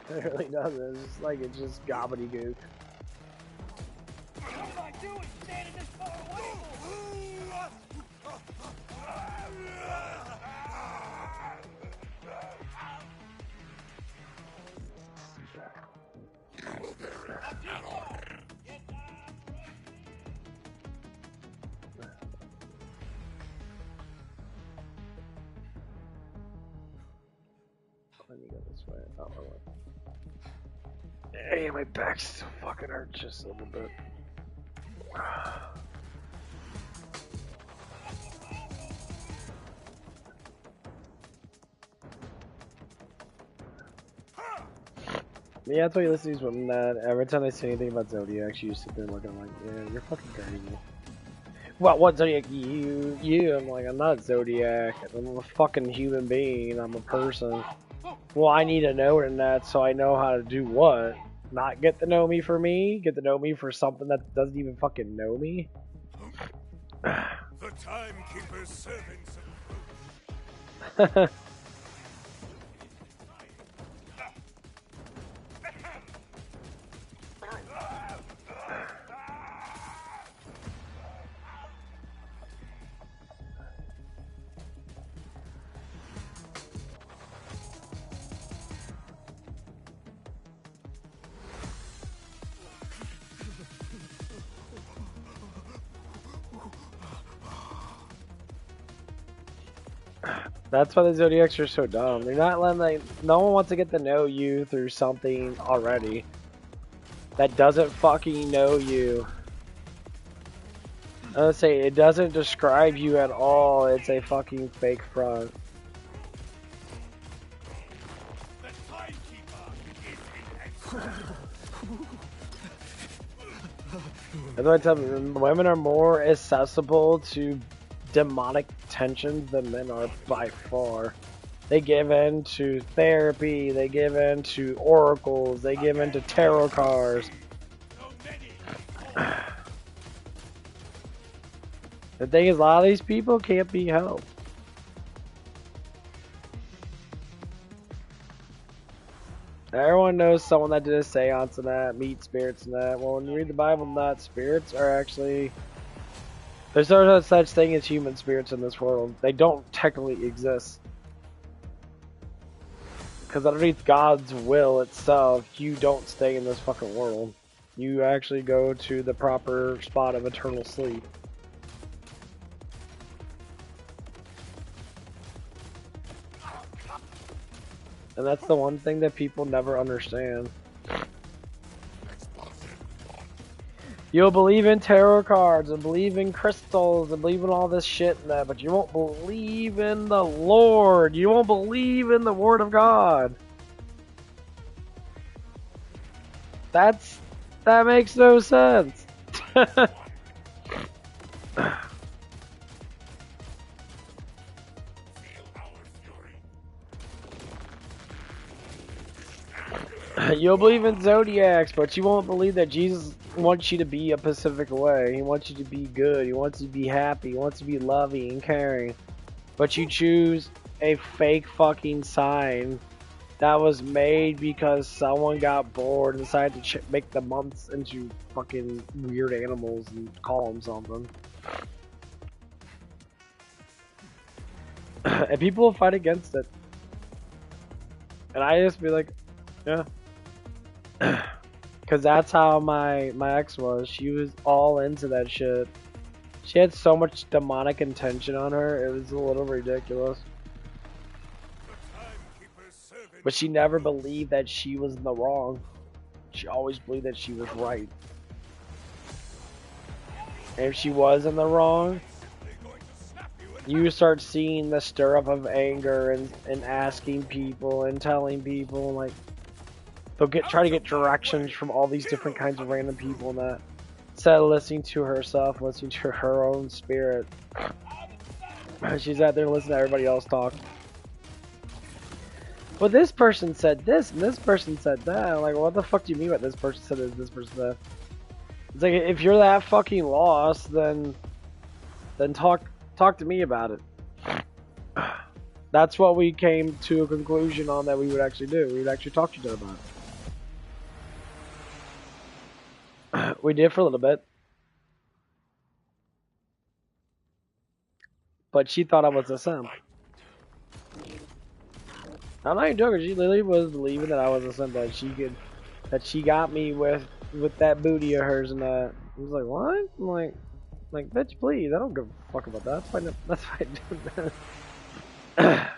It really doesn't. It's just like, it's just gobbledygook. What am I doing standing this far away? Let me go this way. Oh, hey, my back still fucking hurts just a little bit. Yeah, that's why you listen to these women that every time they say anything about Zodiac, you sit there looking like, yeah, you're fucking crazy. What Zodiac? You. I'm like, I'm not Zodiac. I'm a fucking human being. I'm a person. Well, I need to know in that so I know how to do what. Not get to know me for me, get to know me for something that doesn't even fucking know me. The timekeeper's servants approach. That's why the Zodiacs are so dumb. They're not letting no one wants to get to know you through something already that doesn't fucking know you. I would say it doesn't describe you at all. It's a fucking fake front. That's why I tell them, women are more accessible to demonic tensions than men are by far. They give in to therapy, they give in to oracles, they give in to tarot cards. The thing is, a lot of these people can't be helped. Everyone knows someone that did a seance and that, meet spirits and that. Well, when you read the Bible, not spirits are actually... There's no such thing as human spirits in this world. They don't technically exist. Because underneath God's will itself, you don't stay in this fucking world. You actually go to the proper spot of eternal sleep. And that's the one thing that people never understand. You'll believe in tarot cards and believe in crystals and believe in all this shit and that, but you won't believe in the Lord. You won't believe in the Word of God. That makes no sense. You'll believe in zodiacs, but you won't believe that Jesus wants you to be a specific way. He wants you to be good. He wants you to be happy. He wants you to be loving and caring. But you choose a fake fucking sign that was made because someone got bored and decided to make the months into fucking weird animals and call them something. And people will fight against it. And I just be like, yeah. Because that's how my ex was. She was all into that shit. She had so much demonic intention on her, it was a little ridiculous. But she never believed that she was in the wrong. She always believed that she was right. And if she was in the wrong, you start seeing the stir up of anger and asking people and telling people, like, they'll try to get directions from all these different kinds of random people and that. Instead of listening to herself, listening to her own spirit. She's out there listening to everybody else talk. Well, this person said this, and this person said that. I'm like, what the fuck do you mean by this person said this person said that? It's like, if you're that fucking lost, then talk to me about it. That's what we came to a conclusion on that we would actually do. We would actually talk to each other about it. We did for a little bit. But she thought I was a simp. I'm not even joking. She literally was believing that I was a simp, that she got me with that booty of hers and that. I was like, what? I'm like, bitch, please. I don't give a fuck about that. That's why I did that.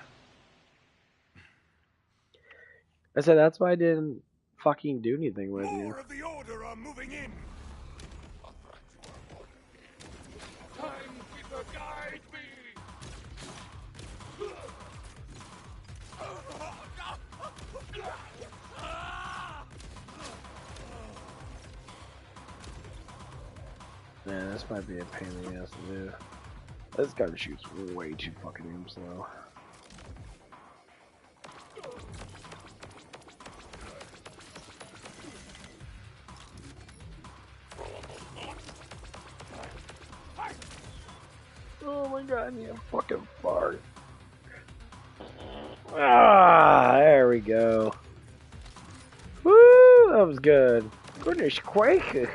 I said that's why I didn't fucking do anything with you. More of the Order are moving in. Timekeeper, guide me. Man, this might be a pain in the ass to do. This gun shoots way too fucking damn slow. Oh my god, I need a fucking fart. Ah, there we go. Woo, that was good. Goodness gracious.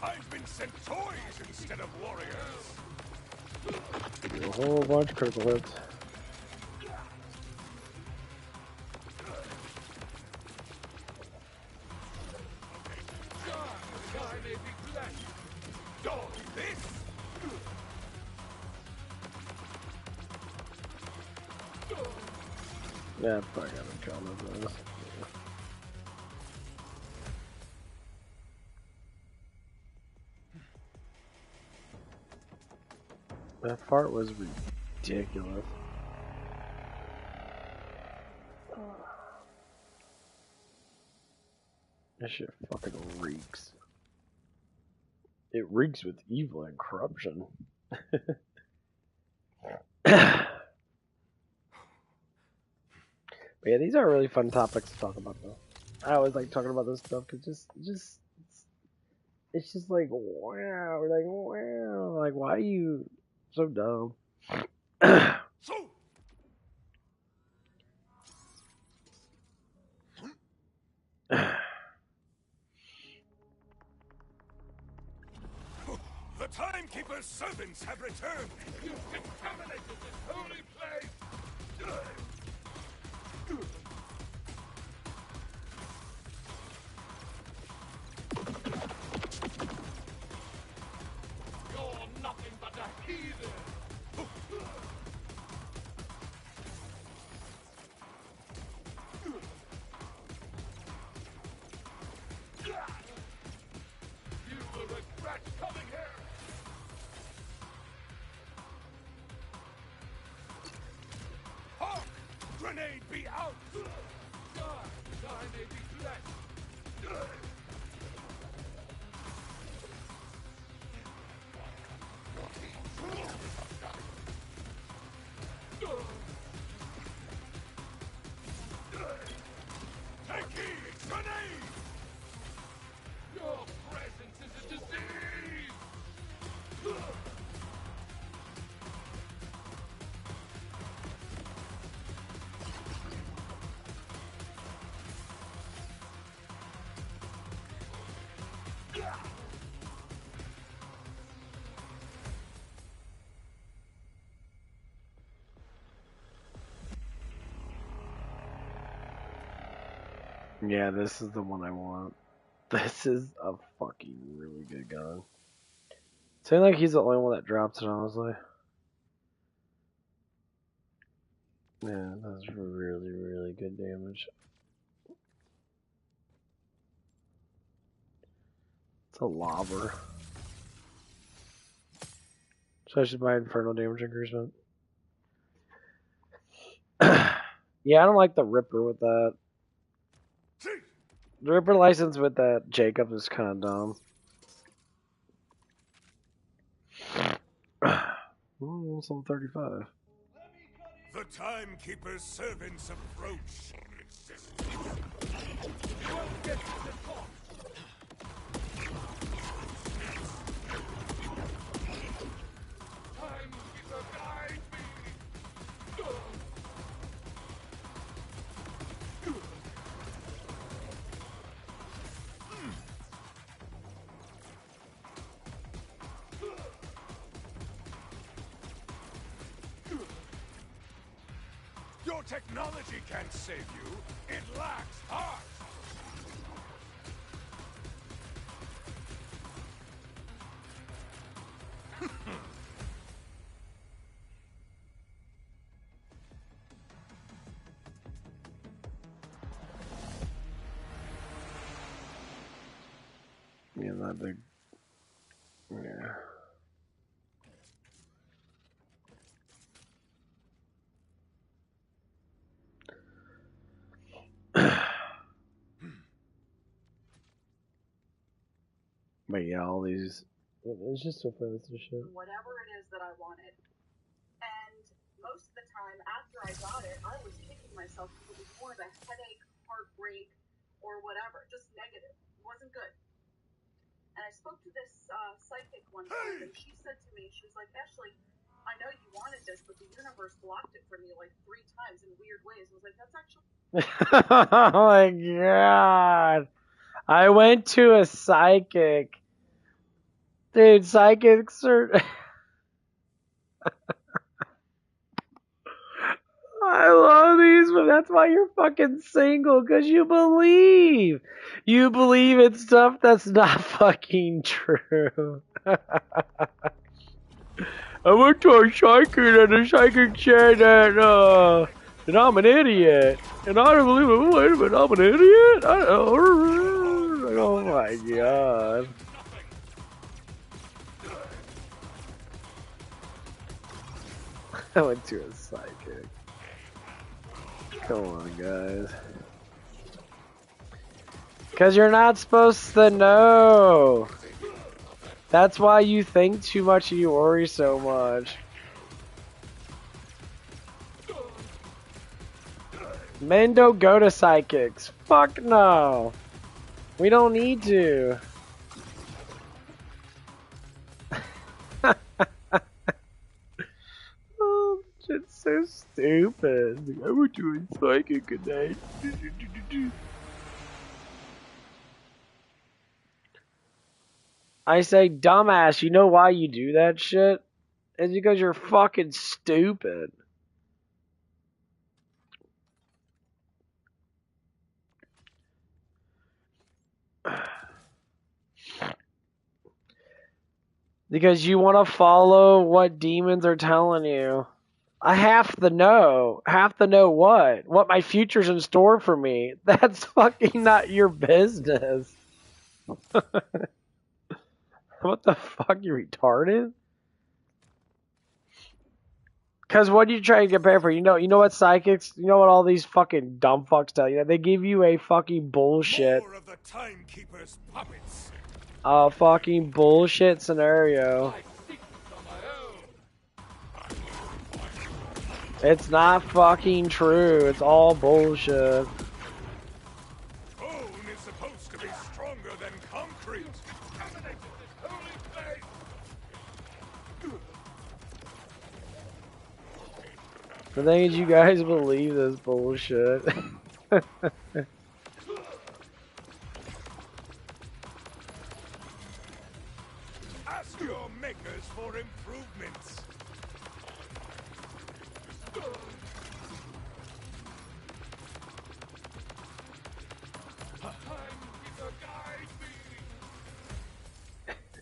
I've been sent toys instead of warriors. A whole bunch of critical hits. Yeah, I probably haven't counted those. That fart was ridiculous. That shit fucking reeks. It reeks with evil and corruption. But yeah, these are really fun topics to talk about, though. I always like talking about this stuff because It's just like, wow, like, wow. Like, why are you so dumb? So. The Timekeeper's servants have returned! You've contaminated this holy place! You're nothing but a heathen! You will regret coming here! Hawk! Grenade be out! I may be blessed! Take heed! Grenade! Your presence is a disease! Yeah, this is the one I want. This is a fucking really good gun. Seems like he's the only one that drops it, honestly. Yeah, that's really, really good damage. It's a lobber. So I should buy Inferno damage increasement. Yeah, I don't like the Ripper with that. The Ripper license with that Jacob is kind of dumb. Ooh, some 35. The Timekeeper's servants approach. Timekeeper, guide me! Your technology can't save you. It lacks heart. Yeah, that big. Yeah. But yeah, all these. It's just so fun. It's shit. Whatever it is that I wanted. And most of the time after I got it, I was kicking myself because it was more of a headache, heartbreak, or whatever. Just negative. It wasn't good. And I spoke to this psychic one time, and she said to me, she was like, Ashley, I know you wanted this, but the universe blocked it from you like 3 times in weird ways. I was like, that's actually... Oh my god. I went to a psychic. Dude, psychics are... I love these, but that's why you're fucking single, because you believe. You believe in stuff that's not fucking true. I went to a psychic and the psychic said that I'm an idiot. And I don't believe it. Wait a minute, I'm an idiot? Oh my god. I went to a psychic. Come on, guys. Because you're not supposed to know. That's why you think too much and you worry so much. Men don't go to psychics. Fuck no. We don't need to. Shit's so stupid. Like, I was doing psychic good night. I say, dumbass, you know why you do that shit? It's because you're fucking stupid. Because you want to follow what demons are telling you. I have to know. Have to know what? What my future's in store for me. That's fucking not your business. What the fuck? You retarded? Because what you try to compare for? You know what psychics? You know what all these fucking dumb fucks tell you? They give you a fucking bullshit. More of the timekeeper's puppets. A fucking bullshit scenario. It's not fucking true. It's all bullshit. Bone is supposed to be stronger than concrete. The thing is, you guys believe this bullshit. Ask your makers for improvements.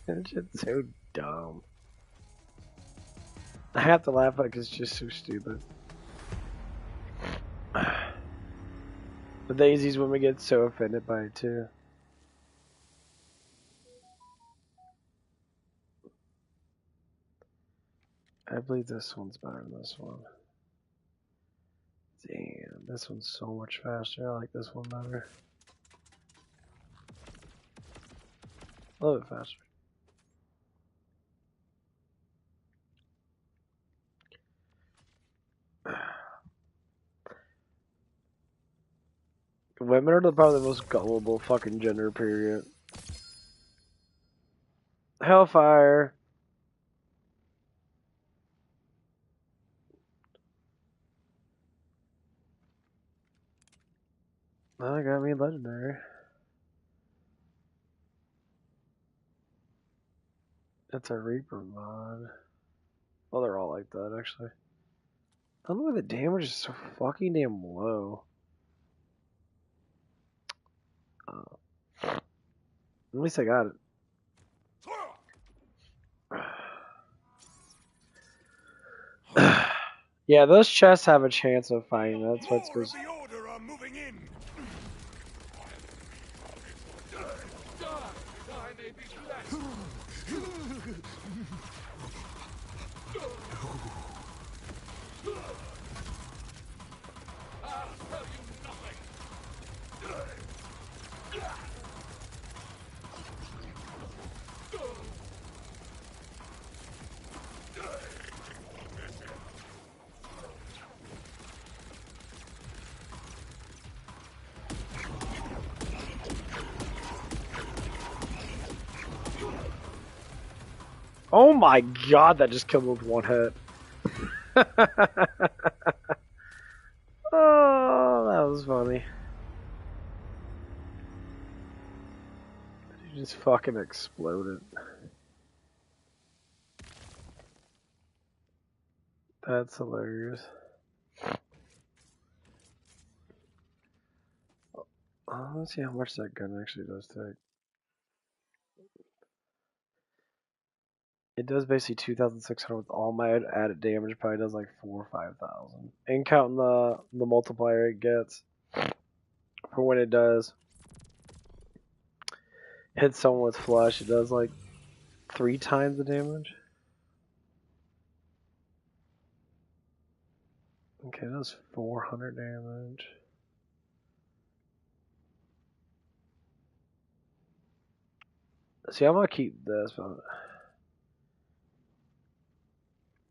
That shit's so dumb. I have to laugh like it's just so stupid. But these women get so offended by it too. I believe this one's better than this one. Damn, this one's so much faster. I like this one better. A little bit faster. Women are probably the most gullible fucking gender, period. Hellfire. Oh, I got me legendary. That's a Reaper mod. Well, they're all like that, actually. I don't know why the damage is so fucking damn low. At least I got it. Yeah, those chests have a chance of fighting. That's what's supposed to. The order are moving in. Oh my god, that just killed me with one hit. Oh, that was funny. He just fucking exploded. That's hilarious. Let's see how much that gun actually does take. It does basically 2,600 with all my added damage. Probably does like 4,000 or 5,000. And counting the multiplier it gets for when it does hit someone with flush, it does like 3 times the damage. Okay, it does 400 damage. See, I'm gonna keep this, but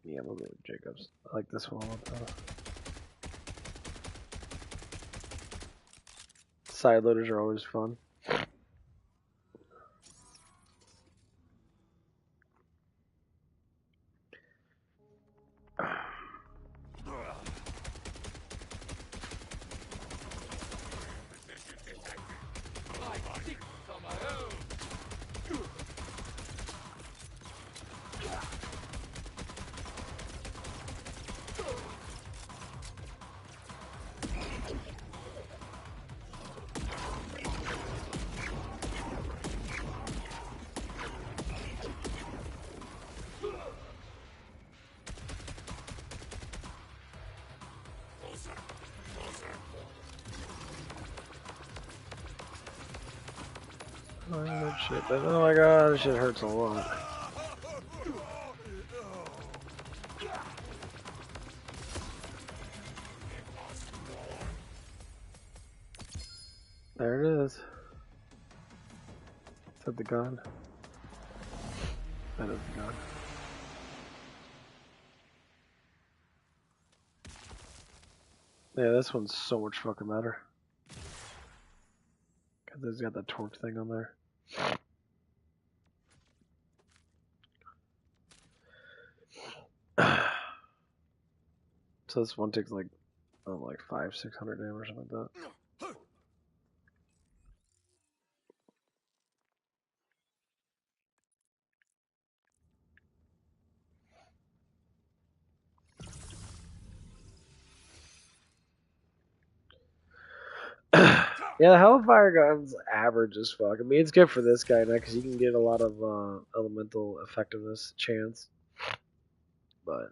yeah, I'm gonna go with Jacobs. I like this one. Side loaders are always fun. Oh, that shit. But, oh my god, this shit hurts a lot. There it is. Is that the gun? That is the gun. Yeah, this one's so much fucking better. Cause it's got that torque thing on there. So this one takes like, like 500-600 damage or something like that. Yeah, the Hellfire gun's average as fuck. I mean, it's good for this guy now because you can get a lot of elemental effectiveness chance. But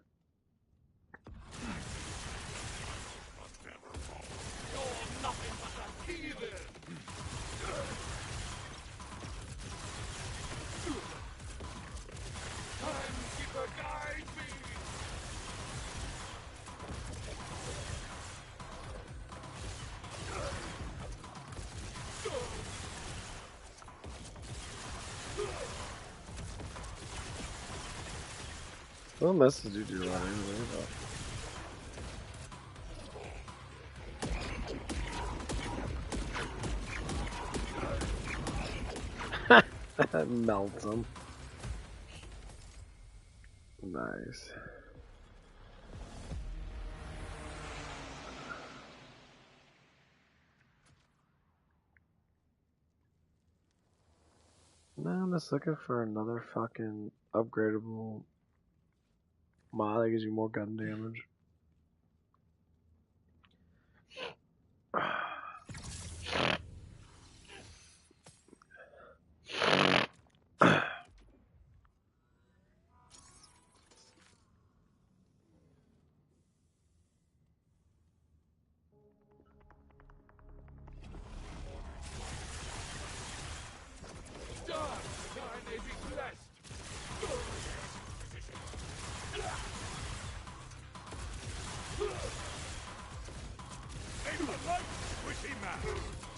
what message did you do right anyway? Melts him. Nice. Now I'm just looking for another fucking upgradable mod that gives you more gun damage.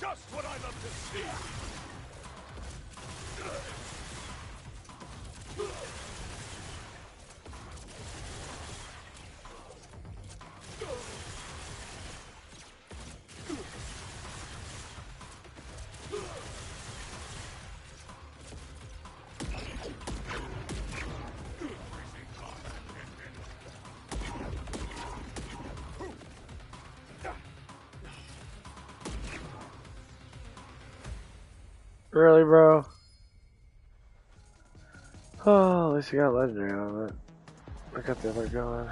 Just what I love to see! Really, bro? Oh, at least you got legendary out of it. I got the other going.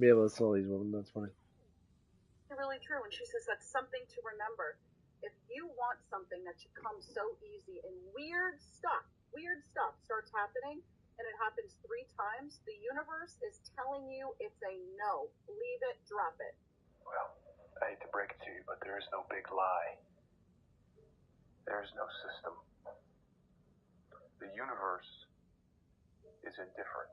Be able to sell these women, that's funny. Really true, and she says that's something to remember. If you want something that should come so easy and weird stuff starts happening, and it happens 3 times, the universe is telling you it's a no. Leave it, drop it. Well, I hate to break it to you, but there is no big lie. There is no system. The universe is indifferent.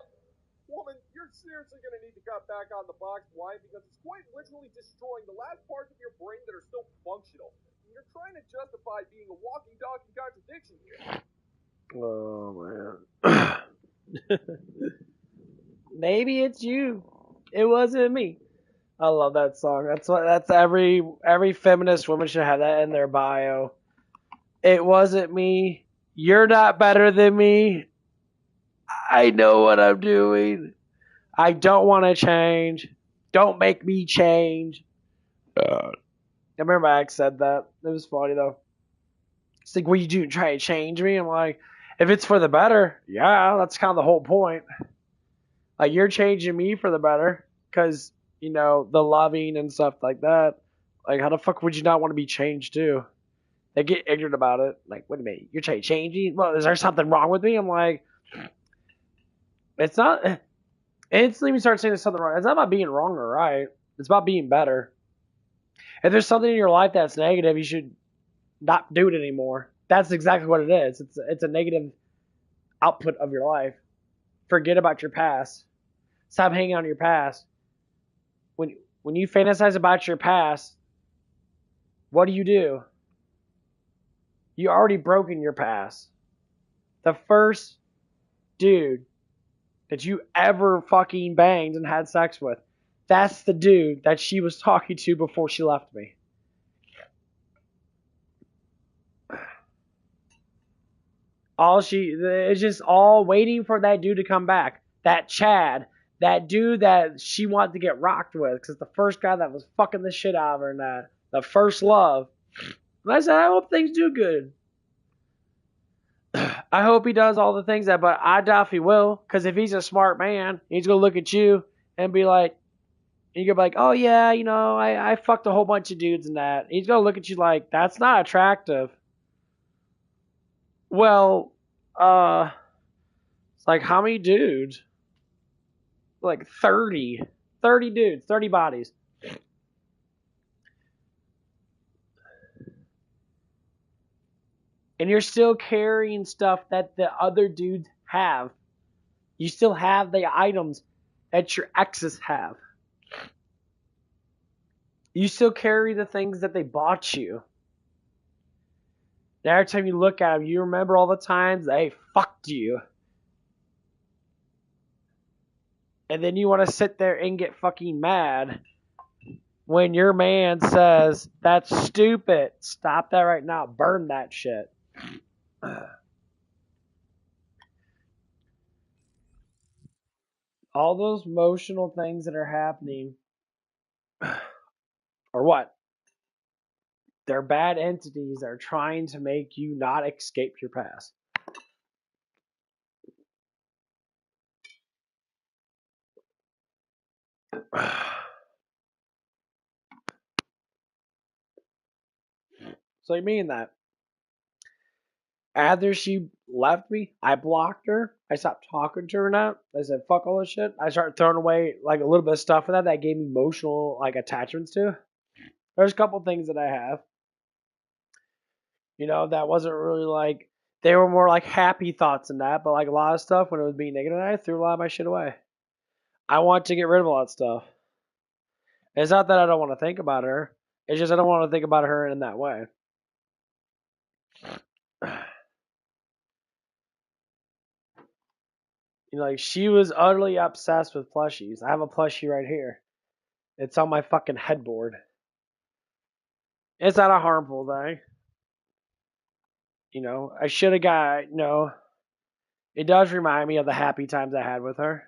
Woman, you're seriously gonna need to cut back on the box wine because it's quite literally destroying the last parts of your brain that are still functional. And you're trying to justify being a walking, talking contradiction here. Oh man. Maybe it's you. It wasn't me. I love that song. That's every feminist woman should have that in their bio. It wasn't me. You're not better than me. I know what I'm doing. I don't want to change. Don't make me change. I remember my ex said that. It was funny though. It's like, what you do? Try to change me? I'm like, if it's for the better, yeah, that's kind of the whole point. Like, you're changing me for the better because, you know, the loving and stuff like that. Like, how the fuck would you not want to be changed too? They get ignorant about it. Like, wait a minute, you're changing? Well, is there something wrong with me? I'm like, it's not. Instantly we start saying there's something wrong. It's not about being wrong or right. It's about being better. If there's something in your life that's negative, you should not do it anymore. That's exactly what it is. It's a negative output of your life. Forget about your past. Stop hanging on your past. When you fantasize about your past, what do? You already broken your past. The first dude that you ever fucking banged and had sex with, that's the dude that she was talking to before she left me. It's just all waiting for that dude to come back. That Chad. That dude that she wanted to get rocked with. Because the first guy that was fucking the shit out of her and that. The first love. And I said, I hope things do good. I hope he does all the things that, but I doubt he will. Because if he's a smart man, he's going to look at you and be like, and you're going to be like, oh yeah, you know, I fucked a whole bunch of dudes and that. He's going to look at you like, that's not attractive. Well, it's like, how many dudes? Like 30 dudes, 30 bodies. And you're still carrying stuff that the other dudes have. You still have the items that your exes have. You still carry the things that they bought you. And every time you look at them, you remember all the times they fucked you. And then you want to sit there and get fucking mad when your man says, that's stupid. Stop that right now. Burn that shit. All those emotional things that are happening are what? They're bad entities that are trying to make you not escape your past. So you mean that after she left me, I blocked her. I stopped talking to her now. I said, fuck all this shit. I started throwing away like a little bit of stuff of that gave me emotional like attachments to. There's a couple things that I have. You know, that wasn't really like, they were more like happy thoughts and that, but like a lot of stuff when it was being negative, I threw a lot of my shit away. I want to get rid of a lot of stuff. It's not that I don't want to think about her. It's just I don't want to think about her in that way. You know, like she was utterly obsessed with plushies. I have a plushie right here. It's on my fucking headboard. It's not a harmful thing. You know, I should have got, you know, it does remind me of the happy times I had with her.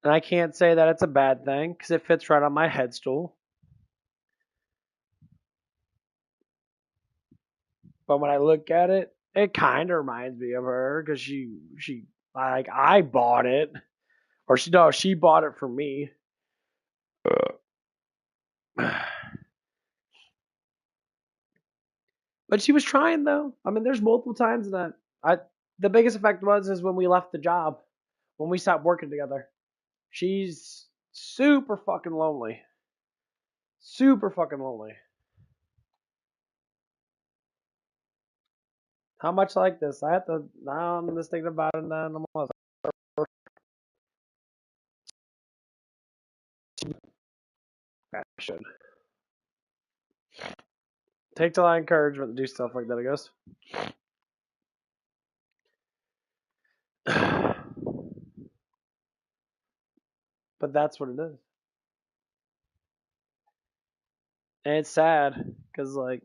And I can't say that it's a bad thing because it fits right on my headstool. But when I look at it, it kind of reminds me of her because she like I bought it, or she bought it for me. But she was trying though. I mean, there's multiple times that the biggest effect is when we left the job, when we stopped working together. She's super fucking lonely. Super fucking lonely. How much like this? I have to. Now I'm just thinking about it. And then I'm like, I should take a lot of encouragement to do stuff like that. I guess. But that's what it is. And it's sad because like,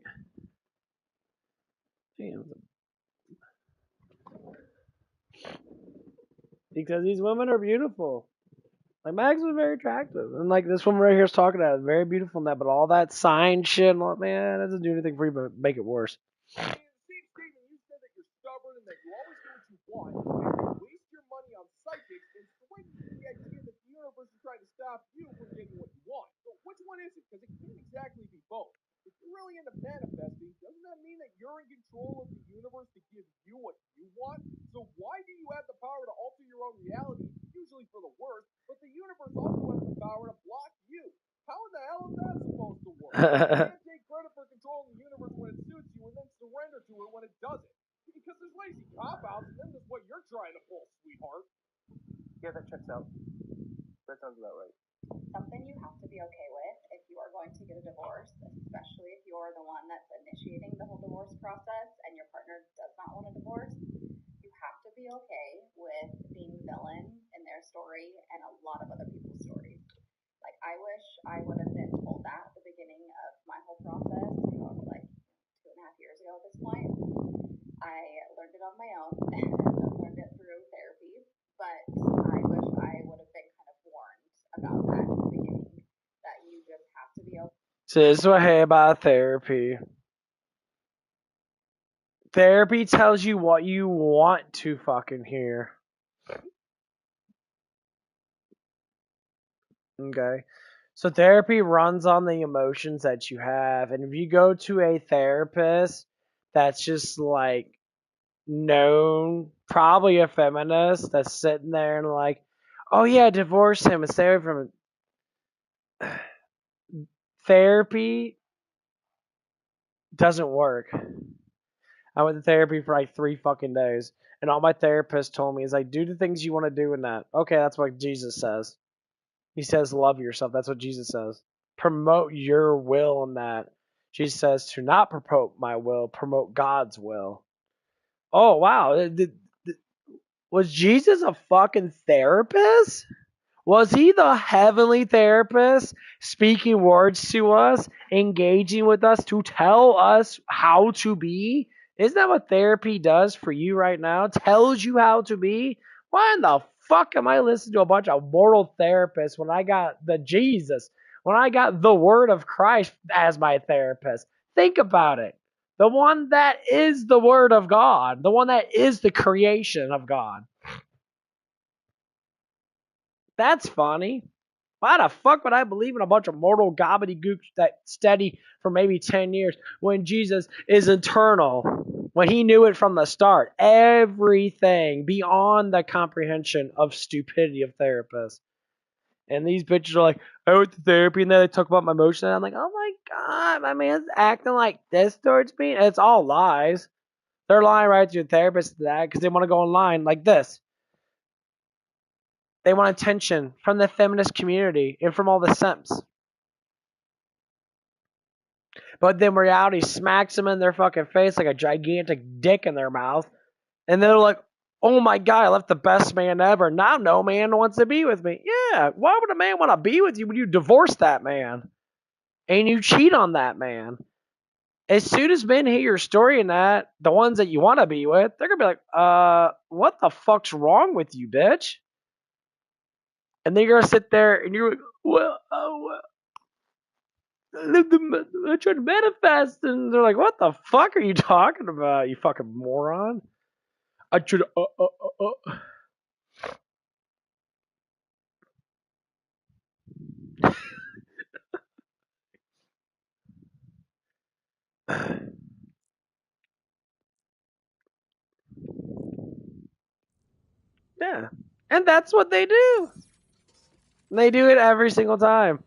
damn, because these women are beautiful. Like Max was very attractive, and like this woman right here is talking about it, very beautiful and that. But all that sign shit, like, man, that doesn't do anything for you but make it worse. See, Steven, you said that you're stubborn and that you always do what you want, and you waste your money on psychics, and it's the way you get the idea that the universe is trying to stop you from getting what you want. So which one is it? Because it can't exactly So why do you have the power to alter your own reality, usually for the worse, but the universe also has the power to block you? How in the hell is that supposed to work? You can't take credit for controlling the universe when it suits you and then surrender to it when it doesn't. Because there's lazy cop-outs, and then there's what you're trying to pull, sweetheart. Yeah, that checks out. That sounds about right. Something you have to be okay with if you are going to get a divorce, especially if you're the one that's initiating the whole divorce process and your partner does not want a divorce. You have to be okay with being the villain in their story and a lot of other people's stories. Like, I wish I would have been told that at the beginning of my whole process, like 2.5 years ago at this point. I learned it on my own and I've learned it through therapy, but I wish I would have been kind of warned about that at the beginning, that you just have to be okay. So this is what I hate about therapy. Therapy tells you what you want to fucking hear. Okay? So therapy runs on the emotions that you have. And if you go to a therapist that's just like known, probably a feminist, that's sitting there and like, oh yeah, divorce him and stay away from it. Therapy doesn't work. I went to therapy for like 3 fucking days. And all my therapist told me is like, do the things you want to do in that. Okay, that's what Jesus says. He says, love yourself. That's what Jesus says. Promote your will in that. Jesus says to not promote my will, promote God's will. Oh, wow. Was Jesus a fucking therapist? Was he the heavenly therapist speaking words to us, engaging with us to tell us how to be? Isn't that what therapy does for you right now? Tells you how to be? Why in the fuck am I listening to a bunch of mortal therapists when I got the Jesus, when I got the Word of Christ as my therapist? Think about it. The one that is the Word of God, the one that is the creation of God. That's funny. Why the fuck would I believe in a bunch of mortal gobbledygooks that study for maybe 10 years when Jesus is eternal? When he knew it from the start. Everything beyond the comprehension of stupidity of therapists. And these bitches are like, I went to therapy and then they talk about my emotions. And I'm like, oh my god, my man's acting like this towards me. And it's all lies. They're lying right to your therapist to that because they want to go online like this. They want attention from the feminist community and from all the simps. But then reality smacks them in their fucking face like a gigantic dick in their mouth. And they're like, oh my god, I left the best man ever. Now no man wants to be with me. Yeah, why would a man want to be with you when you divorce that man? And you cheat on that man? As soon as men hear your story and that, the ones that you want to be with, they're going to be like, what the fuck's wrong with you, bitch? And then you're going to sit there and you're like, well, I tried to manifest, and they're like, "What the fuck are you talking about, you fucking moron?" I tried Yeah, and that's what they do. They do it every single time,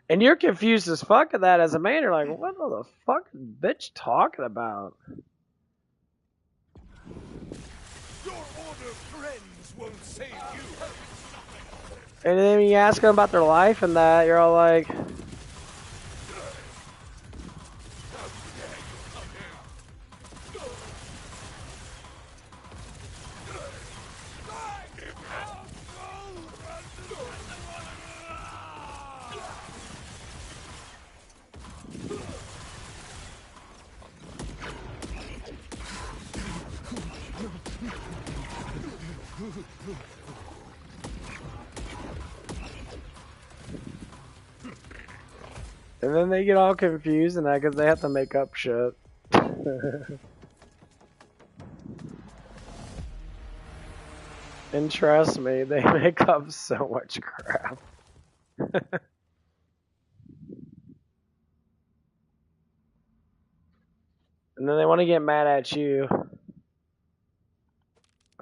and you're confused as fuck at that as a man. You're like, "What the fuck is bitch talking about?" Your order friends won't save you. And then when you ask them about their life and that, you're all like, and then they get all confused and that because they have to make up shit. And trust me, they make up so much crap. And then they want to get mad at you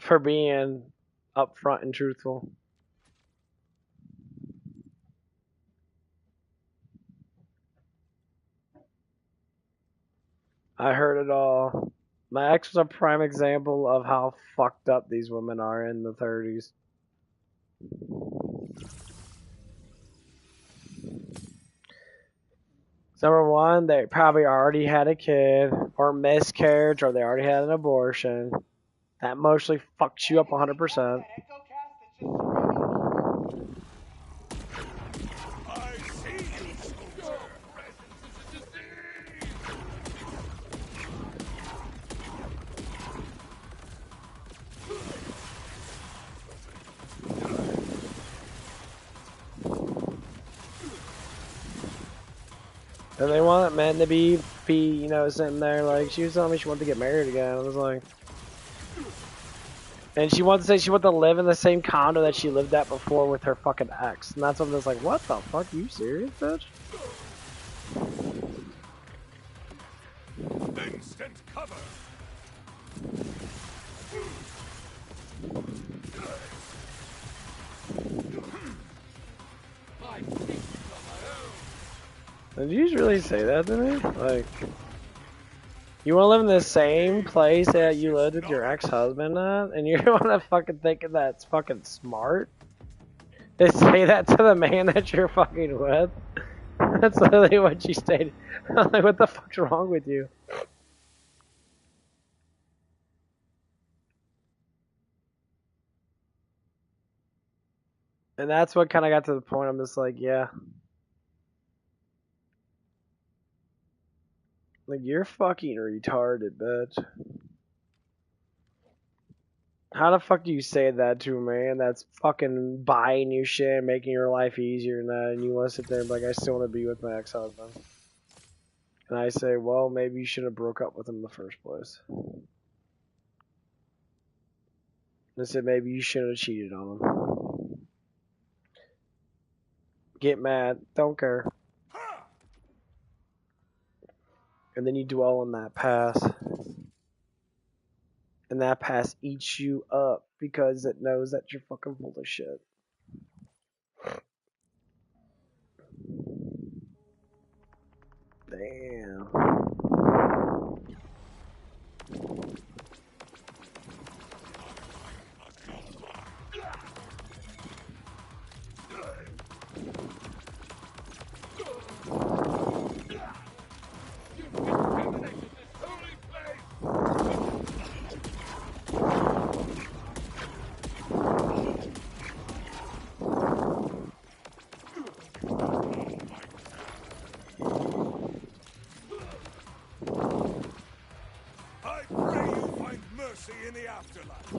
for being upfront and truthful. I heard it all. My ex was a prime example of how fucked up these women are in the 30s. Number one, they probably already had a kid, or miscarriage, or they already had an abortion. That mostly fucks you up 100%. And they want men to be, you know, sitting there like, she was telling me she wanted to get married again. I was like, and she wanted to say she wanted to live in the same condo that she lived at before with her fucking ex. And that's something that's like, what the fuck? Are you serious, bitch? Instant cover. Did you just really say that to me? Like, you want to live in the same place that you lived with your ex-husband at? And you want to fucking think that's fucking smart? To say that to the man that you're fucking with? That's literally what she stated. I'm like, what the fuck's wrong with you? And that's what kind of got to the point. I'm just like, yeah. Like, you're fucking retarded, bitch. How the fuck do you say that to a man that's fucking buying you shit, making your life easier and that, and you want to sit there and be like, I still want to be with my ex-husband? And I say, well, maybe you should have broke up with him in the first place. I said, maybe you shouldn't have cheated on him. Get mad, don't care. And then you dwell on that past. And that past eats you up because it knows that you're fucking full of shit. Damn. I pray you find mercy in the afterlife.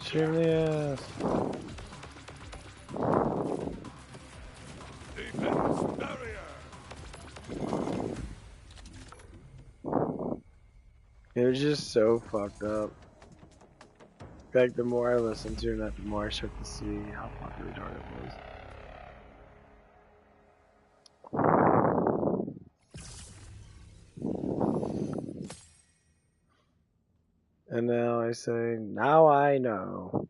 Shoot in the ass. Defense barrier. It was just so fucked up. Like, the more I listen to it, the more I start to see how fucking retarded it was. And now I say, now I know.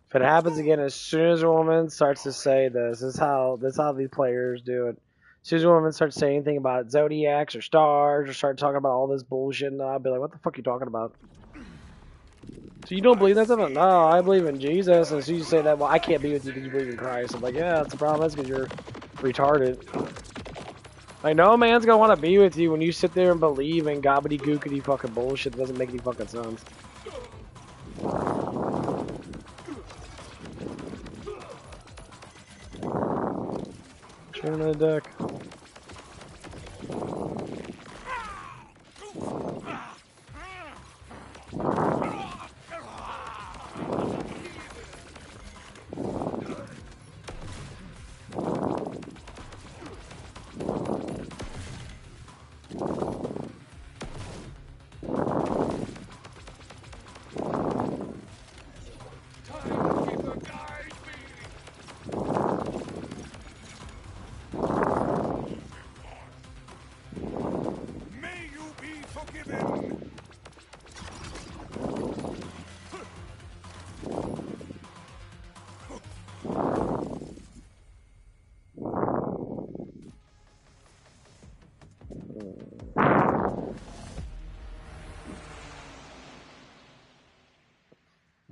If it happens again, as soon as a woman starts to say this is how these players do it. As soon as a woman starts saying anything about zodiacs or stars or start talking about all this bullshit, and I'll be like, what the fuck are you talking about? So you don't believe that stuff? No, I believe in Jesus. And as soon as you say that, well, I can't be with you because you believe in Christ. I'm like, yeah, that's the problem. That's because you're retarded. Like, no man's gonna want to be with you when you sit there and believe in gobbity-gookity fucking bullshit that doesn't make any fucking sense. Shoot him in the dick.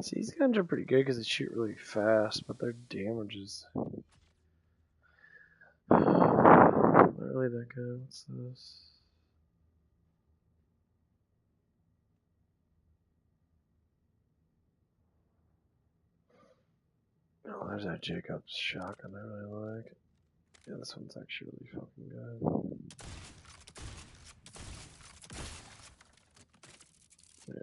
See, these guns are pretty good because they shoot really fast, but their damage is not really that good. What's this? Oh, there's that Jacob's shotgun I really like. Yeah, this one's actually really fucking good. Yeah.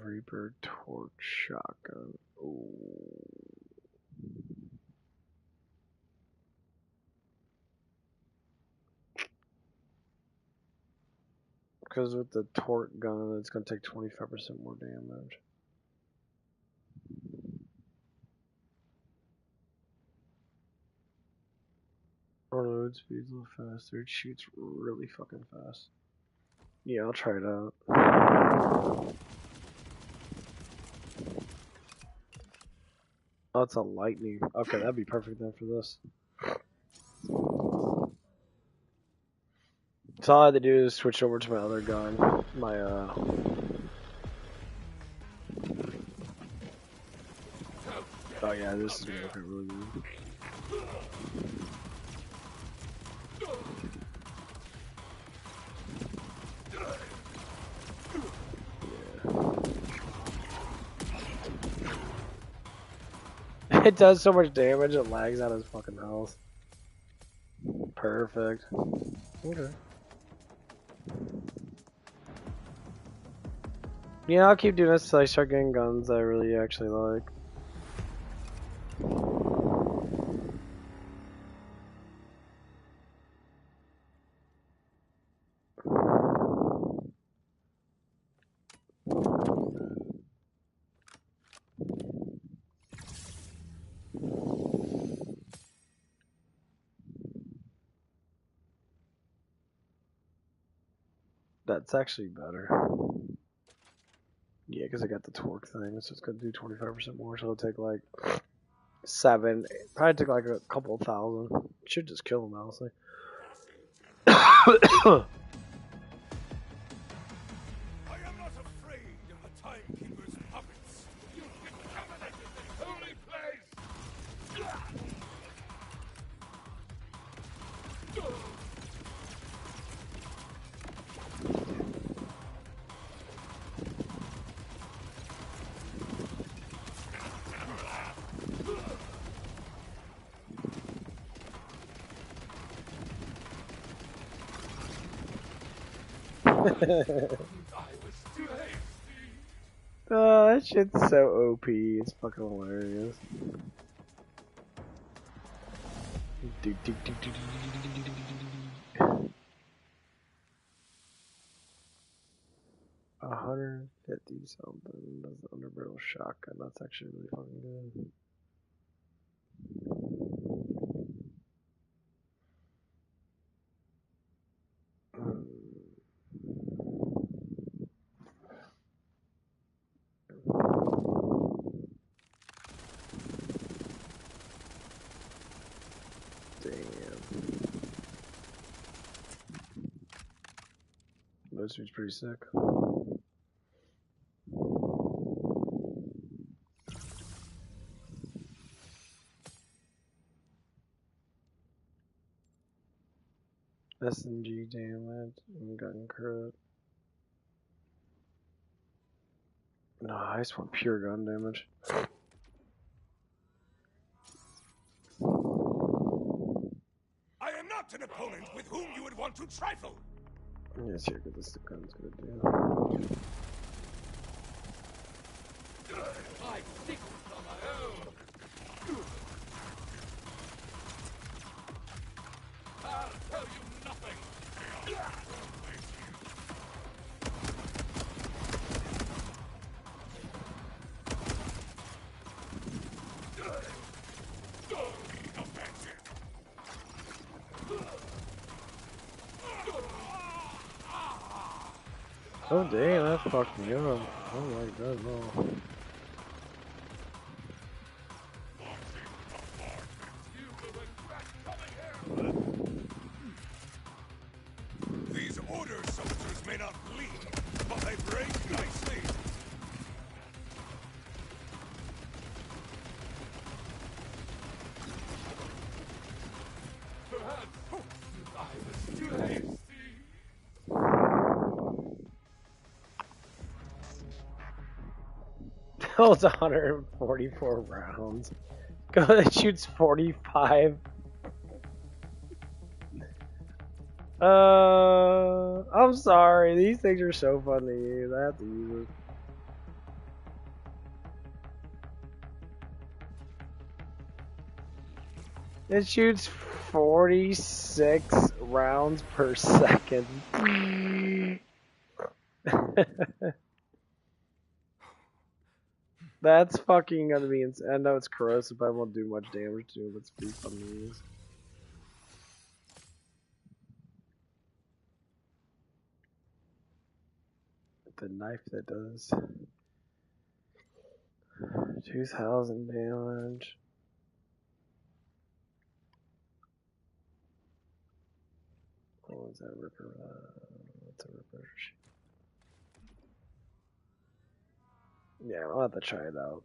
Reaper torch shotgun. Ooh. Because with the torque gun, it's going to take 25% more damage. Reload speed's a little faster. It shoots really fucking fast. Yeah, I'll try it out. Oh, it's a lightning. Okay, that'd be perfect then for this. So all I had to do is switch over to my other gun. My, Oh yeah, this is gonna look really good. Yeah. It does so much damage, it lags out his fucking health. Perfect. Okay. Yeah, I'll keep doing this until I start getting guns I really actually like. That's actually better. Yeah, because I got the torque thing, so it's gonna do 25% more, so it'll take like 7, probably take like a couple thousand. Should just kill him, honestly. Oh, that shit's so OP. It's fucking hilarious. $150 something. That's the underbarrel shotgun. That's actually really fucking good. This dude's pretty sick. SMG damage and gun crit. No, I just want pure gun damage. I am not an opponent with whom you would want to trifle. Let's see what this gun's gonna do. I think on my own. I'll tell you nothing. Oh damn, that fucked me up. I don't like that at all. holds 144 rounds. Gun that shoots 45. I'm sorry. These things are so fun to use. I have to use it. It shoots 46 rounds per second. That's fucking gonna be insane. I know it's corrosive, but I won't do much damage to it. Let's be fun to use. The knife that does 2,000 damage. What was that ripper? What's a ripper? Yeah, I'll have to try it out.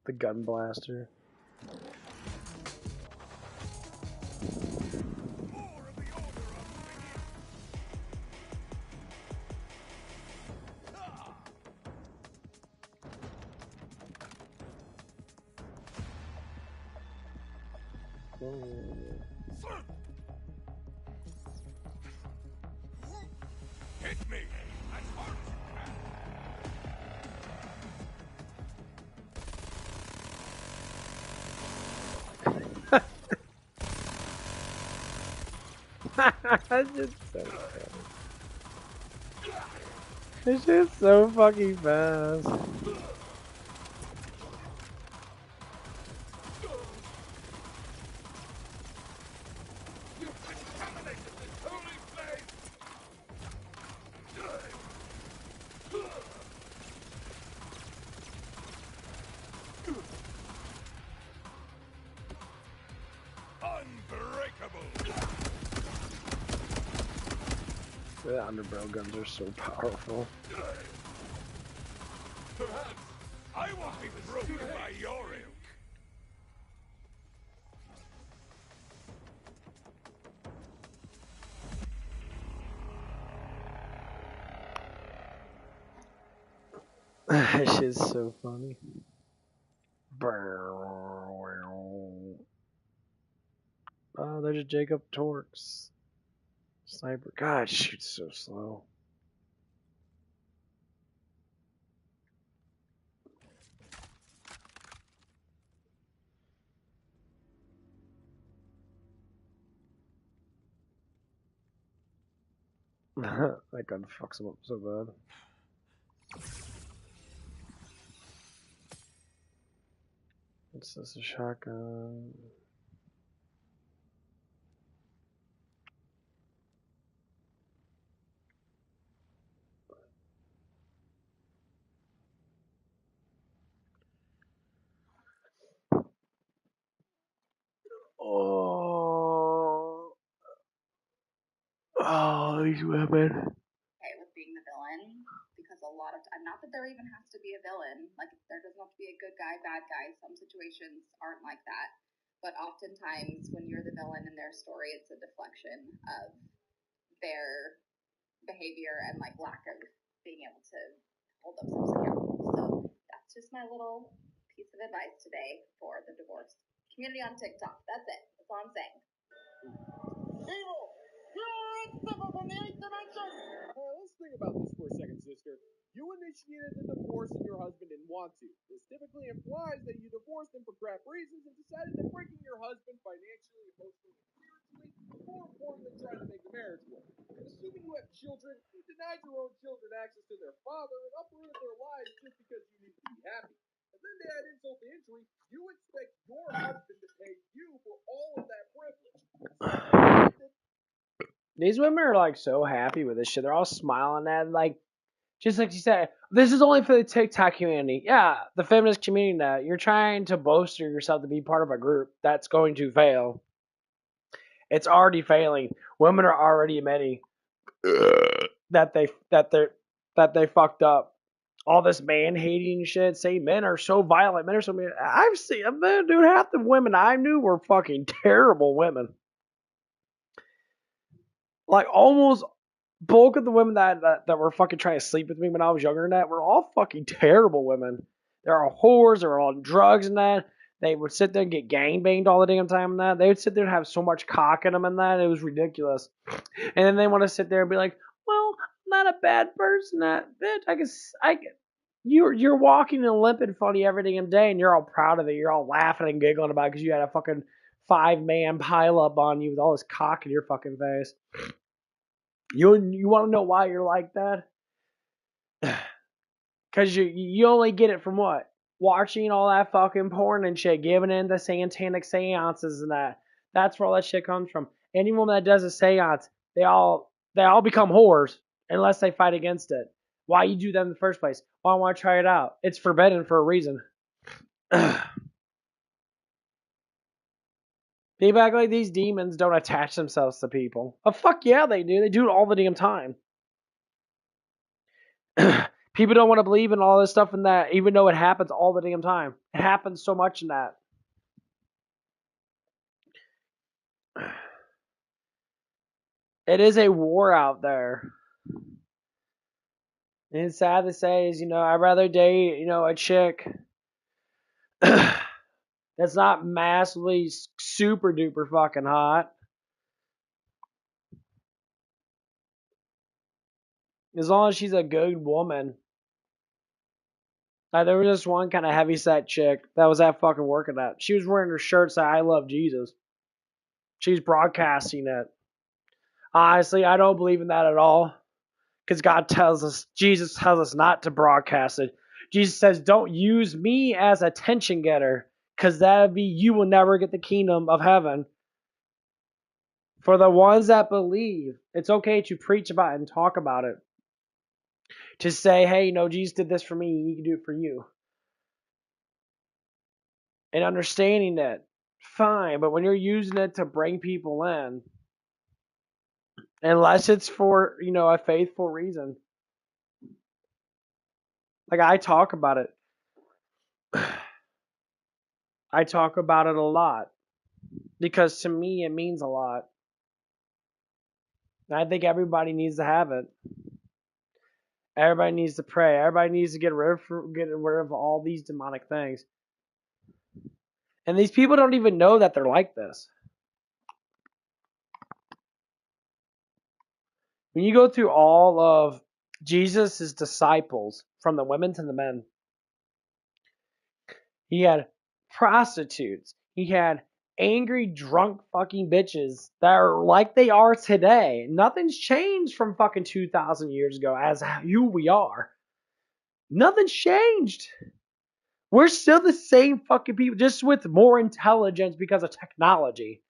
The gun blaster. Hit me! That's just so fast. It's just so fucking fast. The underbarrel guns are so powerful. Perhaps I won't be broken by your ilk. That shit's so funny. Oh, there's a Jacob Torx. Sniper. God, it shoots so slow. That gun fucks him up so bad. What's this? A shotgun? Oh, these women. Okay with being the villain because a lot of not that there even has to be a villain. Like there doesn't have to be a good guy, bad guy. Some situations aren't like that. But oftentimes when you're the villain in their story, it's a deflection of their behavior and like lack of being able to hold themselves accountable. So that's just my little piece of advice today for the divorce community on TikTok. That's it. That's all I'm saying. Evil! You're inseparable from the 8th dimension! Let's think about this for a second, sister. You initiated the divorce and your husband didn't want to. This typically implies that you divorced him for crap reasons and decided that breaking your husband financially, emotionally, and spiritually is more important than trying to make the marriage work. And assuming you have children, you denied your own children access to their father and uprooted their lives just because you needed to be happy. And then to add insult to injury, you expect your husband to pay you for all of that privilege. These women are like so happy with this shit. They're all smiling at it, like, just like you said, this is only for the TikTok community. Yeah, the feminist community now. You're trying to bolster yourself to be part of a group that's going to fail. It's already failing. Women are already admitting that they fucked up. All this man hating shit, saying men are so violent, men are so mean. I've seen, man, dude, half the women I knew were fucking terrible women. Like almost bulk of the women that were fucking trying to sleep with me when I was younger and that were all fucking terrible women. They're all whores. They're all on drugs and that. They would sit there and get gangbanged all the damn time and that. They would sit there and have so much cock in them and that. It was ridiculous. And then they want to sit there and be like, well, I'm not a bad person. That bitch, you're walking and limping funny every damn day and you're all proud of it. You're all laughing and giggling about it because you had a fucking 5-man pile up on you with all this cock in your fucking face. You want to know why you're like that? Because you only get it from what? Watching all that fucking porn and shit, giving in the satanic seances and that. That's where all that shit comes from. Any woman that does a seance, they all become whores unless they fight against it. Why you do that in the first place? Why I want to try it out? It's forbidden for a reason. They act like these demons don't attach themselves to people. Oh, fuck yeah, they do. They do it all the damn time. People don't want to believe in all this stuff and that, even though it happens all the damn time. It happens so much in that. It is a war out there. And it's sad to say is, I'd rather date, a chick that's not massively super duper fucking hot. As long as she's a good woman. There was this one kind of heavy set chick that was at fucking working at. She was wearing her shirt saying, I love Jesus. She's broadcasting it. Honestly, I don't believe in that at all. Because Jesus tells us not to broadcast it. Jesus says, don't use me as attention getter. Because that would be, you will never get the kingdom of heaven. For the ones that believe, it's okay to preach about it and talk about it. To say, hey, Jesus did this for me, he can do it for you. And understanding that, fine. But when you're using it to bring people in, unless it's for, a faithful reason. Like, I talk about it. I talk about it a lot. Because to me, it means a lot. And I think everybody needs to have it. Everybody needs to pray. Everybody needs to get rid of all these demonic things. And these people don't even know that they're like this. When you go through all of Jesus' disciples, from the women to the men, he had prostitutes. He had angry, drunk fucking bitches that are like they are today. Nothing's changed from fucking 2,000 years ago as who we are. Nothing's changed. We're still the same fucking people, just with more intelligence because of technology.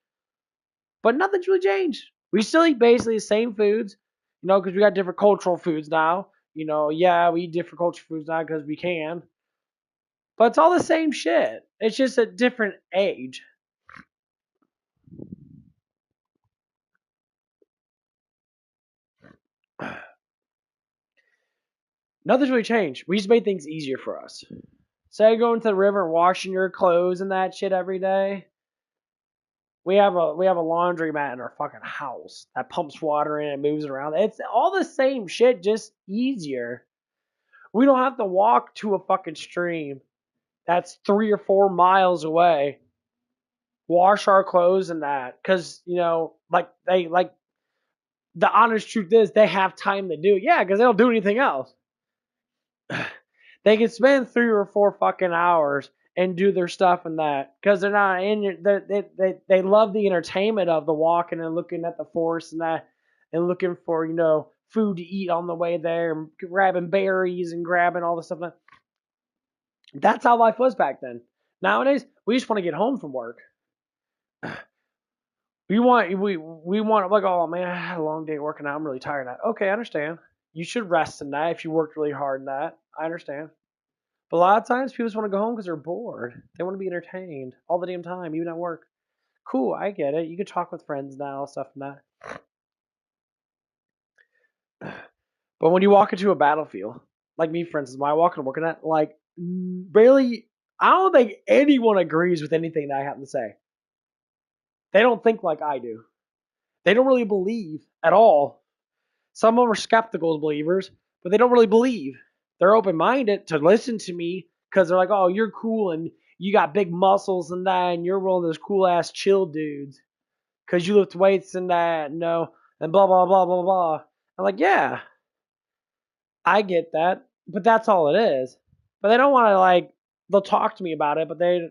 But nothing's really changed. We still eat basically the same foods, because we got different cultural foods now. Yeah, we eat different cultural foods now because we can. But it's all the same shit. It's just a different age. Nothing's really changed. We just made things easier for us. Instead of going to the river and washing your clothes and that shit every day, we have a laundromat in our fucking house that pumps water in and moves it around. It's all the same shit, just easier. We don't have to walk to a fucking stream that's 3 or 4 miles away, wash our clothes and that, because the honest truth is they have time to do it. Yeah, because they don't do anything else. They can spend 3 or 4 fucking hours and do their stuff and that, because they're not in. They love the entertainment of the walking and looking at the forest and that, and looking for food to eat on the way there, and grabbing berries and grabbing all the stuff. That's how life was back then. Nowadays, we just want to get home from work. We want like, oh man, I had a long day working out. I'm really tired of that. Okay, I understand. You should rest in that if you worked really hard in that. I understand. But a lot of times people just want to go home because they're bored. They want to be entertained all the damn time, even at work. Cool, I get it. You can talk with friends now, stuff like that. But when you walk into a battlefield, like me, for instance, when I walk into working at, like, barely, I don't think anyone agrees with anything that I have to say. They don't think like I do. They don't really believe at all Some of them are skeptical believers, but they don't really believe. They're open-minded to listen to me because they're like, oh, you're cool and you got big muscles and that, and you're one of those cool-ass chill dudes because you lift weights and that, and blah, blah, blah, blah, blah. I'm like, yeah, I get that, but that's all it is. But they don't want to, like, they'll talk to me about it, but they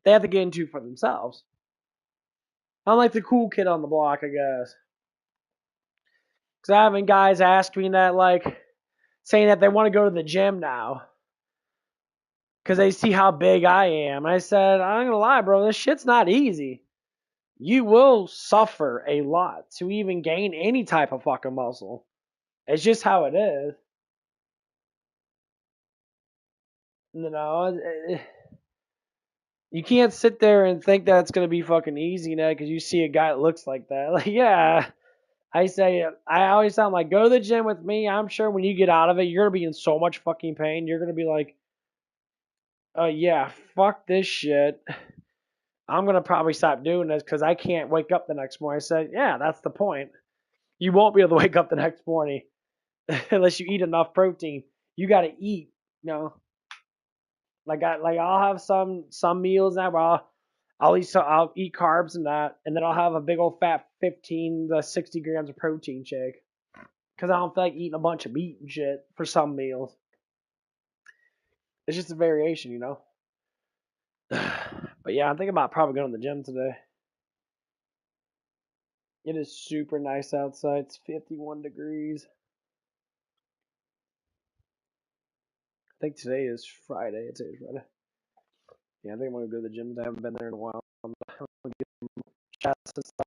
have to get into it for themselves. I'm like the cool kid on the block, I guess. Because I'm having guys ask me that, like, saying that they want to go to the gym now. Because they see how big I am. I said, I'm going to lie, bro, this shit's not easy. You will suffer a lot to even gain any type of fucking muscle. It's just how it is. You can't sit there and think that it's going to be fucking easy now because you see a guy that looks like that. Like, yeah. I always sound like, go to the gym with me. I'm sure when you get out of it, you're going to be in so much fucking pain. You're going to be like, yeah, fuck this shit. I'm going to probably stop doing this because I can't wake up the next morning. I said, yeah, that's the point. You won't be able to wake up the next morning unless you eat enough protein. You got to eat, you know. I'll have some meals now where I'll eat carbs and that, and then I'll have a big old fat 15 to 60 grams of protein shake because I don't feel like eating a bunch of meat and shit for some meals. It's just a variation, you know. But yeah, I'm thinking about probably going to the gym today. It is super nice outside. It's 51 degrees. I think today is Friday. Today's Friday. Yeah, I think I'm gonna go to the gym. I haven't been there in a while. I'm gonna get some chats and stuff.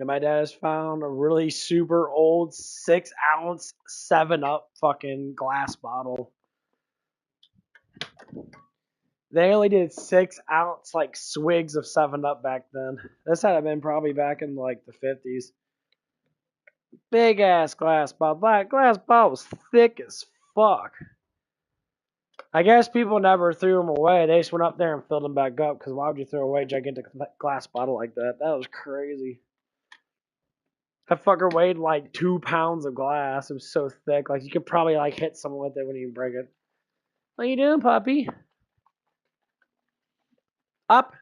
And my dad has found a really super old 6-ounce 7-Up fucking glass bottle. They only did 6-ounce like swigs of 7-Up back then. This had been probably back in like the 50s. Big ass glass bottle. That glass bottle was thick as fuck. I guess people never threw them away. They just went up there and filled them back up. Because why would you throw away a gigantic glass bottle like that? That was crazy. That fucker weighed like 2 pounds of glass. It was so thick. Like you could probably like hit someone with it when you break it. What you doing, puppy? Up.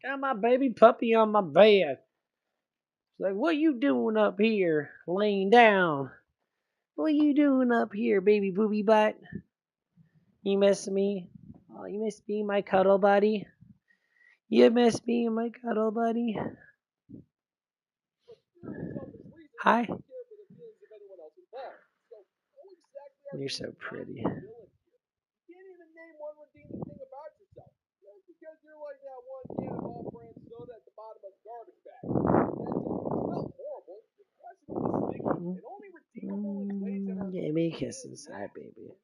Got my baby puppy on my bed. She's like, what you doing up here? Laying down. What you doing up here, baby booby butt? You miss me? Oh, you miss being my cuddle buddy? You miss being my cuddle buddy? Hi. You're so pretty. You can't even name one redeeming thing about yourself. Just because you're like that one can of off-brand soda at the bottom of the garbage bag. It's not horrible. It's questionably sticky and only redeemable in ways that are... Give me kisses. Hi, baby.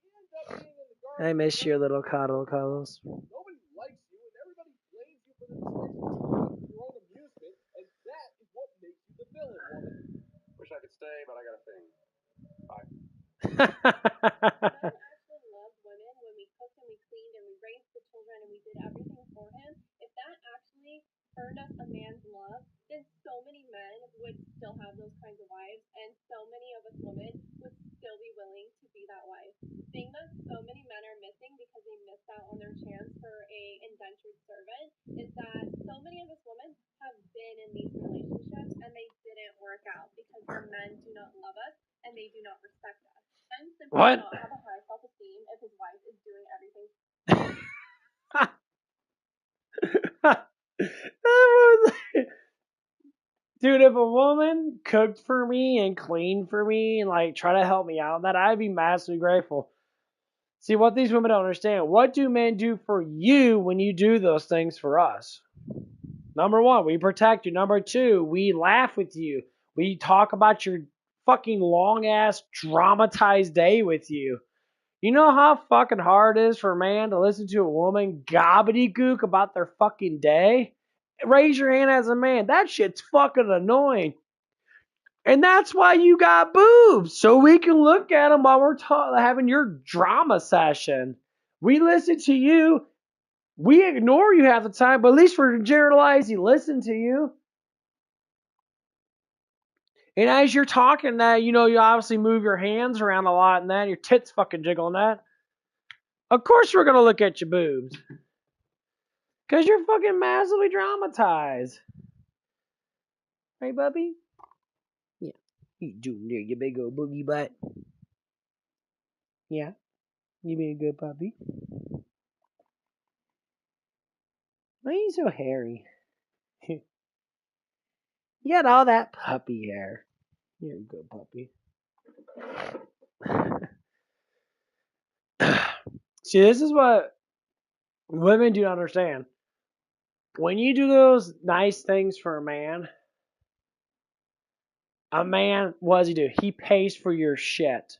I miss your little cuddles. Nobody likes you and everybody blames you for the destruction of your own amusement, and that is what makes you the villain, woman. Wish I could stay, but I got a thing. Bye. I actually loved women when we cooked and we cleaned and we raised the children and we did everything for him. If that actually earned us a man's love, then so many men would still have those kinds of wives, and so many of us women would still be willing to be that wife. The thing that so many men are missing because they missed out on their chance for a indentured servant is that so many of us women have been in these relationships and they didn't work out because the men do not love us and they do not respect us. Men simply do not have a high self-esteem if his wife is doing everything. Dude, if a woman cooked for me and cleaned for me and like try to help me out, that I'd be massively grateful. See, what these women don't understand, what do men do for you when you do those things for us? Number one, we protect you. Number two, we laugh with you. We talk about your fucking long-ass dramatized day with you. You know how fucking hard it is for a man to listen to a woman gobbledygook about their fucking day? Raise your hand as a man. That shit's fucking annoying. And that's why you got boobs. So we can look at them while we're having your drama session. We listen to you. We ignore you half the time, but at least we're generalizing listen to you. And as you're talking that, you obviously move your hands around a lot and that, your tits fucking jiggling that. Of course we're going to look at your boobs. Because you're fucking massively dramatized. Right, Bubby? Yeah. You doing there, you big old boogie butt? Yeah. You being a good puppy? Why are you so hairy? You got all that puppy hair. You're a good puppy. See, this is what women do not understand. When you do those nice things for a man, what does he do? He pays for your shit.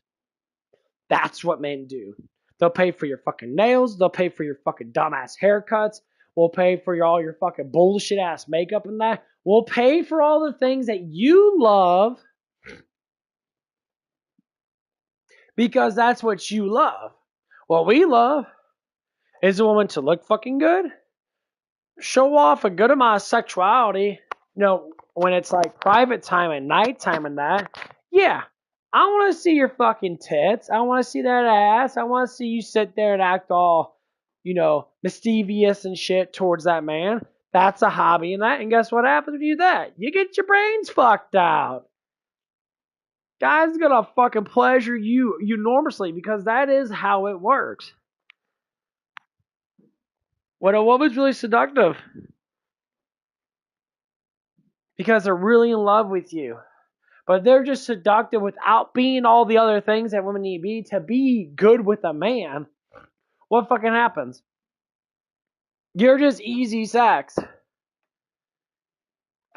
That's what men do. They'll pay for your fucking nails. They'll pay for your fucking dumbass haircuts. We'll pay for all your fucking bullshit ass makeup and that. We'll pay for all the things that you love because that's what you love. What we love is a woman to look fucking good, show off a good amount of sexuality, when it's like private time and nighttime and that. Yeah, I want to see your fucking tits. I want to see that ass. I want to see you sit there and act all, mischievous and shit towards that man. That's a hobby and that. And guess what happens when you do that? You get your brains fucked out. Guys are gonna fucking pleasure you enormously because that is how it works. When a woman's really seductive, because they're really in love with you. But they're just seductive without being all the other things that women need to be good with a man. What fucking happens? You're just easy sex.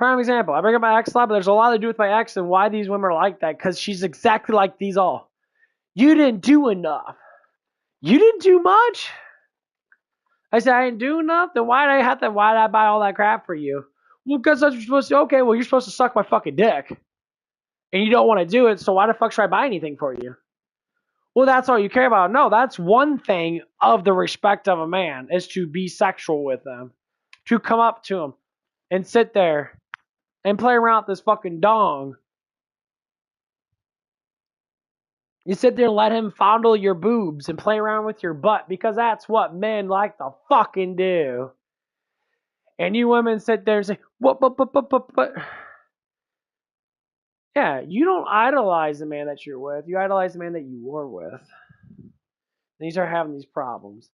Prime example. I bring up my ex a lot, but there's a lot to do with my ex and why these women are like that, because she's exactly like these all. You didn't do enough. You didn't do much? I said, I didn't do enough? Then why did I buy all that crap for you? Well, because you're supposed to, okay, well, you're supposed to suck my fucking dick. And you don't want to do it, so why the fuck should I buy anything for you? Well, that's all you care about. No, that's one thing of the respect of a man, is to be sexual with them. To come up to them and sit there and play around with this fucking dong. You sit there and let him fondle your boobs and play around with your butt, because that's what men like to fucking do. And you women sit there and say, what? Yeah, you don't idolize the man that you're with. You idolize the man that you were with. And you start having these problems.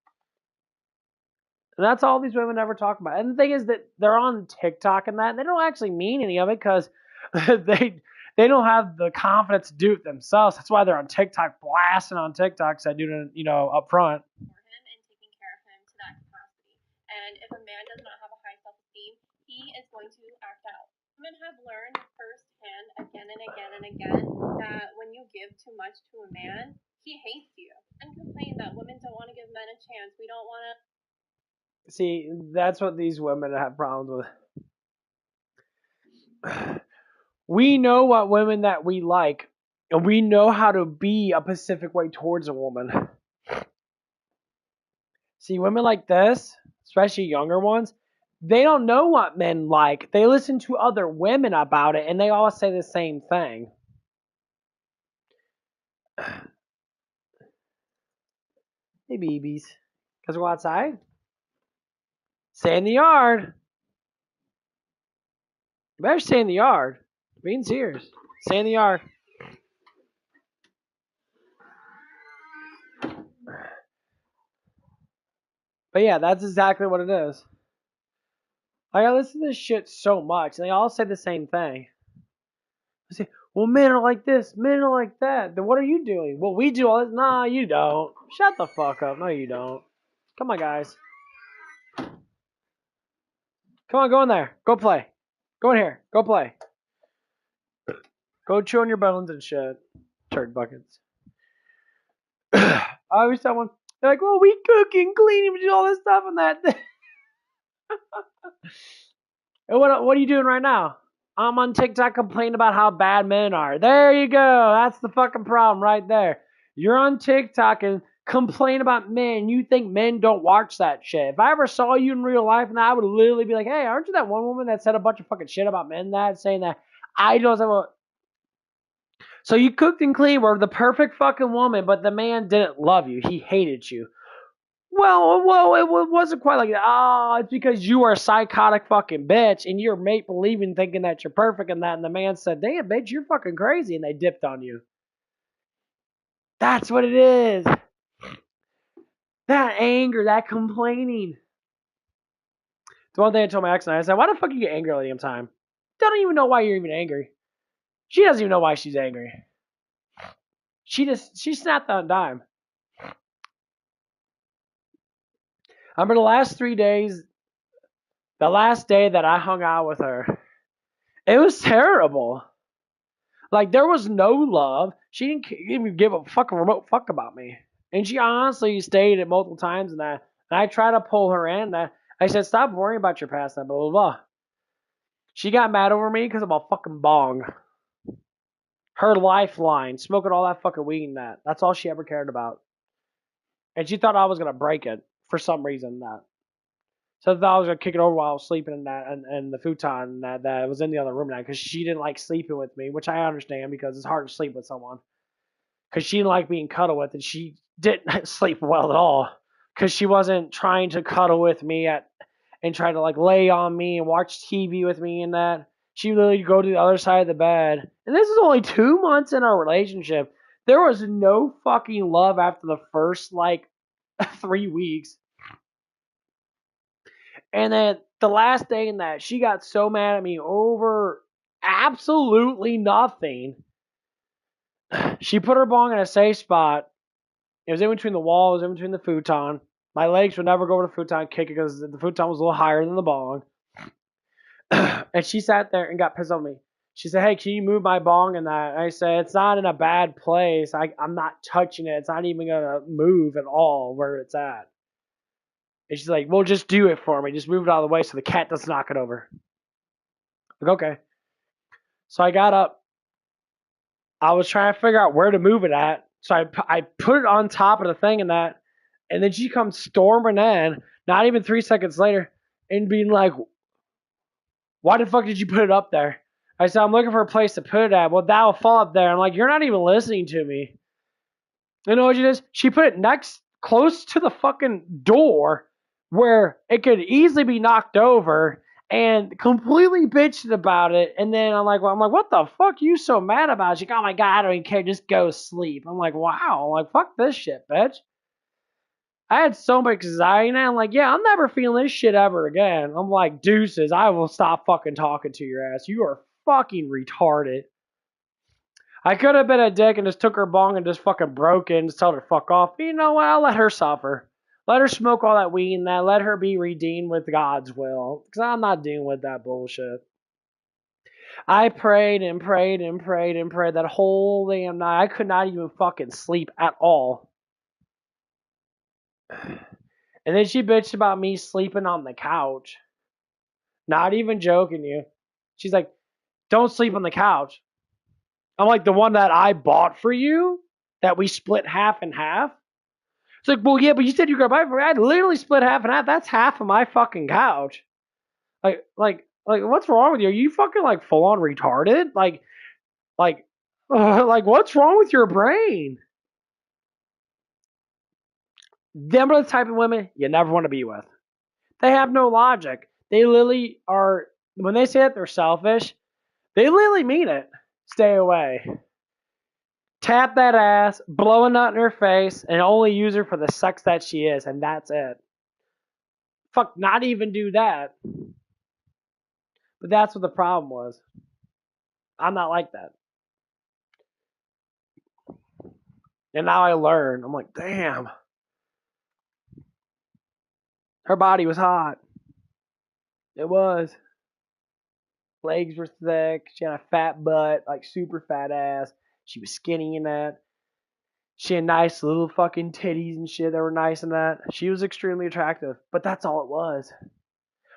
And that's all these women ever talk about. And the thing is that they're on TikTok and that, and they don't actually mean any of it, because they don't have the confidence to do it themselves. That's why they're on TikTok, blasting on TikTok, so I do it, up front. For him and taking care of him to that capacity. And if a man does not have a high self-esteem, he is going to act out. Women have learned firsthand again and again and again that when you give too much to a man, he hates you. And complain that women don't want to give men a chance. We don't want to. See, that's what these women have problems with. We know what women that we like, and we know how to be a Pacific way towards a woman. See, women like this, especially younger ones, they don't know what men like. They listen to other women about it, and they all say the same thing. Hey, BBs. Because we're outside? Stay in the yard. You better stay in the yard. Being serious. Stay in the yard. But yeah, that's exactly what it is. Like, I listen to this shit so much, and they all say the same thing. I say, well, men are like this, men are like that. Then what are you doing? Well, we do all this. Nah, you don't. Shut the fuck up. No, you don't. Come on, guys. Come on, go in there. Go play. Go in here. Go play. Go chew on your bones and shit. Turd buckets. I always tell one, they're like, well, we cook and clean and do all this stuff and that. And what are you doing right now? I'm on TikTok complaining about how bad men are. There you go. That's the fucking problem right there. You're on TikTok and complain about men. You think men don't watch that shit. If I ever saw you in real life, and I would literally be like, hey, aren't you that one woman that said a bunch of fucking shit about men, that saying that I don't have a... So you cooked and cleaned, were the perfect fucking woman, but the man didn't love you. He hated you. Well, it wasn't quite like that. Oh, it's because you are a psychotic fucking bitch, and you're make-believing thinking that you're perfect and that, and the man said, damn, bitch, you're fucking crazy, and they dipped on you. That's what it is. That anger, that complaining. The one thing I told my ex and I said, why the fuck you get angry all the damn time? Don't even know why you're even angry. She doesn't even know why she's angry. She snapped on a dime. I remember the last 3 days, the last day that I hung out with her, it was terrible. Like, there was no love. She didn't even give a fucking remote fuck about me. And she honestly stated it multiple times, and I tried to pull her in. And I said, stop worrying about your past, and blah, blah, blah. She got mad over me because of a fucking bong. Her lifeline, smoking all that fucking weed and that. That's all she ever cared about. And she thought I was going to break it for some reason. So I thought I was going to kick it over while I was sleeping in that, and the futon that was in the other room now, because she didn't like sleeping with me, which I understand because it's hard to sleep with someone. Because she didn't like being cuddled with, and she didn't sleep well at all. Because she wasn't trying to cuddle with me and try to like lay on me and watch TV with me and that. She literally go to the other side of the bed. And this is only 2 months in our relationship. There was no fucking love after the first, 3 weeks. And then the last day in that, she got so mad at me over absolutely nothing. She put her bong in a safe spot. It was in between the walls, in between the futon. My legs would never go over the futon kick it because the futon was a little higher than the bong. And she sat there and got pissed on me. She said, "Hey, can you move my bong and that?" And I said, "It's not in a bad place. I'm not touching it. It's not even gonna move at all where it's at." And she's like, "Well, just do it for me. Just move it out of the way so the cat doesn't knock it over." I'm like, okay. So I got up. I was trying to figure out where to move it at. So I put it on top of the thing and that. And then she comes storming in, not even 3 seconds later, and being like, "Why the fuck did you put it up there?" I said, "I'm looking for a place to put it at." "Well, that'll fall up there." I'm like, "You're not even listening to me." You know what she did? She put it close to the fucking door where it could easily be knocked over and completely bitched about it. And then I'm like, "What the fuck are you so mad about?" She's like, "Oh my God, I don't even care. Just go sleep." I'm like, wow. I'm like, fuck this shit, bitch. I had so much anxiety now. I'm like, yeah, I'm never feeling this shit ever again. I'm like, deuces, I will stop fucking talking to your ass. You are fucking retarded. I could have been a dick and just took her bong and just fucking broke it and just told her fuck off. But you know what? I'll let her suffer. Let her smoke all that weed and that. Let her be redeemed with God's will. Because I'm not dealing with that bullshit. I prayed and prayed and prayed and prayed that whole damn night. I could not even fucking sleep at all. And then she bitched about me sleeping on the couch. Not even joking you. She's like, "Don't sleep on the couch." I'm like, "The one that I bought for you? That we split half and half?" It's like, "Well, yeah, but you said you were going to buy it for me." I literally split half and half. That's half of my fucking couch. Like, what's wrong with you? Are you fucking like full on retarded? Like, what's wrong with your brain? Them are the type of women you never want to be with. They have no logic. They literally are, when they say that they're selfish, they literally mean it. Stay away. Tap that ass, blow a nut in her face, and only use her for the sex that she is, and that's it. Fuck, not even do that. But that's what the problem was. I'm not like that. And now I learn. I'm like, damn. Her body was hot. It was. Legs were thick. She had a fat butt, like super fat ass. She was skinny in that. She had nice little fucking titties and shit that were nice in that. She was extremely attractive, but that's all it was.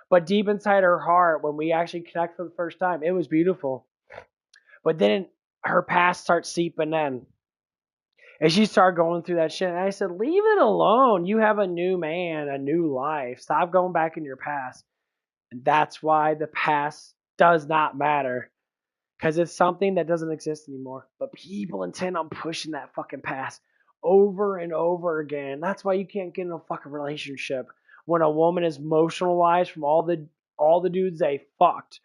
But deep inside her heart, when we actually connect for the first time, it was beautiful. But then her past starts seeping in. And she started going through that shit. And I said, leave it alone. You have a new man, a new life. Stop going back in your past. And that's why the past does not matter. Because it's something that doesn't exist anymore. But people intend on pushing that fucking past over and over again. That's why you can't get in a fucking relationship when a woman is emotionalized from all the dudes they fucked.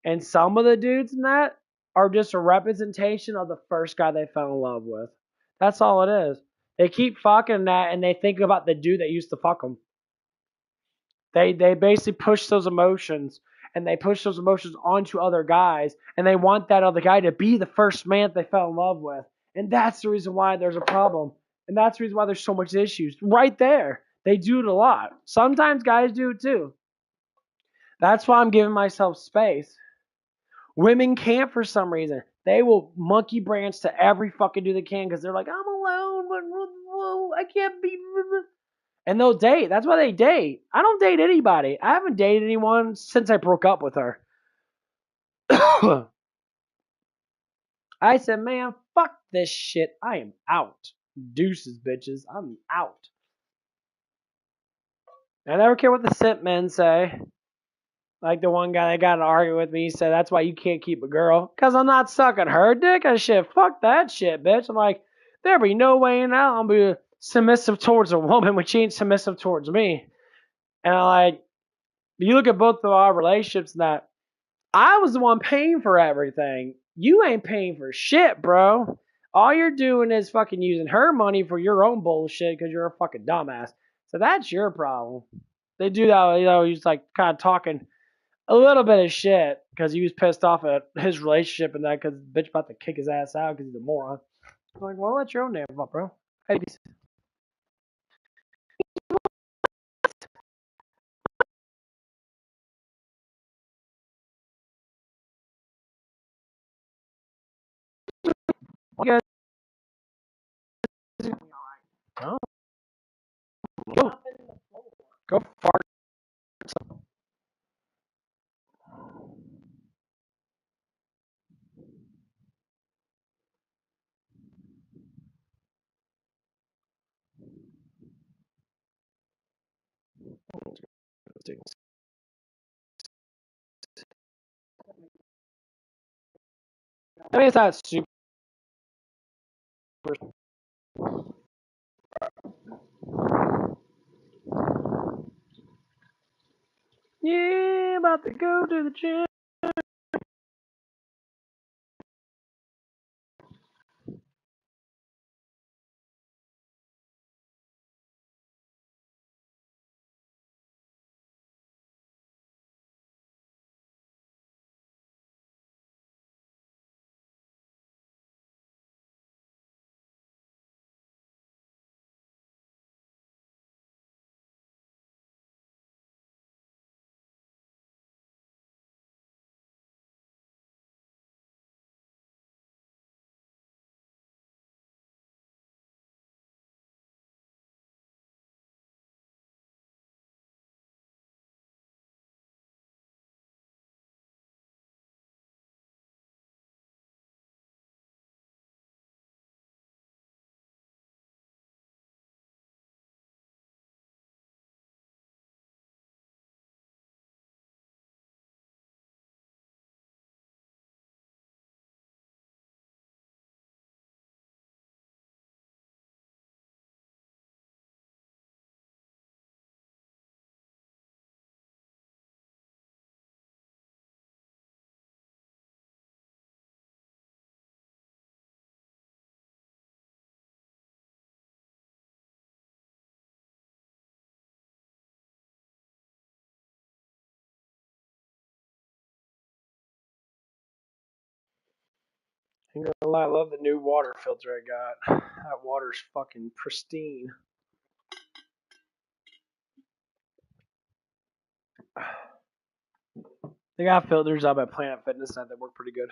And some of the dudes in that are just a representation of the first guy they fell in love with. That's all it is. They keep fucking that and they think about the dude that used to fuck them. They basically push those emotions and they push those emotions onto other guys and they want that other guy to be the first man that they fell in love with. And that's the reason why there's a problem. And that's the reason why there's so much issues. Right there. They do it a lot. Sometimes guys do it too. That's why I'm giving myself space. Women can't for some reason. They will monkey branch to every fucking dude they can because they're like, I'm alone, but I can't be. And they'll date. That's why they date. I don't date anybody. I haven't dated anyone since I broke up with her. I said, man, fuck this shit. I am out. Deuces, bitches. I'm out. I never care what the simp men say. Like the one guy that got in an argument with me, he said, that's why you can't keep a girl. Because I'm not sucking her dick and shit. Fuck that shit, bitch. I'm like, there be no way in hell I'm be submissive towards a woman when she ain't submissive towards me. And I'm like, you look at both of our relationships and that I was the one paying for everything. You ain't paying for shit, bro. All you're doing is fucking using her money for your own bullshit because you're a fucking dumbass. So that's your problem. They do that, he's like kind of talking a little bit of shit because he was pissed off at his relationship and that because the bitch about to kick his ass out because he's a moron. I'm like, well, that's your own damn fault, bro. Hey, Oh. Go fart. I mean, it's not super. Yeah, about to go to the gym. I'm gonna lie, I love the new water filter I got. That water's fucking pristine. They got filters out at Planet Fitness that work pretty good.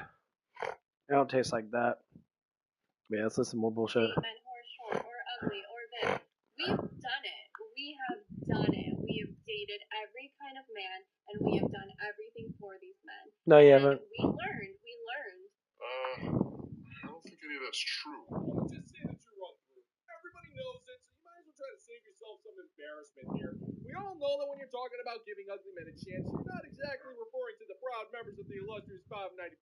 They don't taste like that. Yeah, let's listen to more bullshit. Men who are short or ugly or this. We've done it. We have done it. We have dated every kind of man, and we have done everything for these men. No, you And haven't. we learned. I don't think any of that's true. Well, just say that you're wrong. Everybody knows it, so you might as well try to save yourself some embarrassment here. We all know that when you're talking about giving ugly men a chance, you're not exactly referring to the proud members of the illustrious 595%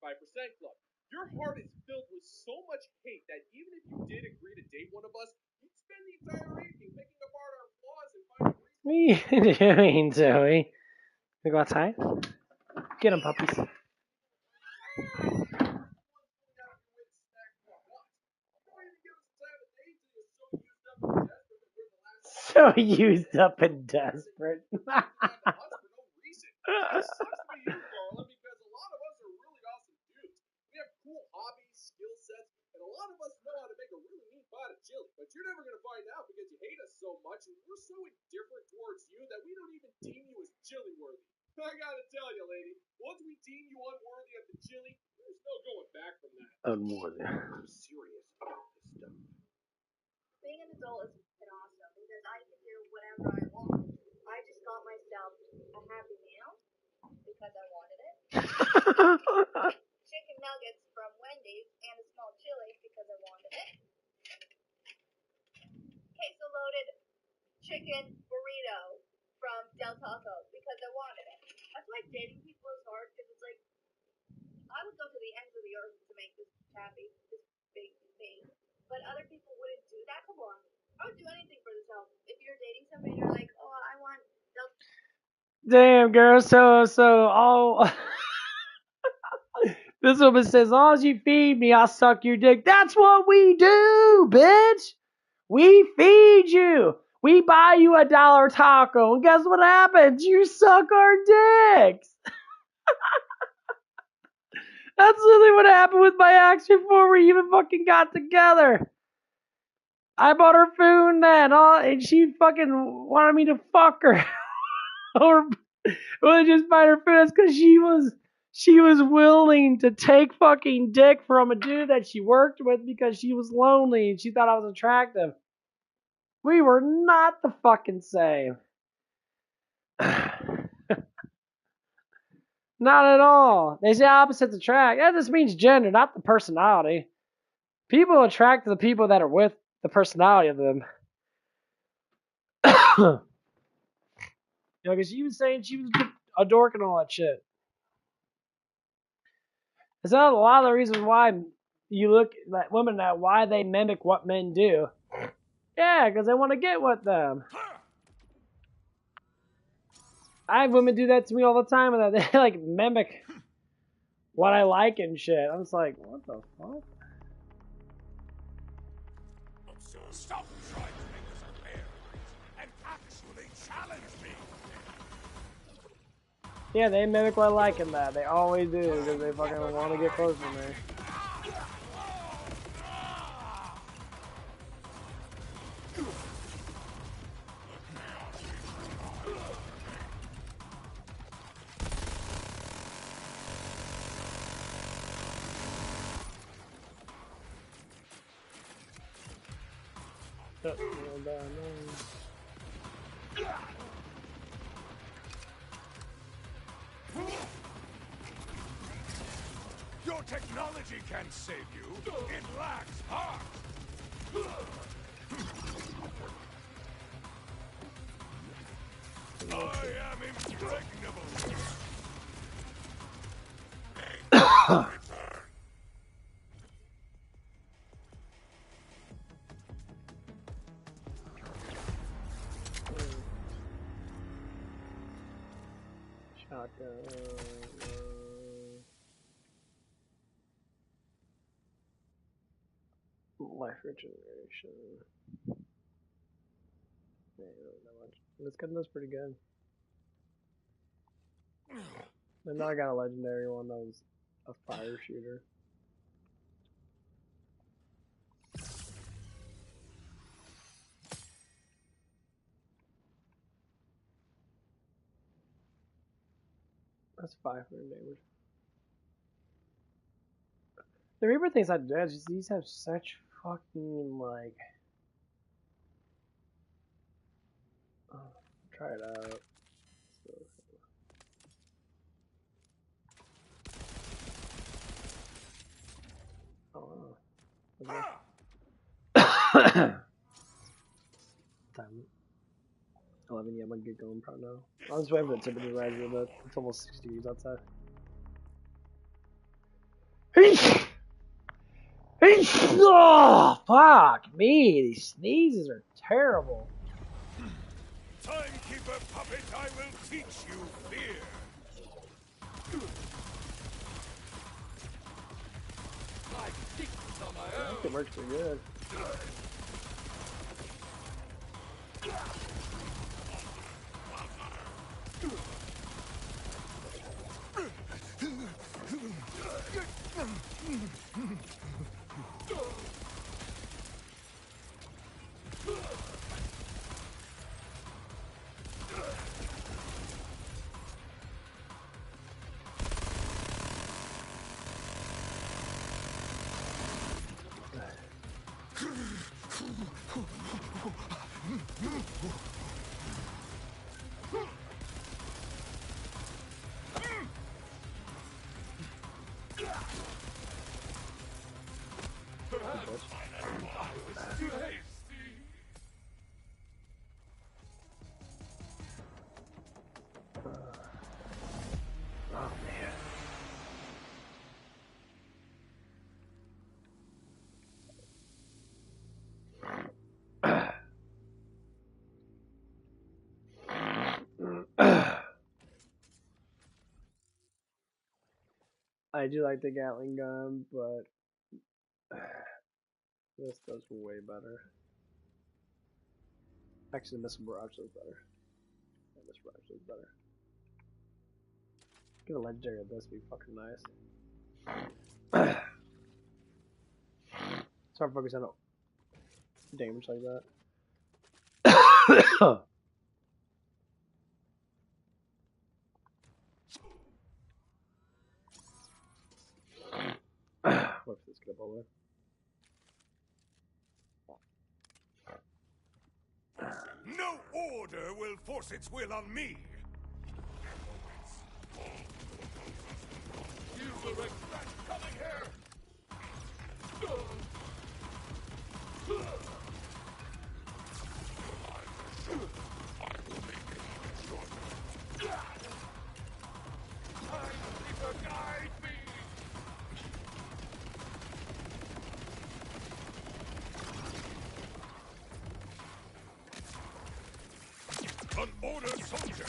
Club. Your heart is filled with so much hate that even if you did agree to date one of us, you'd spend the entire evening picking apart our flaws and finding reasons. What are you doing, Zoe? You go outside? Get them, puppies. So used up and desperate. It sucks to be you, Garland, because a lot of us are really awesome dudes. We have cool hobbies, skill sets, and a lot of us know how to make a really neat pot of chili. But you're never going to find out because you hate us so much, and we're so indifferent towards you that we don't even deem you as chili worthy. I gotta tell you, lady, once we deem you unworthy of the chili, there's no going back from that. Unworthy. I'm serious about this stuff. Being an adult has been awesome because I can do whatever I want. I just got myself a Happy Meal because I wanted it. Chicken nuggets from Wendy's and a small chili because I wanted it. Queso loaded chicken burrito from Del Taco because I wanted it. That's why dating people is hard because it's like I would go to the ends of the earth to make this happy, this big thing, but other people wouldn't do that. Come on, I would do anything for this help. If you're dating somebody, you're like, oh, I want Del. Damn, girl. So all. This woman says, as long as you feed me, I'll suck your dick. That's what we do, bitch. We feed you. We buy you $1 taco. And guess what happens? You suck our dicks. That's literally what happened with my ex before we even fucking got together. I bought her food and she fucking wanted me to fuck her. Or just buy her food. That's because she was willing to take fucking dick from a dude that she worked with because she was lonely and she thought I was attractive. We were not the fucking same. Not at all. They say opposites attract. That just means gender, not the personality. People attract the people that are with the personality of them. You know, because she was saying she was a dork and all that shit. It's not a lot of the reasons why you look at women at why they mimic what men do. Yeah, because they want to get with them. I have women do that to me all the time, and they like mimic what I like and shit. I'm just like, what the fuck? So stop trying to make us a fair and actually challenge me. Yeah, they mimic what I like in that. They always do because they fucking want to get close to me. Your technology can't save you. It lacks heart. I am impregnable. Shotgun. Life regeneration. Yeah, not much. This gun does pretty good. And now I got a legendary one that was a fire shooter. That's 500 damage. The Reaper thing's not bad, just these have such fucking like. Oh, try it out. Oh, wow. Time. 11, yeah, I'm gonna get going probably now. I'll just wait for the temperature to rise a little bit. It's almost 60 degrees outside. Oh, fuck me. These sneezes are terrible. Timekeeper puppet, I will teach you fear. I think it works pretty good. Oh man. I do like the Gatling gun, but this does way better. Actually, Missile Barrage does better. Yeah, Missile Barrage does better. Get a legendary of this, would be fucking nice. Start focusing on damage like that. Whoops, let's get up over there. order will force its will on me. You will regret coming here! Guide me! An order soldier!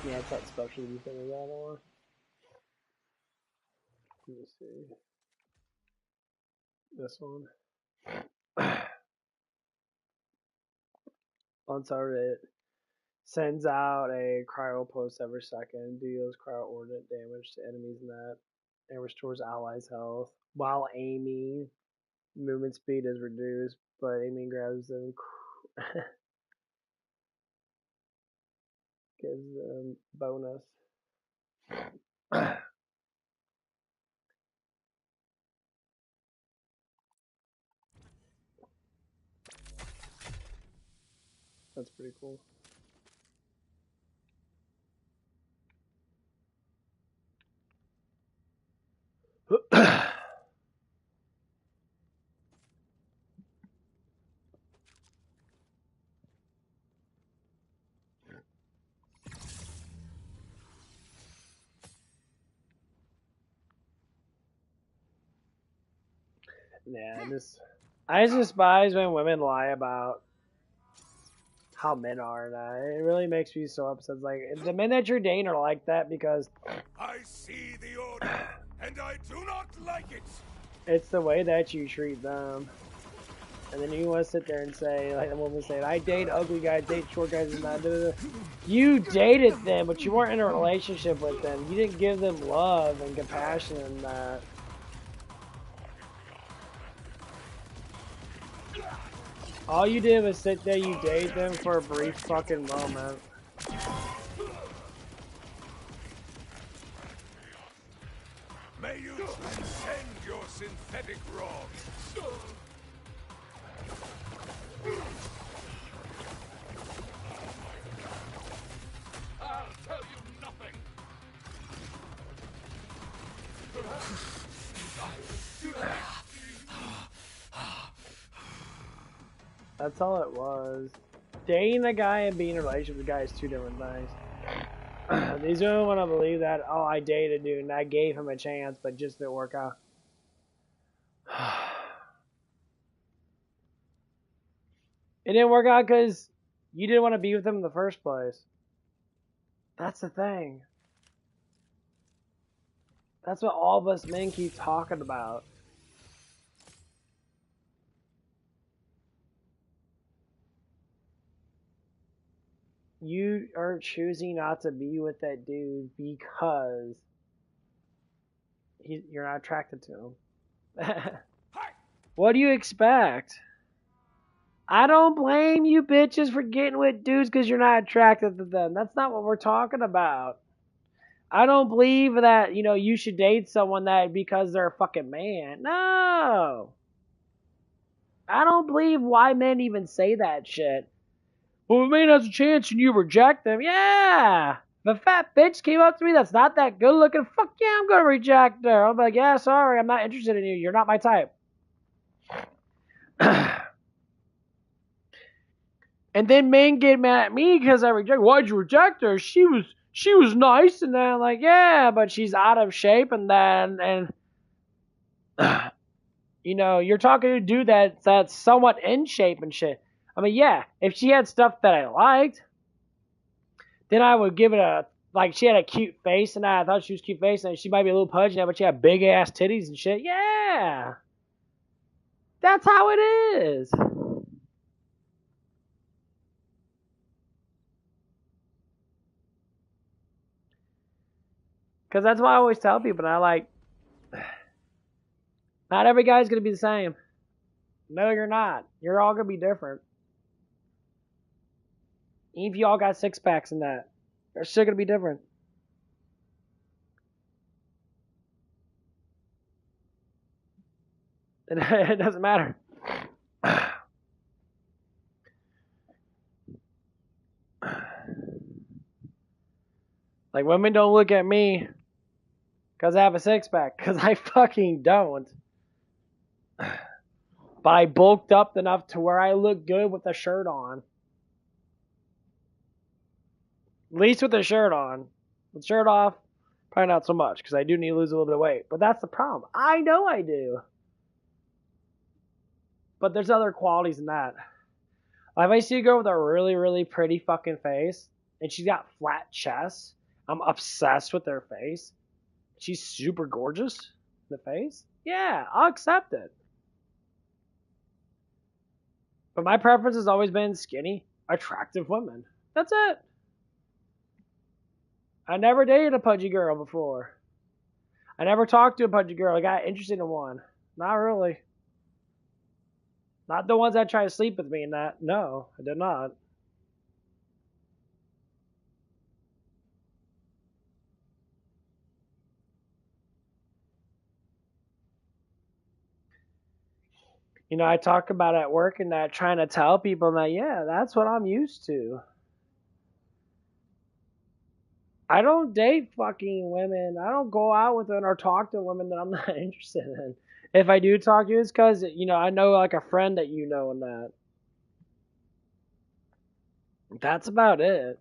Yeah, it's that specialty thing we got on. Let me see. This one. Once it sends out a cryo pulse every second, deals cryo ordnance damage to enemies in that, and restores allies' health. While aiming, movement speed is reduced, but aiming grabs them, gives them bonus. That's pretty cool. Yeah, I just despise when women lie about how men are, and it really makes me so upset. It's like, the men that you're dating are like that because I see the order, and I do not like it. it's the way that you treat them. And then you want to sit there and say, like the woman said, I date ugly guys, date short guys, and that. You dated them, but you weren't in a relationship with them. You didn't give them love and compassion and that. All you did was sit there, you dated them for a brief fucking moment. May you transcend your synthetic wrongs. I'll tell you nothing! That's all it was. Dating a guy and being in a relationship with a guy is two different things. These women want to believe that, oh, I dated a dude and I gave him a chance, but just didn't work out. It didn't work out because you didn't want to be with him in the first place. That's the thing. That's what all of us men keep talking about. You are choosing not to be with that dude because you're not attracted to him. What do you expect? I don't blame you bitches for getting with dudes because you're not attracted to them. That's not what we're talking about. I don't believe that, you should date someone that because they're a fucking man. No. I don't believe why men even say that shit. Well, a man has a chance and you reject them. Yeah. If a fat bitch came up to me that's not that good looking, fuck yeah, I'm going to reject her. I'm like, yeah, sorry, I'm not interested in you. You're not my type. And then men get mad at me because I reject. Why'd you reject her? She was nice, and then I'm like, yeah, but she's out of shape, and then you're talking to a dude that's somewhat in shape and shit. I mean, yeah, if she had stuff that I liked, then I would give it a, like, she had a cute face, and I thought she was cute face, and she might be a little pudgy now, but she had big ass titties and shit. Yeah, that's how it is. Because that's why I always tell people, not every guy's going to be the same. No, you're not. You're all going to be different. Even if you all got six packs in that. They're still gonna be different. It doesn't matter. Like, women don't look at me because I have a six pack, because I fucking don't. But I bulked up enough to where I look good with the shirt on. At least with the shirt on. With the shirt off, probably not so much, because I do need to lose a little bit of weight. But that's the problem. I know I do. But there's other qualities in that. Like, if I see a girl with a really, really pretty fucking face, and she's got flat chest, I'm obsessed with their face. She's super gorgeous in the face. Yeah, I'll accept it. But my preference has always been skinny, attractive women. That's it. I never dated a pudgy girl before. I never talked to a pudgy girl. I got interested in one. Not really. Not the ones that try to sleep with me and that. No, I did not. You know, I talk about at work and that, trying to tell people that, yeah, that's what I'm used to. I don't date fucking women. I don't go out with them or talk to women that I'm not interested in. If I do talk to you, it's because, you know, I know like a friend that you know and that. That's about it.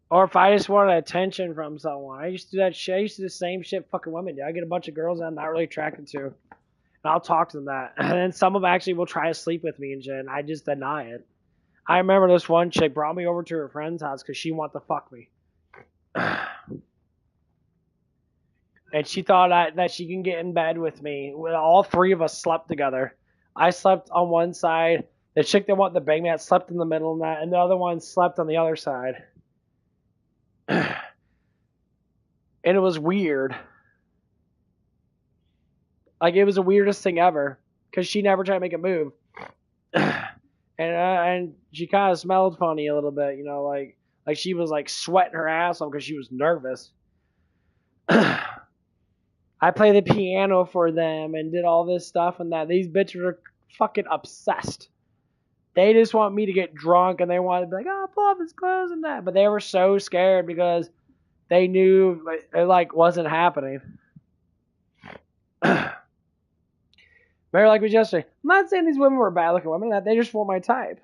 Or if I just wanted attention from someone. I used to do that shit. I used to do the same shit fucking women do. I get a bunch of girls that I'm not really attracted to. And I'll talk to them that. And then some of them actually will try to sleep with me and shit. And I just deny it. I remember this one chick brought me over to her friend's house because she wanted to fuck me. And she thought that she can get in bed with me. All three of us slept together. I slept on one side. The chick that wanted to bang me slept in the middle of that. And the other one slept on the other side. And it was weird. Like, it was the weirdest thing ever. Because she never tried to make a move. And she kind of smelled funny a little bit, you know, like she was like sweating her ass off because she was nervous. I played the piano for them and did all this stuff and that. These bitches are fucking obsessed. They just want me to get drunk and they want to be like, oh, pull off his clothes and that. But they were so scared because they knew it like wasn't happening. Remember, like we just said, I'm not saying these women were bad looking women, that they just weren't my type.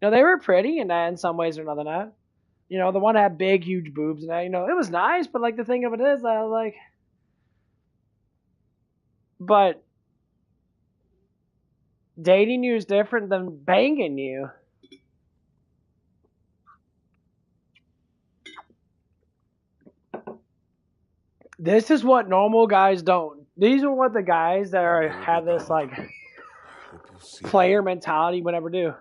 You know, they were pretty and that in some ways or another not. You know, the one that had big, huge boobs and that, you know, it was nice, but like the thing of it is, I was like, but dating you is different than banging you. This is what normal guys don't. These are what the guys that have this like player mentality would never do.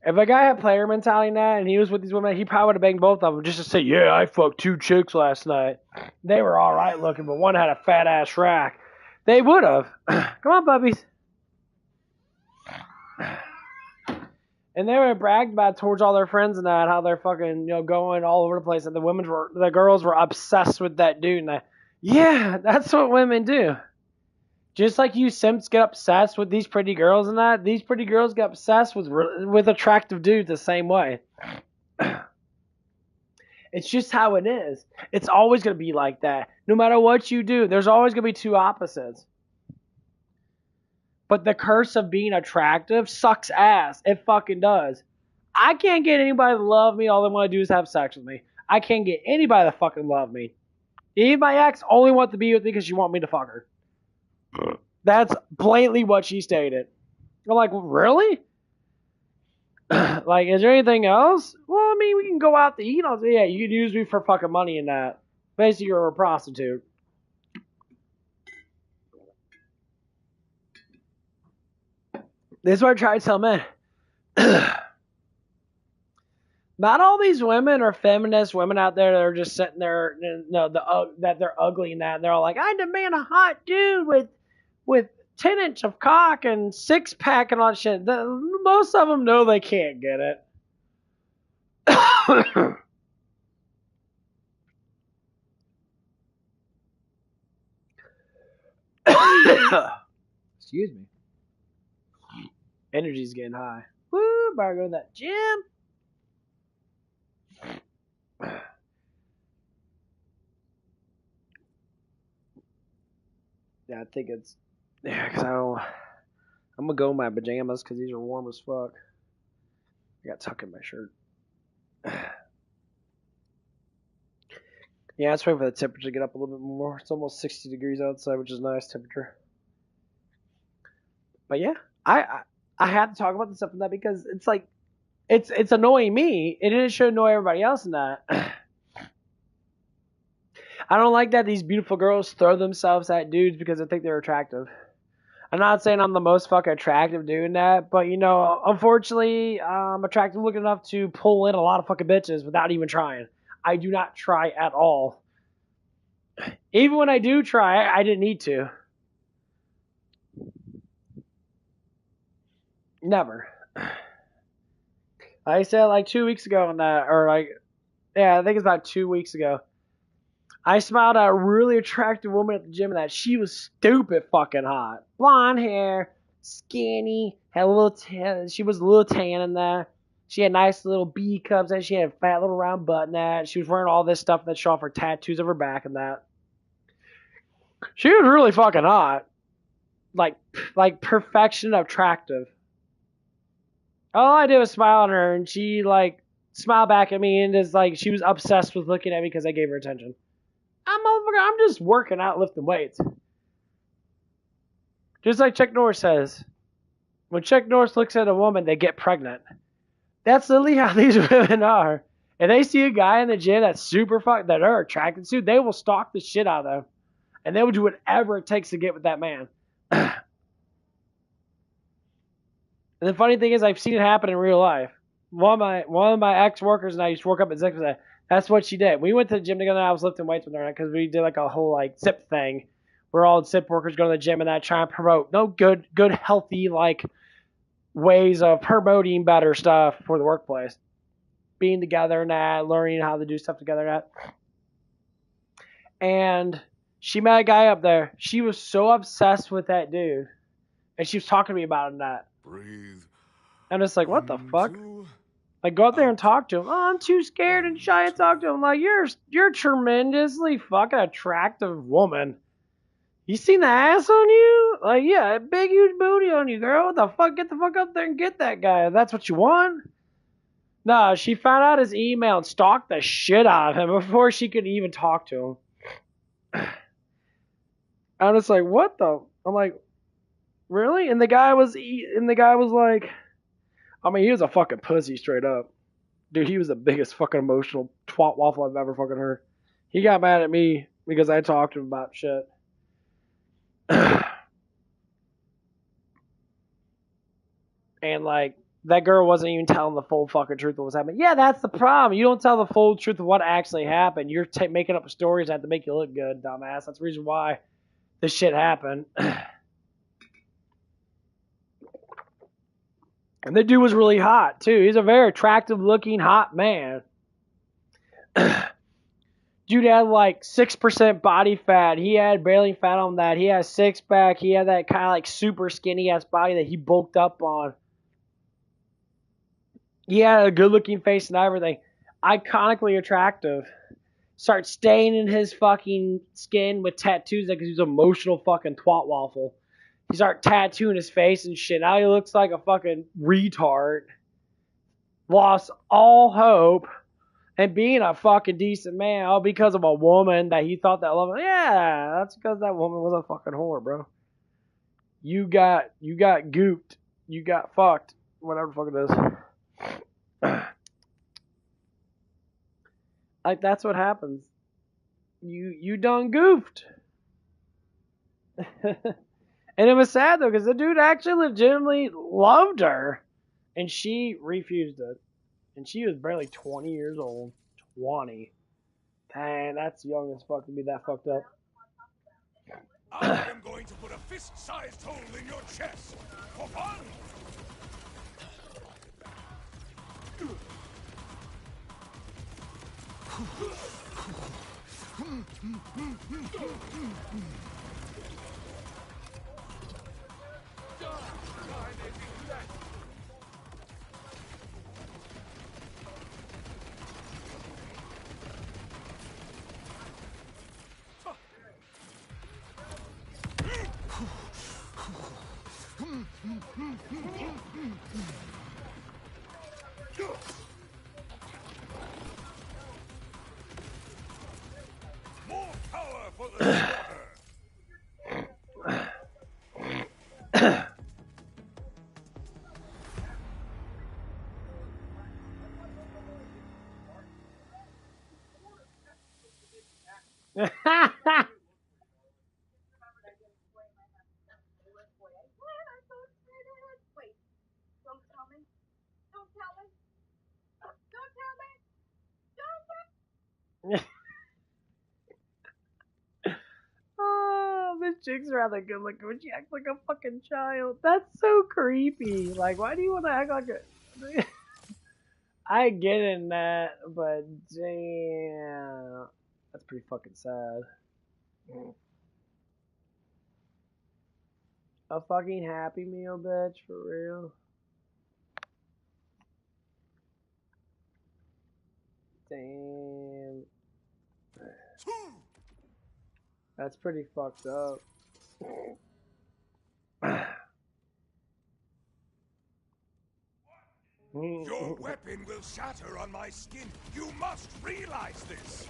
If a guy had player mentality now and he was with these women, he probably would have banged both of them just to say, yeah, I fucked 2 chicks last night. They were all right looking, but one had a fat ass rack. They would have. Come on, puppies. And they would have bragged about towards all their friends and that, how they're fucking, you know, going all over the place. And the girls were obsessed with that dude. And yeah, that's what women do. Just like you simps get obsessed with these pretty girls and that, these pretty girls get obsessed with attractive dudes the same way. It's just how it is. It's always going to be like that. No matter what you do, there's always going to be two opposites. But the curse of being attractive sucks ass. It fucking does. I can't get anybody to love me. All they want to do is have sex with me. I can't get anybody to fucking love me. Even my ex only wants to be with me because she wants me to fuck her. That's blatantly what she stated. I'm like, really? Like, is there anything else? Well, I mean, we can go out to eat. Yeah, you can use me for fucking money and that. Basically, you're a prostitute. This is what I try to tell men. Not all these women are feminist women out there that are just sitting there, you know, that they're ugly and that. And they're all like, I demand a hot dude with 10 inch of cock and 6-pack and all that shit. Most of them know they can't get it. Excuse me. Energy's getting high. Woo! Better go to that gym. Yeah, I think it's. Yeah, because I'm gonna go in my pajamas because these are warm as fuck. I got tuck in my shirt. Yeah, it's waiting for the temperature to get up a little bit more. It's almost 60 degrees outside, which is a nice temperature. But yeah, I had to talk about this stuff and that because it's like it's annoying me, and it should annoy everybody else in that. I don't like that these beautiful girls throw themselves at dudes because they think they're attractive. I'm not saying I'm the most fucking attractive doing that, but you know, unfortunately, I'm attractive looking enough to pull in a lot of fucking bitches without even trying. I do not try at all. Even when I do try, I didn't need to. Never. I said like 2 weeks ago on that, or like, yeah, I think it's about 2 weeks ago. I smiled at a really attractive woman at the gym and that she was stupid fucking hot. Blonde hair, skinny, had a little tan, she was a little tan in there. She had nice little B cups and she had a fat little round butt in that. She was wearing all this stuff that showed off her tattoos of her back and that. She was really fucking hot. Like perfection attractive. All I did was smile at her and she like smiled back at me and is like she was obsessed with looking at me because I gave her attention. I'm just working out lifting weights. Just like Chuck Norris says. When Chuck Norris looks at a woman, they get pregnant. That's literally how these women are. If they see a guy in the gym that's super that are attracted to, they will stalk the shit out of them. And they will do whatever it takes to get with that man. And the funny thing is, I've seen it happen in real life. One of my ex-workers and I used to work up at Zix. That's what she did. We went to the gym together and I was lifting weights with her because we did like a whole like SIP thing. We're all SIP workers going to the gym and that trying to promote good healthy like ways of promoting better stuff for the workplace. Being together and that, learning how to do stuff together and that. And she met a guy up there. She was so obsessed with that dude. And she was talking to me about it and that. Breathe. I'm just like, what the fuck? Like, go up there and talk to him. Oh, I'm too scared and shy to talk to him. Like, you're a tremendously fucking attractive woman. You seen the ass on you? Like, yeah, a big, huge booty on you, girl. What the fuck? Get the fuck up there and get that guy if that's what you want. No, she found out his email and stalked the shit out of him before she could even talk to him. I'm just like, what the? I'm like, really? And the guy was like, I mean, he was a fucking pussy straight up. Dude, he was the biggest fucking emotional twat waffle I've ever fucking heard. He got mad at me because I talked to him about shit. And like, that girl wasn't even telling the full fucking truth of what's happening. Yeah, that's the problem. You don't tell the full truth of what actually happened. You're making up stories that to make you look good, dumbass. That's the reason why this shit happened. And the dude was really hot, too. He's a very attractive-looking, hot man. Dude had, like, 6% body fat. He had barely fat on that. He had a six-pack. He had that kind of, like, super skinny-ass body that he bulked up on. He had a good-looking face and everything. Iconically attractive. Start staining his fucking skin with tattoos because he's an emotional fucking twat waffle. He started tattooing his face and shit. Now he looks like a fucking retard. Lost all hope. And being a fucking decent man, all because of a woman that he thought that loved him. Yeah, that's because that woman was a fucking whore, bro. You got gooped. You got fucked. Whatever the fuck it is. Like, that's what happens. You done goofed. And it was sad, though, because the dude actually legitimately loved her. And she refused it. And she was barely 20 years old. 20. Dang, that's young as fuck to be that fucked up. I am going to put a fist-sized hole in your chest. For fun! Wait, don't tell me. Don't tell me. Don't tell me. Don't tell me. Oh, this chick's rather good looking, but she acts like a fucking child. That's so creepy. Like, why do you want to act like a... I get in that, but damn. That's pretty fucking sad. A fucking Happy Meal, bitch, for real. Damn. That's pretty fucked up. Your weapon will shatter on my skin. You must realize this.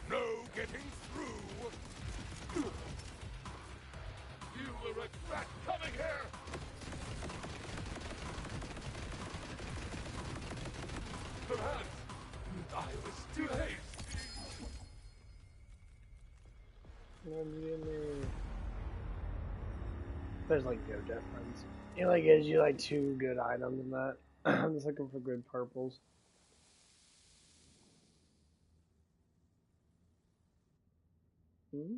No getting through. You will regret coming here! Perhaps I was too hasty. There's like no difference. It like gives you like 2 good items in that. I'm just looking for good purples. Let's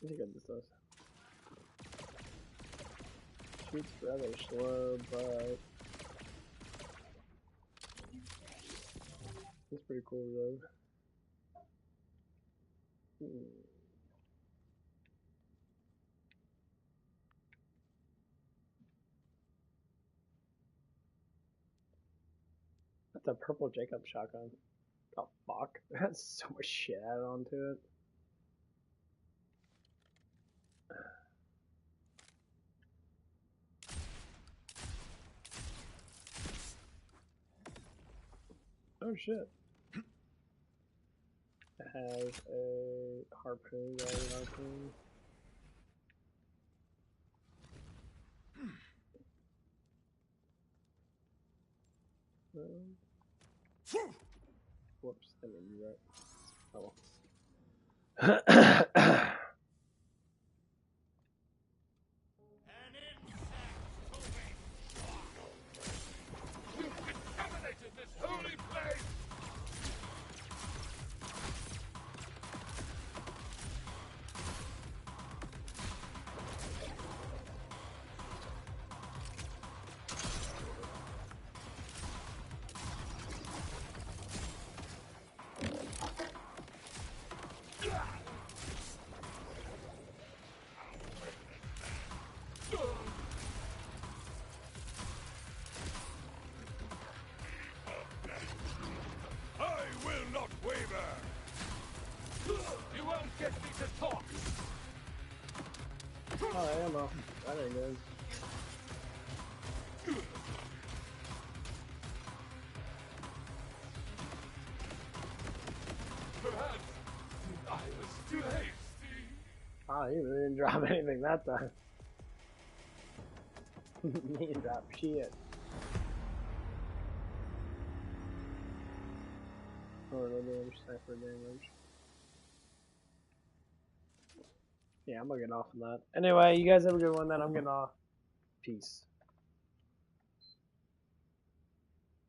see what this does. Shoots rather slow, but it's pretty cool though. That's a purple Jacob shotgun. Oh fuck. That's so much shit added onto it. Oh shit. It has a harpoon, harpoon. Whoops, I didn't do that. Oh. You contaminated this holy place! I will not waver. You won't get me to talk! Oh, ammo. That ain't good. Perhaps I was too hasty. Oh, he really didn't drop anything that time. He dropped shit. Oh, no damage, sniper damage. Yeah, I'm gonna get off on that. Anyway, you guys have a good one then. I'm getting off. Peace.